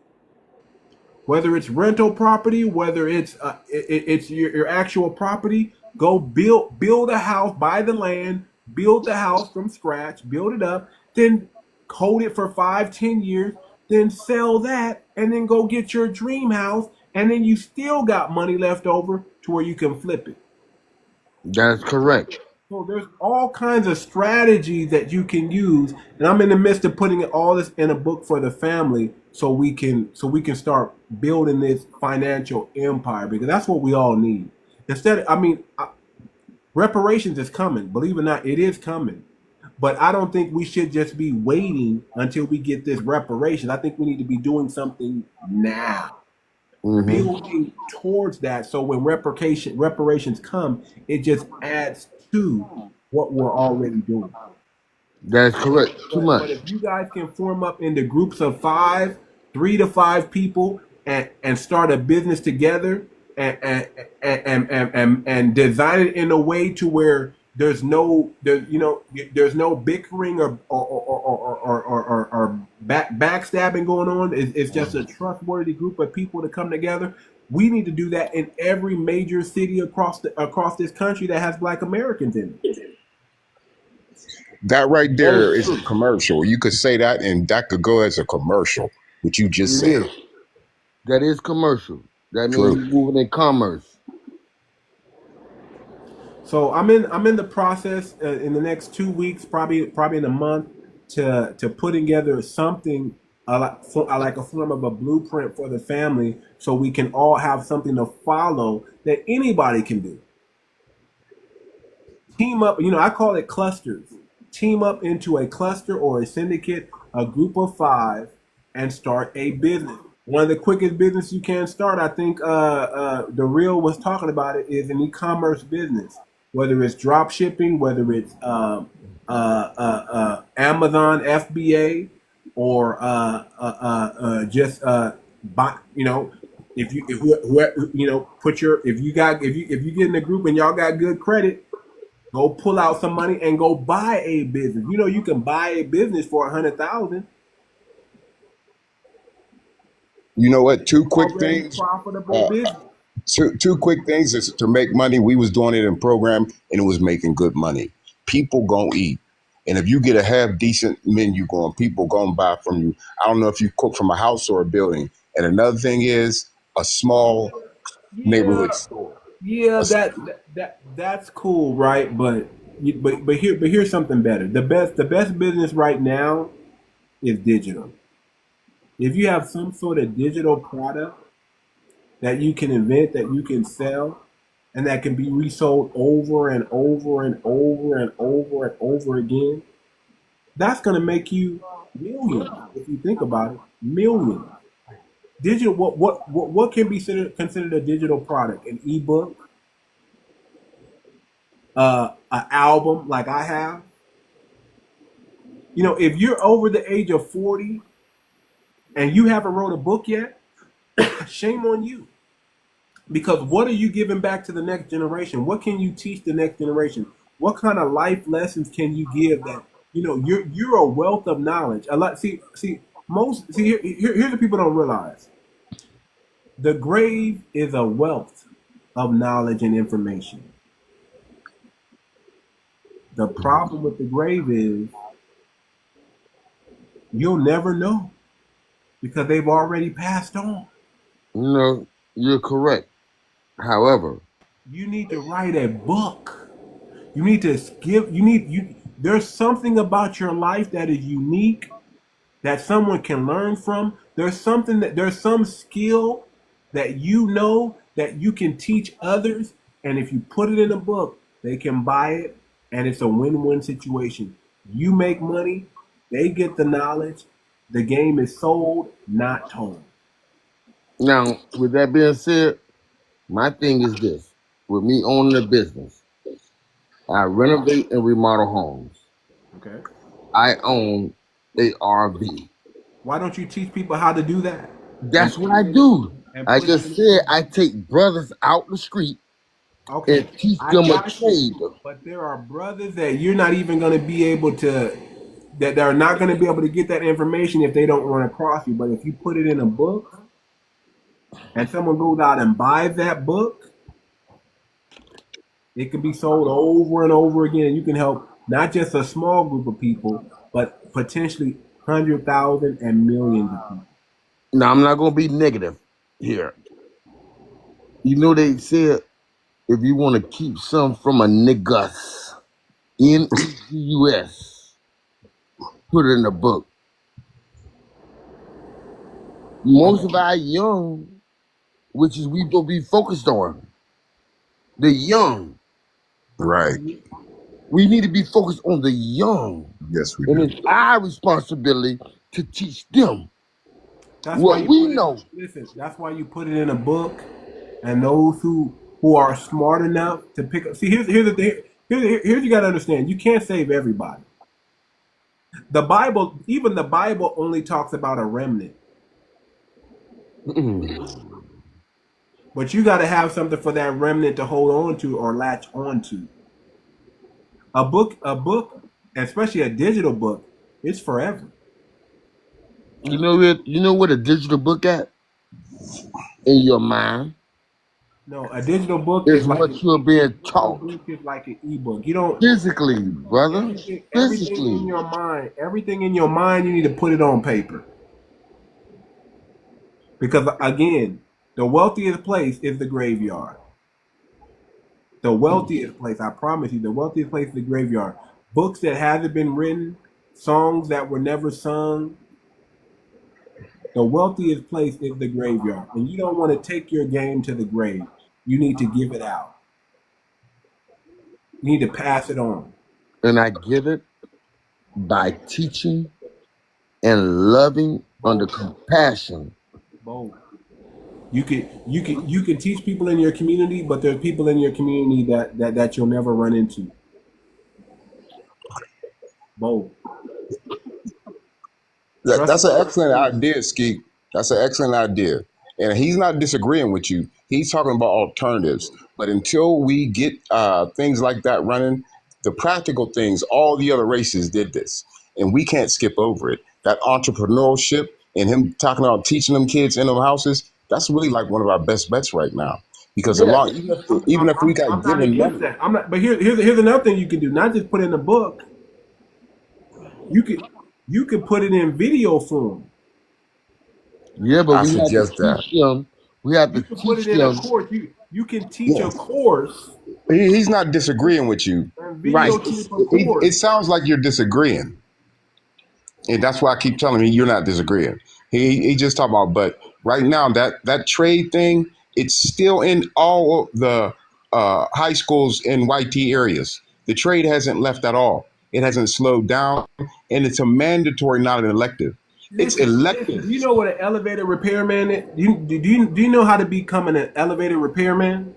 Whether it's rental property, whether it's your actual property, go build a house, buy the land, build the house from scratch, build it up, then hold it for 5-10 years, then sell that, and then go get your dream house, and then you still got money left over to where you can flip it. That's correct. So there's all kinds of strategies that you can use, and I'm in the midst of putting all this in a book for the family, so we can start building this financial empire, because that's what we all need. Reparations is coming. Believe it or not, it is coming. But I don't think we should just be waiting until we get this reparation. I think we need to be doing something now. Building towards that, so when reparations come, it just adds to what we're already doing. That's correct. Too But much. if you guys can form up into groups of 5, 3 to 5 people, and start a business together, and design it in a way to where there's no bickering or backstabbing going on. It's just a trustworthy group of people to come together. We need to do that in every major city across this country that has Black Americans in it. That right there is a commercial. You could say that, and that could go as a commercial, what you just said. That is commercial. That means True. you're moving in commerce. So I'm in the process in the next 2 weeks, probably in a month, to put together something like a form of a blueprint for the family, so we can all have something to follow that anybody can do. Team up. I call it clusters. Team up into a cluster or a syndicate, a group of 5, and start a business. One of the quickest business you can start, I think, the real was talking about it, is an e-commerce business. Whether it's drop shipping, whether it's Amazon FBA, or just buy. If you get in a group and y'all got good credit, go pull out some money and go buy a business. You can buy a business for 100,000. You know what? Two quick Already things. profitable business. Two quick things is to make money. We was doing it in program and it was making good money. People gonna eat. And if you get a half decent menu going, people gonna buy from you. I don't know if you cook from a house or a building. And another thing is a small Yeah, neighborhood store. yeah, A that's cool, right? But here's something better. The best business right now is digital. If you have some sort of digital product that you can invent, that you can sell, and that can be resold over and over and over and over and over again, that's going to make you millions. If you think about it, millions. Digital. What can be considered a digital product? An ebook, an album like I have. If you're over the age of 40 and you haven't wrote a book yet, shame on you. Because what are you giving back to the next generation? What can you teach the next generation? What kind of life lessons can you give that you're a wealth of knowledge? A lot. Here's what people don't realize: the grave is a wealth of knowledge and information. The problem with the grave is you'll never know, because they've already passed on. No, you're correct. However, You need to write a book. You need to give. There's something about your life that is unique, that someone can learn from. There's some skill that that you can teach others, and if you put it in a book, they can buy it, and it's a win-win situation. You make money, they get the knowledge. The game is sold, not told. now, with that being said, my thing is this. With me owning a business, I renovate and remodel homes. Okay. I own a RV. Why don't you teach people how to do that? That's And what put I it in do. and I put it just in. said I take brothers out the street Okay, and teach I them a got you. trade. But there are brothers that you're not even going to be able to, that are not going to be able to get that information if they don't run across you. But if you put it in a book and someone goes out and buys that book, it can be sold over and over again. You can help not just a small group of people, but potentially 100,000 and millions of people. Now, I'm not going to be negative here. They said if you want to keep some from a niggas, Negus, put it in a book. Most of our young, which is we will be focused on, the young. right. We need to be focused on the young. Yes, we And do. it's our responsibility to teach them That's why what you we put it. know. Listen, that's why you put it in a book, and those who are smart enough to pick up. See, here's the thing. Here's you got to understand. You can't save everybody. The Bible, even the Bible, only talks about a remnant. But you got to have something for that remnant to hold on to or latch on to. A book, especially a digital book, it's forever. You know what a digital book at? In your mind No, a digital book is is like what you're being a digital taught book is like an ebook. You don't physically, brother. everything in Physically. your mind. Everything in your mind, you need to put it on paper. Because again, The wealthiest place is the graveyard. The wealthiest place, I promise you, the wealthiest place is the graveyard. Books that haven't been written, songs that were never sung. The wealthiest place is the graveyard. And you don't want to take your game to the grave. You need to give it out. You need to pass it on. And I give it by teaching and loving under compassion. Both. You can teach people in your community, but there are people in your community that you'll never run into. Both. That's an excellent idea, Ski. That's an excellent idea. And he's not disagreeing with you. He's talking about alternatives. But until we get things like that running, the practical things, all the other races did this. And we can't skip over it. That entrepreneurship and him talking about teaching them kids in them houses, that's really like one of our best bets right now. Because Yeah. even if we got I'm not given against money, that. I'm not. But here's another thing you can do. Not just put in a book. You could put it in video form. Yeah, but I we have to suggest that. teach them. We have to You can put teach it in a them. course. You can teach a Yes. course He's not disagreeing with you. and Right. videotape a It course. sounds like you're disagreeing. And that's why I keep telling him you're not disagreeing. He just talking about, but right now that trade thing, it's still in all of the high schools in YT areas. The trade hasn't left at all. It hasn't slowed down, and it's a mandatory, not an elective. It's Listen, elective. do you know what an elevator repairman is? Do you know how to become an elevator repairman?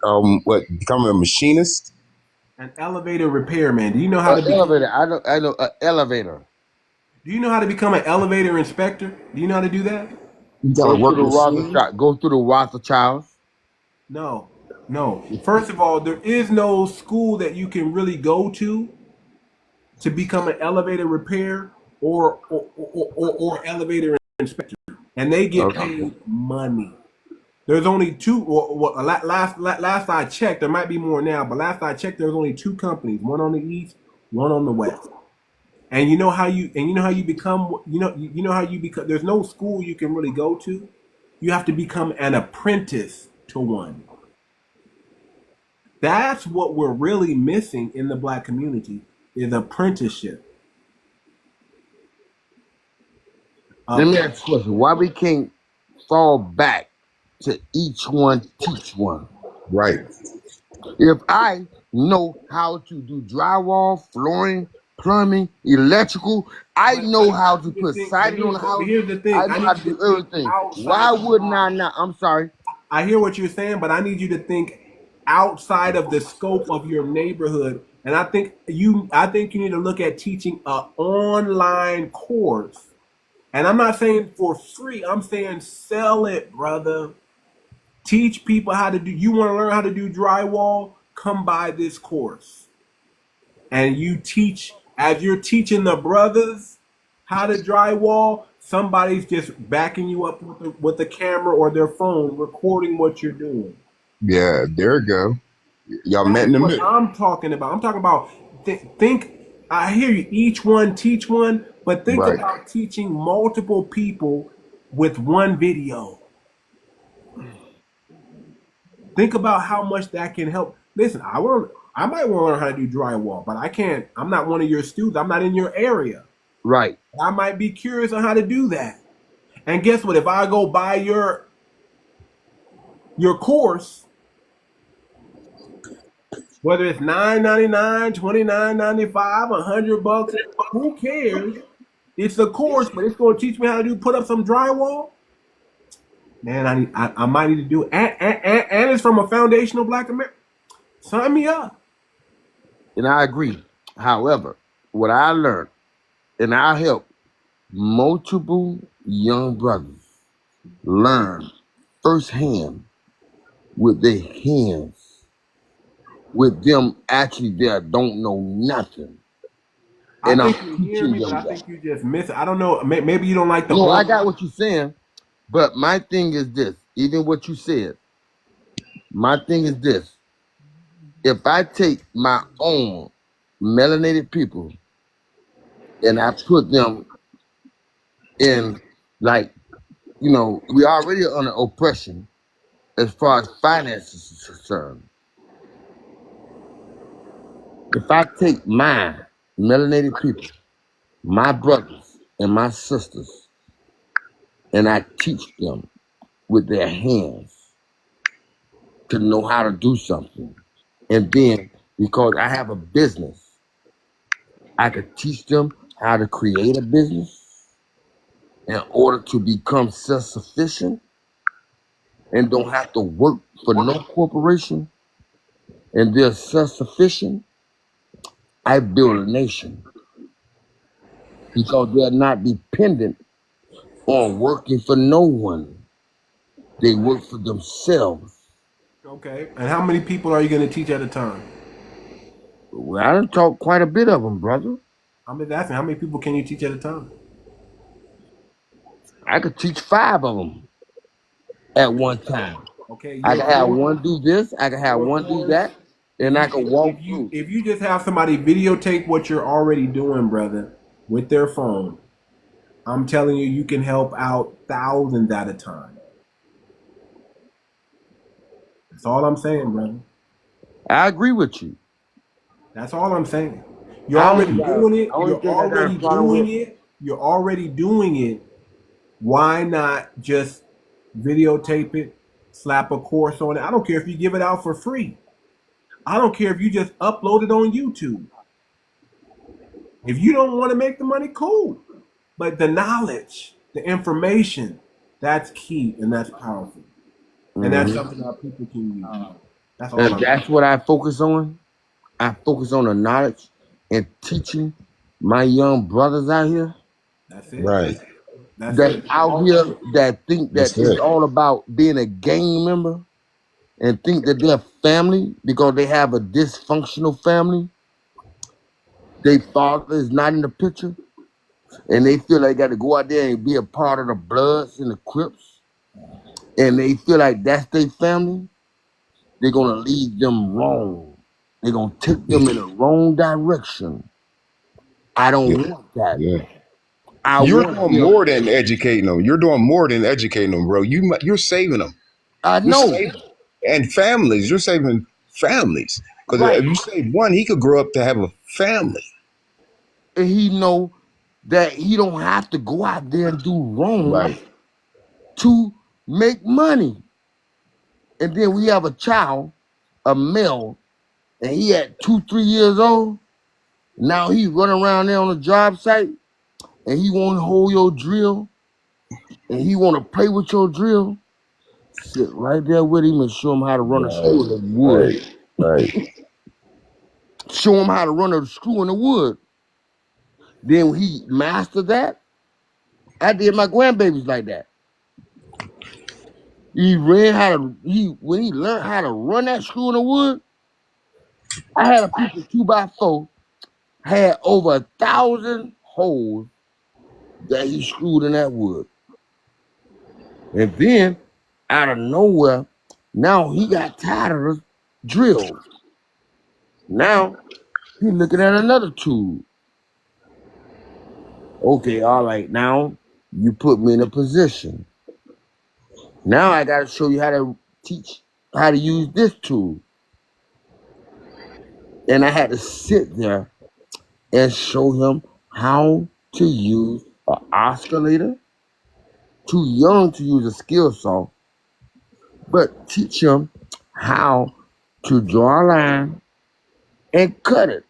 What, becoming a machinist? An elevator repairman. Do you know how to Elevator. I know an elevator. Do you know how to become an elevator inspector? Do you know how to do that? You Go gotta through work the machines. Go through the Rothschilds. No. First of all, there is no school that you can really go to become an elevator repair or elevator inspector, and they get paid money. There's only two. Last I checked, there might be more now, but last I checked, there's only two companies: one on the east, one on the west. And you know how you become. You know how you become. There's no school you can really go to. You have to become an apprentice to one. That's what we're really missing in the black community is apprenticeship. Let me ask you a question. Why we can't fall back to each one teach one? Right. If I know how to do drywall, flooring, plumbing, electrical, I know how to put siding on the house. Here's the thing. I know how to do everything. Why wouldn't I not? I'm sorry. I hear what you're saying, but I need you to think outside of the scope of your neighborhood. And I think you need to look at teaching an online course. And I'm not saying for free. I'm saying sell it, brother. Teach people how to do. You want to learn how to do drywall? Come buy this course. And you teach, as you're teaching the brothers how to drywall, somebody's just backing you up with the camera or their phone, recording what you're doing. Yeah, there you go. Y'all met in the middle. I'm talking about. I'm talking about. Think. I hear you. Each one teach one, but think Right. about teaching multiple people with one video. Think about how much that can help. Listen, I might want to learn how to do drywall, but I can't. I'm not one of your students. I'm not in your area. Right. I might be curious on how to do that. And guess what? If I go buy your course, whether it's $9.99, $29.95, $100, who cares? It's a course, but it's going to teach me how to put up some drywall. Man, I might need to do it. And it's from a foundational Black American. Sign me up. And I agree. However, what I learned, and I help multiple young brothers learn firsthand with their hands, with them actually there don't know nothing. And I I'm think you hear teaching me, but them I that. think you just miss it. I don't know. Maybe you don't like the. No, I got what you're saying, but my thing is this. Even what you said, my thing is this. If I take my own melanated people and I put them in, like, we already under oppression, as far as finances is concerned. If I take my melanated people, my brothers and my sisters, and I teach them with their hands to know how to do something, and then because I have a business, I could teach them how to create a business in order to become self-sufficient and don't have to work for no corporation, and they're self-sufficient. I build a nation because they're not dependent on working for no one. They work for themselves. Okay. And how many people are you going to teach at a time? Well, I done taught quite a bit of them, brother. I'm just asking, how many people can you teach at a time? I could teach 5 of them at one time. Okay, I could have one do this, I could have your one do course. that, and I could walk through. If you just have somebody videotape what you're already doing, brother, with their phone, I'm telling you, you can help out thousands at a time. That's all I'm saying, brother. I agree with you. That's all I'm saying. You're I already only got- doing it. only You're thing I got a already problem doing with- it. You're already doing it. Why not just videotape it, slap a course on it? I don't care if you give it out for free. I don't care if you just upload it on YouTube. If you don't want to make the money, cool. But the knowledge, the information, that's key and that's powerful. And that's something our people can use. That's all And I'm that's what I focus on. I focus on the knowledge and teaching my young brothers out here That's it. Right. That's that it. out here that think that That's it's it. all about being a gang member and think that they're family because they have a dysfunctional family. Their father is not in the picture, and they feel like they got to go out there and be a part of the Bloods and the Crips, and they feel like that's their family. They're gonna lead them wrong. They're gonna take them in the wrong direction. I don't Yeah. want that. Yeah. I You're want doing them. more than educating them. You're doing more than educating them, bro. You're saving them. I You're know. saving, and families. You're saving families because Right. if you save one, he could grow up to have a family. And he know that he don't have to go out there and do wrong Right. to make money. And then we have a child, a male, and he at 2-3 years old. Now he running around there on the job site, and he want to hold your drill, and he want to play with your drill. Sit right there with him and show him how to run a screw in the wood. Right. Show him how to run a screw in the wood. Then when he mastered that, I did my grandbabies like that. He ran how to when he learned how to run that screw in the wood. I had a piece of 2x4 had over 1,000 holes that he screwed in that wood. And then out of nowhere, now he got tired of the drill. Now he looking at another tool. Okay, all right, now you put me in a position. Now I got to show you how to teach how to use this tool. And I had to sit there and show him how to use an oscillator. Too young to use a skill saw, but teach him how to draw a line and cut it.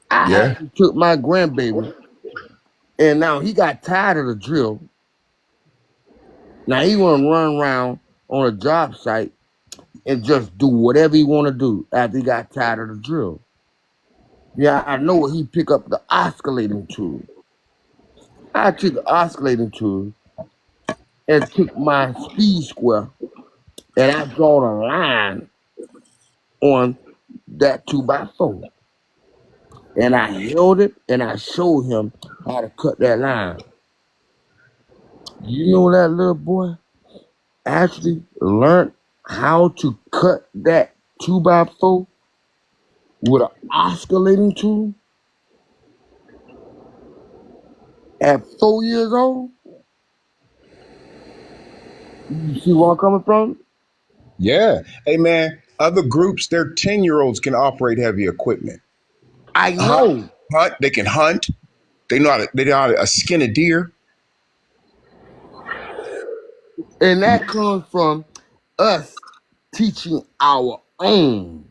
I Yeah. actually took my grandbaby, and now he got tired of the drill. Now he want to run around on a job site and just do whatever he want to do after he got tired of the drill. Yeah, I know he pick up the oscillating tool. I took the oscillating tool and took my speed square and I draw a line on that 2x4. And I held it and I showed him how to cut that line. You know that little boy actually learned how to cut that 2x4 with an oscillating tool at 4 years old. You see where I'm coming from? Yeah. Hey, man, other groups, their 10-year-olds can operate heavy equipment. I Hunt, know. they can hunt. They know how to skin a deer. And that comes from us teaching our own,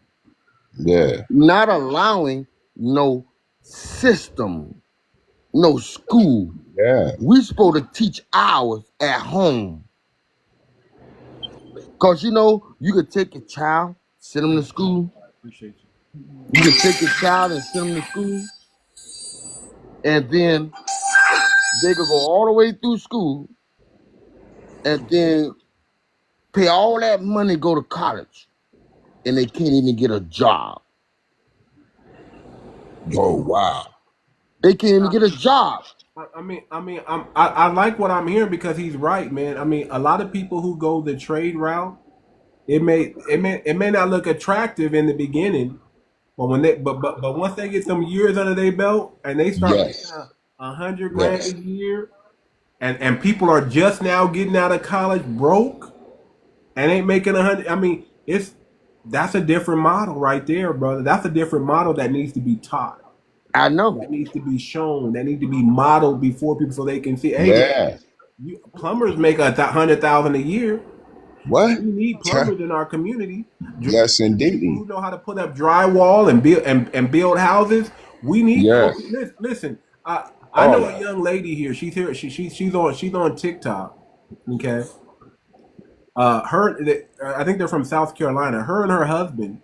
Yeah. not allowing no system, no school. Yeah. We supposed to teach ours at home. Cause you know, you could take your child, send them to school. Appreciate you. You could take your child and send them to school, and then they could go all the way through school, and then pay all that money to go to college, and they can't even get a job. Oh, wow. They can't even get a job. I like what I'm hearing because he's right, man. I mean, a lot of people who go the trade route, it may not look attractive in the beginning, but when they but once they get some years under their belt and they start making Yes. 100 grand a Yes. year, and people are just now getting out of college broke and ain't making 100. I mean, that's a different model right there, brother. That's a different model that needs to be taught. I know. That needs to be shown. That needs to be modeled before people so they can see. Hey, man, Yeah. plumbers make 100,000 a year. What? We need plumbers in our community. Yes, indeed. People who know how to put up drywall and build houses. We need. Yes. Listen. I All know a that. young lady here. She's here. She's on TikTok. Okay. I think they're from South Carolina. Her and her husband,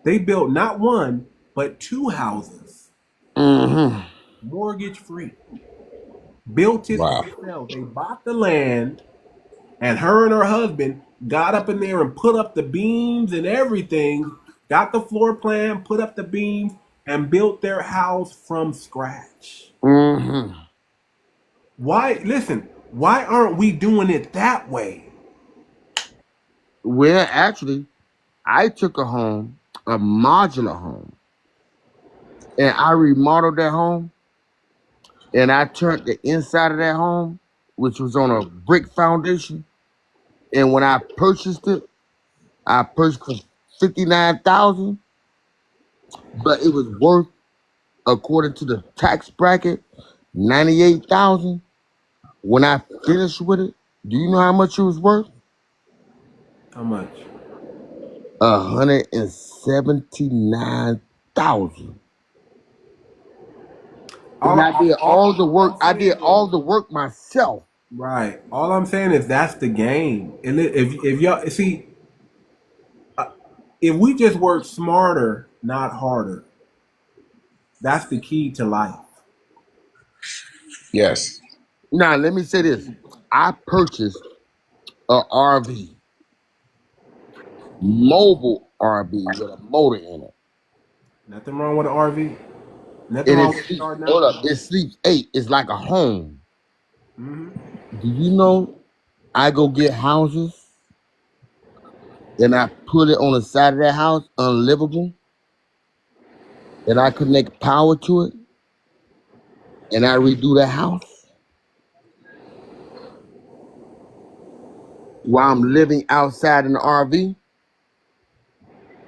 they built not one but two houses, Mm-hmm. mortgage free. Built it Wow. themselves. They bought the land, and her and her husband got up in there and put up the beams and everything. Got the floor plan, put up the beams, and built their house from scratch. Mm-hmm. Why? Listen. Why aren't we doing it that way? Well, actually, I took a modular home, and I remodeled that home, and I turned the inside of that home, which was on a brick foundation. And when I purchased it, I purchased for $59,000, but it was worth, according to the tax bracket, $98,000. When I finished with it, do you know how much it was worth? How much? $179,000. And I did All all the work. I'm I saying did is, all the work myself. right. All I'm saying is that's the game. And if y'all see, if we just work smarter, not harder, that's the key to life. Yes. Now, let me say this. I purchased a RV, mobile RV with a motor in it. Nothing wrong with an RV. Nothing And wrong it with sleeps, starting hold out. up, it sleeps 8. It's like a home. Hmm. Do you know I go get houses and I put it on the side of that house, unlivable, and I connect power to it and I redo the house while I'm living outside in the RV?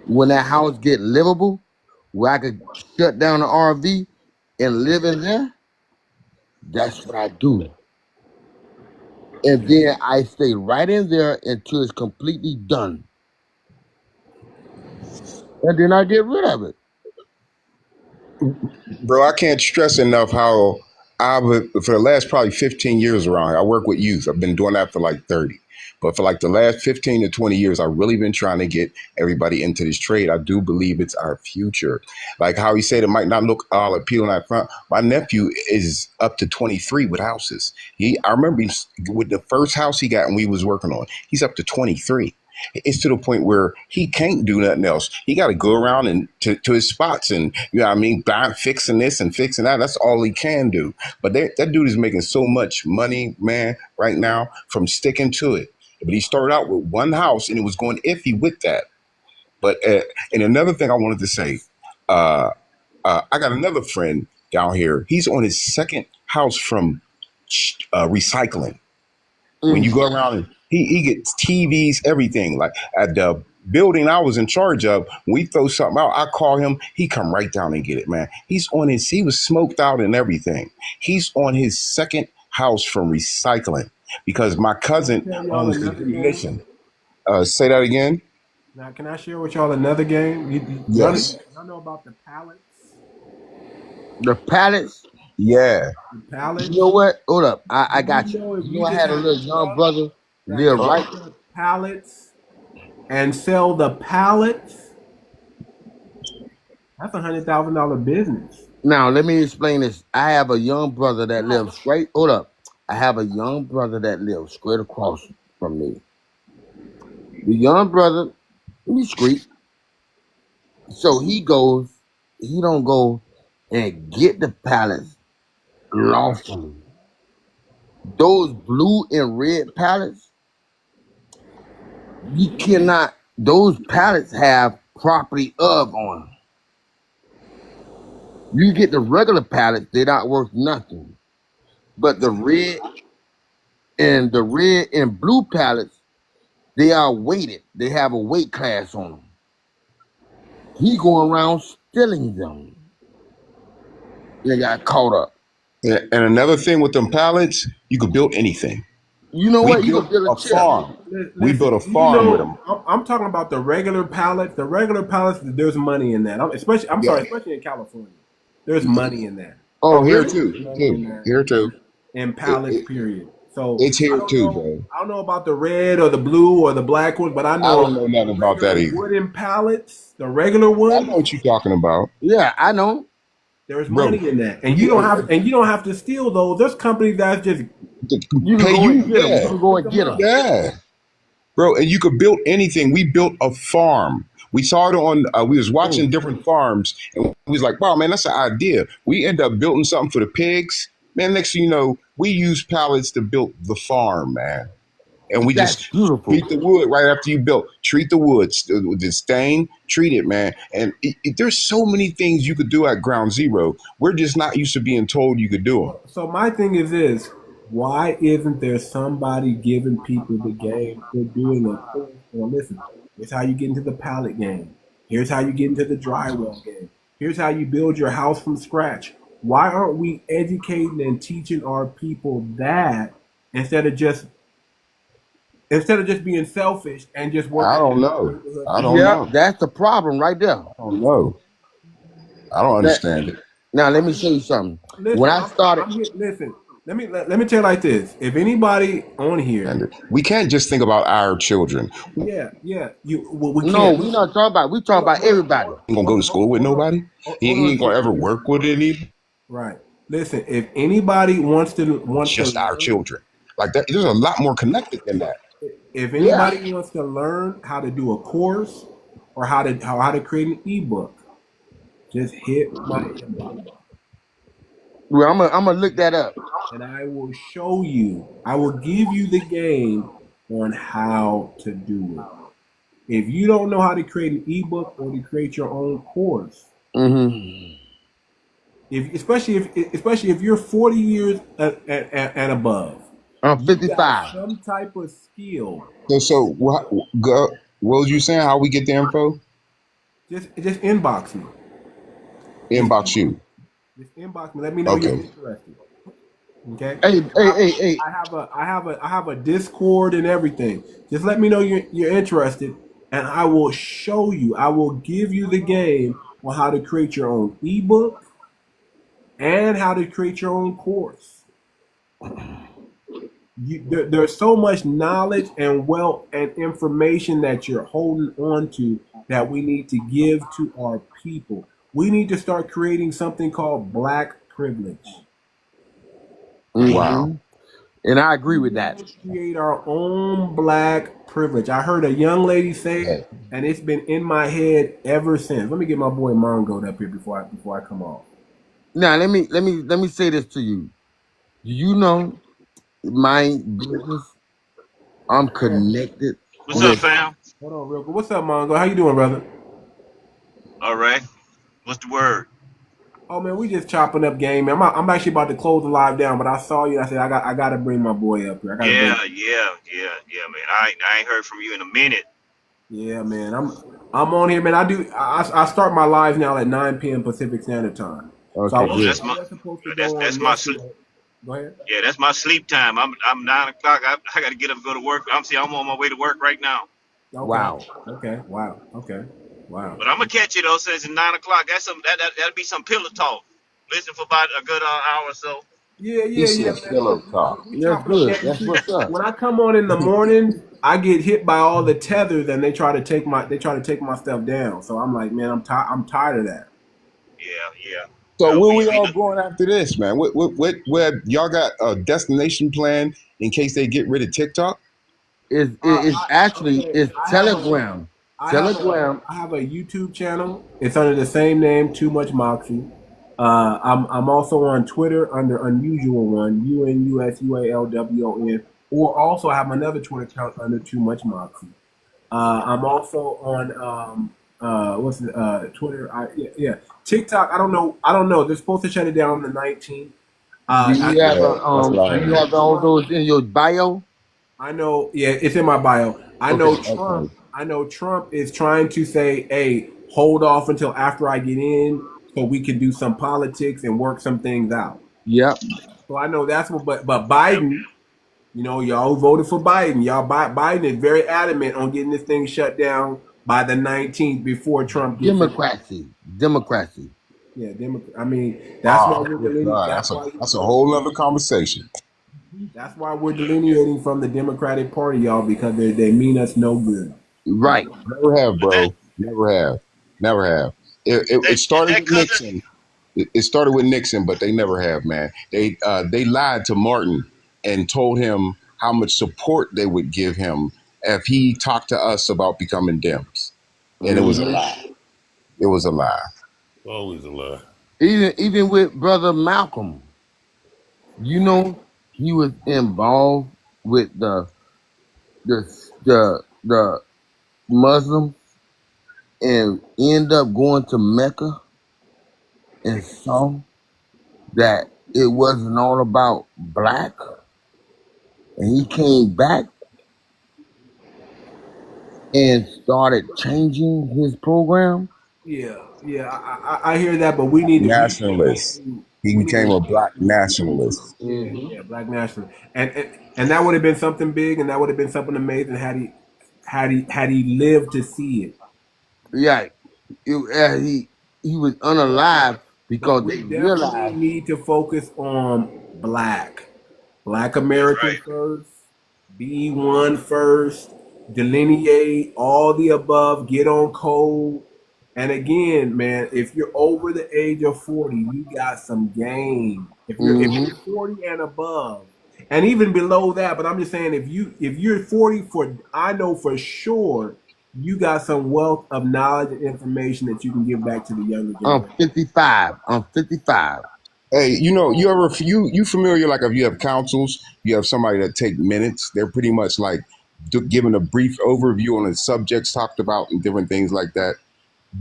When that house get livable, where I could shut down the RV and live in there, that's what I do. And then I stay right in there until it's completely done. And then I get rid of it. Bro, I can't stress enough how for the last probably 15 years around here, I work with youth. I've been doing that for like 30. But for like the last 15 to 20 years, I've really been trying to get everybody into this trade. I do believe it's our future. Like how he said, it might not look all appealing up front. My nephew is up to 23 with houses. I remember with the first house he got and we was working on, he's up to 23. It's to the point where he can't do nothing else. He got to go around and to his spots and, you know what I mean, fixing this and fixing that. That's all he can do. But that dude is making so much money, man, right now from sticking to it. But he started out with one house and it was going iffy with that. But and another thing I wanted to say, I got another friend down here. He's on his second house from recycling. When you go around and He gets TVs, everything. Like at the building I was in charge of, we throw something out, I call him, he come right down and get it, man. He was smoked out and everything. He's on his second house from recycling because my cousin Tell y'all owns the another game. demolition. Say that again? Now, can I share with y'all another game? Yes. Y'all know about the pallets? The pallets. Yeah. The pallets. You know what? Hold up. I Do got you you. know if You we know I just had a had little a young truck brother that live could right. pick up pallets and sell the pallets? That's $100,000 business. Now let me explain this. I have a young brother that lives straight. Hold up. I have a young brother that lives straight across from me. The young brother, he's street. So he don't go and get the pallets lawfully. Those blue and red pallets, you cannot, those pallets have property of on them. You get the regular pallets, they're not worth nothing. But the red and blue pallets, they are weighted. They have a weight class on them. He going around stealing them. They got caught up. And another thing with them pallets, you could build anything. You know We what? You built can build a a chair. farm. We built Listen, a do you farm with them. know? I'm talking about the regular pallets. The regular pallets, there's money in that. Especially in California. There's money in that. Oh, Oh, here really? too. Money in Too. that. Here too. In It, pallets, it, period. So it's here too, bro. I don't know about the red or the blue or the black ones, but I I know don't know nothing about that regular either. wooden pallets, the regular I ones, know what you're talking about, Yeah, I know. there's bro. money in that. And you You don't have to steal those. There's companies that just You can pay go you, and get them. You yeah, can go pick and them get them. up. yeah, bro. And you could build anything. We built a farm. We saw it on. We was watching different farms, and we was like, "Wow, man, that's an idea." We end up building something for the pigs. Man, next thing you know, we use pallets to build the farm, man. And we That's just beautiful. treat the wood right after you built. Treat the wood, the stain, treat it, man. And there's so many things you could do at ground zero. We're just not used to being told you could do them. So my thing is this: why isn't there somebody giving people the game for doing a course? Well, listen, here's how you get into the pallet game. Here's how you get into the drywall game. Here's how you build your house from scratch. Why aren't we educating and teaching our people that instead of just being selfish and just I working don't at know. neighborhood I don't people? Yeah, know. that's the problem right there. I don't know. I don't That, understand it. now let me show you something. When Listen, I started, listen. Let me tell you like this. If anybody on here, And we can't just think about our children. we no, can't. we not talking about. We talking about everybody. He ain't gonna go to school with nobody. He ain't gonna ever work with it either. Right. Listen, if anybody It's wants to just our learn, children. Like that, there's a lot more connected than that. if Yeah. anybody wants to learn how to do a course or how to create an ebook, just hit my inbox Well, I'm gonna look that up. and I will show you. I will give you the game on how to do it. If you don't know how to create an ebook or to create your own course, Mm-hmm. especially if you're 40 years and above, I'm you got 55. some type of skill. So what was you saying? How we get the info? Just inbox me. Just Inbox you. inbox me. Let me know you're Okay. interested. Okay. Hey. I have a Discord and everything. Just let me know you're interested, and I will show you. I will give you the game on how to create your own ebook and how to create your own course. There's so much knowledge and wealth and information that you're holding on to that we need to give to our people. We need to start creating something called black privilege. Wow. Mm-hmm. And I agree We with need that. to create our own black privilege. I heard a young lady say Yeah. it, and it's been in my head ever since. Let me get my boy Mongo up here before I come off. Now let me say this to you. Do you know my business? I'm connected What's up, with. fam? Hold on, real quick. What's up, Mongo? How you doing, brother? All right. What's the word? Oh man, we just chopping up game. I'm actually about to close the live down, but I saw you. I said I got to bring my boy up here. I got to bring. Yeah, man. I ain't heard from you in a minute. Yeah, man. I'm on here, man. I start my lives now at 9 p.m. Pacific Standard Time. So Okay, Oh, good. I was supposed to go that's on my sleep. yesterday. Go ahead. Yeah, that's my sleep time. I'm 9 o'clock. I got to get up and go to work. I'm on my way to work right now. Okay. Wow. Okay. Wow. Okay. Wow. But I'm gonna catch you though since it's 9 o'clock. That's that'll be some pillow talk. Listen for about a good hour or so. Yeah, He yeah, yeah, said man. pillow talk. We That's chopping up good. game. That's See, what's up. when I come on in the morning, I get hit by all the tethers, and they try to take my stuff down. So I'm like, man, I'm tired of that. Yeah. So Well, where we we we all going after this, man? Where y'all got a destination plan in case they get rid of TikTok? It's actually Okay. it's Telegram. Telegram. I have a YouTube channel. It's under the same name, Too Much Moxie. I'm also on Twitter under Unusual One, UNUSUALWON, or also I have another Twitter account under Too Much Moxie. I'm also on what's it, Twitter. TikTok. I don't know. They're supposed to shut it down on the 19th. Do you have Yeah, that's do right. you have all those in your bio? I know. Yeah, it's in my bio. Okay. Okay. I know Trump is trying to say, "Hey, hold off until after I get in, so we can do some politics and work some things out." Yep. So I know that's what. But Biden, y'all who voted for Biden, Biden is very adamant on getting this thing shut down by the 19th before Trump gets in. Democracy. Yeah, I mean, that's why Oh, we're good delineating. God, that's a whole other conversation. That's why we're delineating from the Democratic Party, y'all, because they mean us no good. Right. Never have, but that bro. Never have. Never have. It that started that with cousin. Nixon. It started with Nixon, but they never have, man. They lied to Martin and told him how much support they would give him if he talked to us about becoming Dems, and it was a Hmm. lie. It was a lie. Always a lie. Even with brother Malcolm, you know, he was involved with the the Muslims and end up going to Mecca and saw that it wasn't all about black, and he came back and started changing his program. Yeah, yeah, I hear that, but Nationalist. He we need became to a black nationalist. Hmm. yeah, black national, and that would have been something big, and that would have been something amazing had he lived to see it. Yeah, he was unalive But because we they definitely realized. need to focus on Black That's American right. first, be one first, delineate all the above, get on code. And again, man, if you're over the age of 40, you got some game. If Hmm. you're 40 and above, and even below that, but I'm just saying if you're 40 I know for sure you got some wealth of knowledge and information that you can give back to the younger I'm generation. 55. I'm 55. Hey, you familiar, like, if you have councils, you have somebody that take minutes. They're pretty much like giving a brief overview on the subjects talked about and different things like that.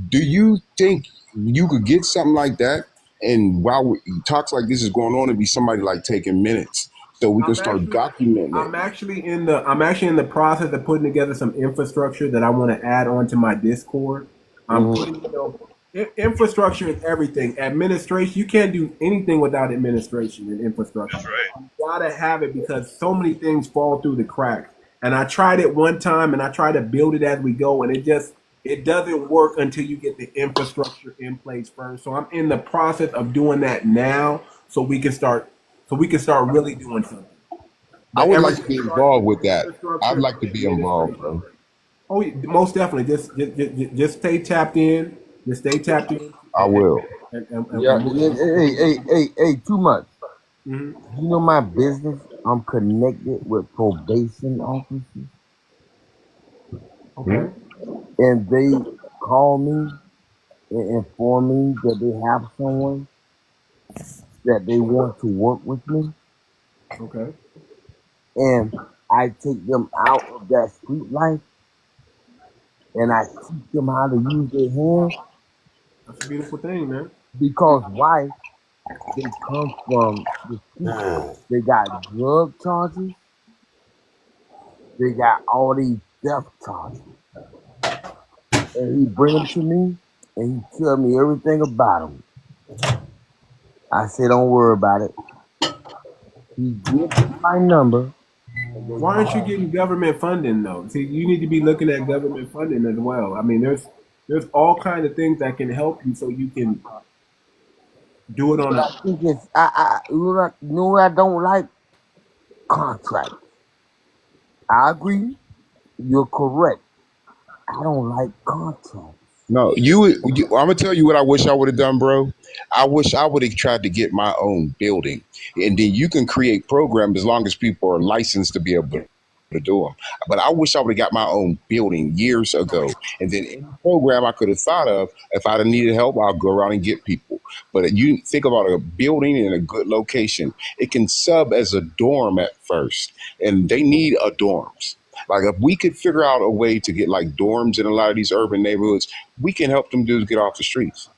Do you think you could get something like that? And while talks like this is going on, it'd be somebody like taking minutes so we can I'm start actually documenting it. I'm actually in the process of putting together some infrastructure that I want to add onto my Discord. I'm Hmm. putting, infrastructure is everything. Administration, you can't do anything without administration and infrastructure. That's right. You gotta have it because so many things fall through the cracks. And I tried it one time and I tried to build it as we go, and it doesn't work until you get the infrastructure in place first. So I'm in the process of doing that now so we can start really doing something. I But would like to everything be starts involved with with that. I'd infrastructure like to and be involved, administration. bro. Oh, yeah, most definitely. Just stay tapped in. Just stay tapped in, I will. Yeah. and Hey, too much. mhm. You know my business? I'm connected with probation officers, Hmm? Okay. and they call me and inform me that they have someone that they want to work with me, Okay. and I take them out of that street life and I teach them how to use their hands. That's a beautiful thing, man. Because why? They come from the street. They got drug charges. They got all these theft charges. And he bring them to me, and he tell me everything about them. I say, don't worry about it. He gives me my number, and they Why aren't you call me. getting government funding though? See, you need to be looking at government funding as well. I mean, there's all kind of things that can help you so you can do it on But a. I think it's I don't like contracts. I agree. You're correct. I don't like contracts. No, I'm gonna tell you what I wish I would have done, bro. I wish I would have tried to get my own building, and then you can create programs as long as people are licensed to be able to do them. But I wish I would have got my own building years ago, and then any program I could have thought of, if I'd have needed help, I'll go around and get people. But you think about a building in a good location, it can sub as a dorm at first, and they need a dorms. Like if we could figure out a way to get like dorms in a lot of these urban neighborhoods, we can help them dudes get off the streets.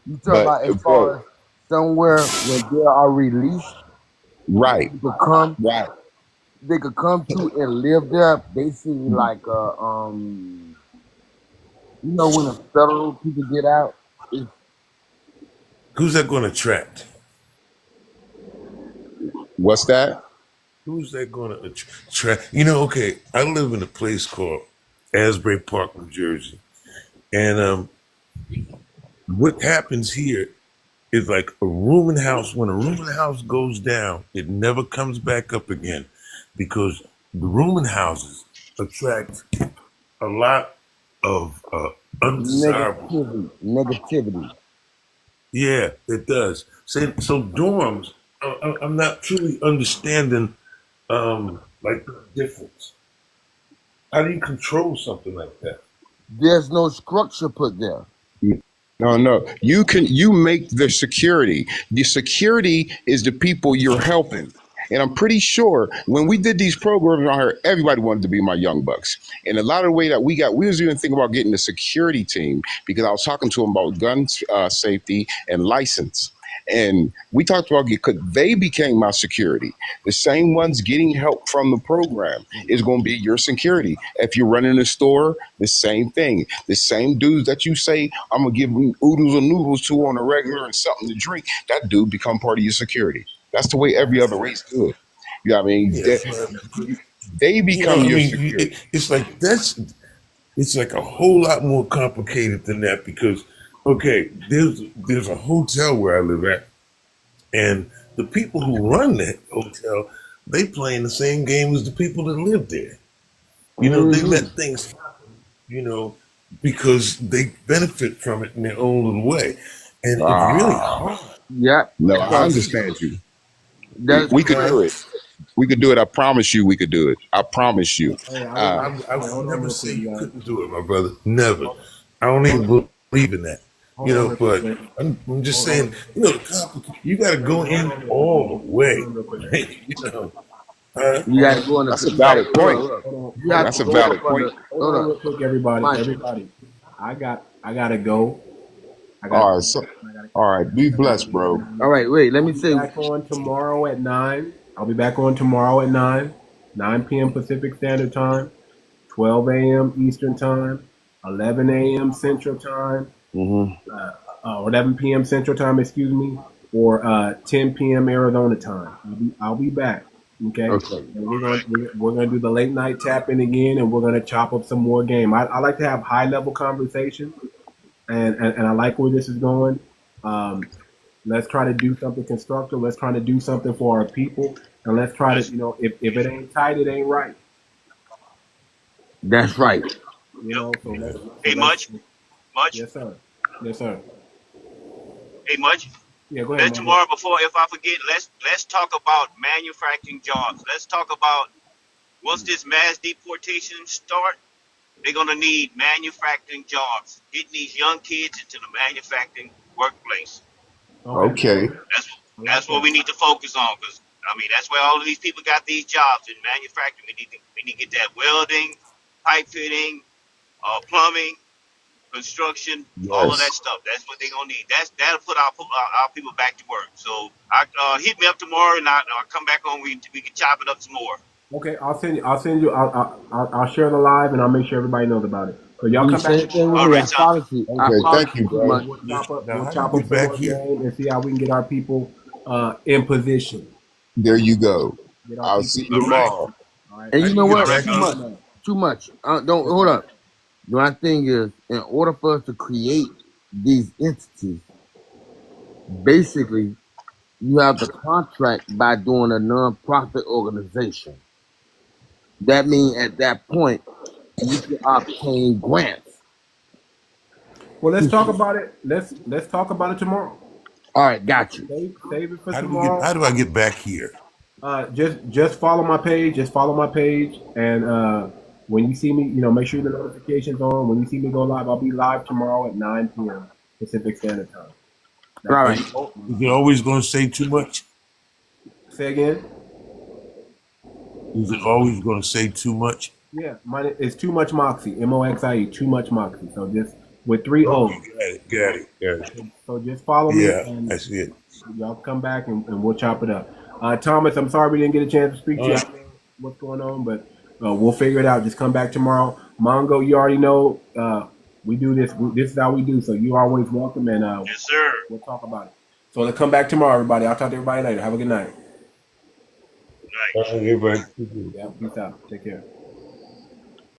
You talk But about as bro, far as somewhere where they are released, where right, right. they could come to and live there, basically like when the federal people get out, it's Who's that going to attract? What's that? Who's that going to attract? You know, okay, I live in a place called Asbury Park, New Jersey. And what happens here is like a rooming house. When a rooming house goes down, it never comes back up again because the rooming houses attract a lot of undesirable. negativity. Yeah, it does. So dorms, I'm not truly understanding like the difference. How do you control something like that? There's no structure put there. No, no. You make the security. The security is the people you're helping. And I'm pretty sure when we did these programs around here, everybody wanted to be my young bucks. And a lot of the way that we was even thinking about getting the security team because I was talking to them about gun safety and license. And we talked about because they became my security. The same ones getting help from the program is going to be your security. If you're running a store, the same thing. The same dudes that you say I'm gonna give them oodles or noodles to on a regular and something to drink, that dude become part of your security. That's the way every other race do it. You know what I mean? Yes, man. They You know, become I your mean, security. it's like it's like a whole lot more complicated than that because, okay, there's a hotel where I live at, and the people who run that hotel, they playing the same game as the people that live there. You know, they let Hmm. things, you know, because they benefit from it in their own little way, and it's really Ah, hard. Yeah, no, You I know, because understand you. that's We could uh, do it. We could do it. I promise you, we could do it. I promise you. Hey, Uh, I hey, would hold on never real say quick, you you guys. couldn't do it, my brother. Never. Hold, I don't hold even on, believe in that. hold You on know, real quick, but Rick. I'm just Hold on, saying, you know, you got to go in hold on, all the hold way. on real quick. You know, huh? you Hold got to on, go on that's the. a You got to valid point. look. You hold have on, That's to a go hold on, valid up on point. the. hold Hold on up, real quick, everybody. Michael. Everybody, I gotta go. I gotta All go. right. So, I gotta all right. Be blessed, catch bro. All another. right, wait. Let I'll me be say. back on tomorrow at 9. I'll be back on tomorrow at 9 p.m. Pacific Standard Time, 12 a.m. Eastern Time, 11 a.m. Central Time, Hmm. or 11 p.m. Central Time, excuse me, or 10 p.m. Arizona time. I'll be back. Okay, Okay. and we're gonna do the late night tapping again, and we're gonna chop up some more game. I like to have high level conversations, and I like where this is going. Um, let's try to do something constructive. Let's try to do something for our people, and let's try to, That's if it ain't tight, it ain't right. That's right. yep. So Hey, let's. much. Yes, sir. Yes, sir. Hey, much. Yeah, go ahead, Let Mama. tomorrow before if I forget, let's talk about manufacturing jobs. Let's talk about once this mass deportation start, they're gonna need manufacturing jobs, getting these young kids into the manufacturing workplace. Okay, Okay. That's I like that's what that. we need to focus on because I mean that's where all of these people got these jobs in manufacturing. We need to get that welding, pipe fitting, plumbing. construction, all of that Yes. stuff. That's what they're gonna need. That'll put our people back to work. So hit me up tomorrow, and I'll come back on. We can chop it up some more. Okay, I'll send you. I'll share the live, and I'll make sure everybody knows about it. So y'all Do the come back same thing with tomorrow, All me. right, I sounds good. promise you. I Okay. promise Thank you you, too bro. much. and Now, we'll how do chop you up get some back more here? game and see how we can get our people in position. There you go. Get our I'll people see in you All right, position. tomorrow. All right. And How you do know you get all what? right, back Too fellas. here? much. Too much. Don't What's hold up? up. My thing is, in order for us to create these entities, basically, you have the contract by doing a non-profit organization. That means at that point, you can obtain grants. Well, let's talk about it. Let's talk about it tomorrow. All right, got you. Save it for How do we get? How tomorrow. do I get back here? Just follow my page. Just follow my page, and when you see me, make sure the notifications on. When you see me go live, I'll be live tomorrow at 9 p.m. Pacific Standard Time. All That's Is right. it. it, is it always going to say too much? Say again. Is it always going to say too much? Yeah, mine is Too Much Moxie. MOXIE. Too Much Moxie. So just with three Okay, O's. got it, got it, got it. So just follow me, Yeah, and that's it. y'all come back and we'll chop it up. Thomas, I'm sorry we didn't get a chance to speak to All you. I right. don't know what's going on, but we'll figure it out. Just come back tomorrow. Mongo, you already know we do this. This is how we do. So you always welcome, and Yes, sir. we'll talk about it. So let's come back tomorrow, everybody. I'll talk to everybody later. Have a good night. Good night. All right, everybody. Yeah, peace out. Take care.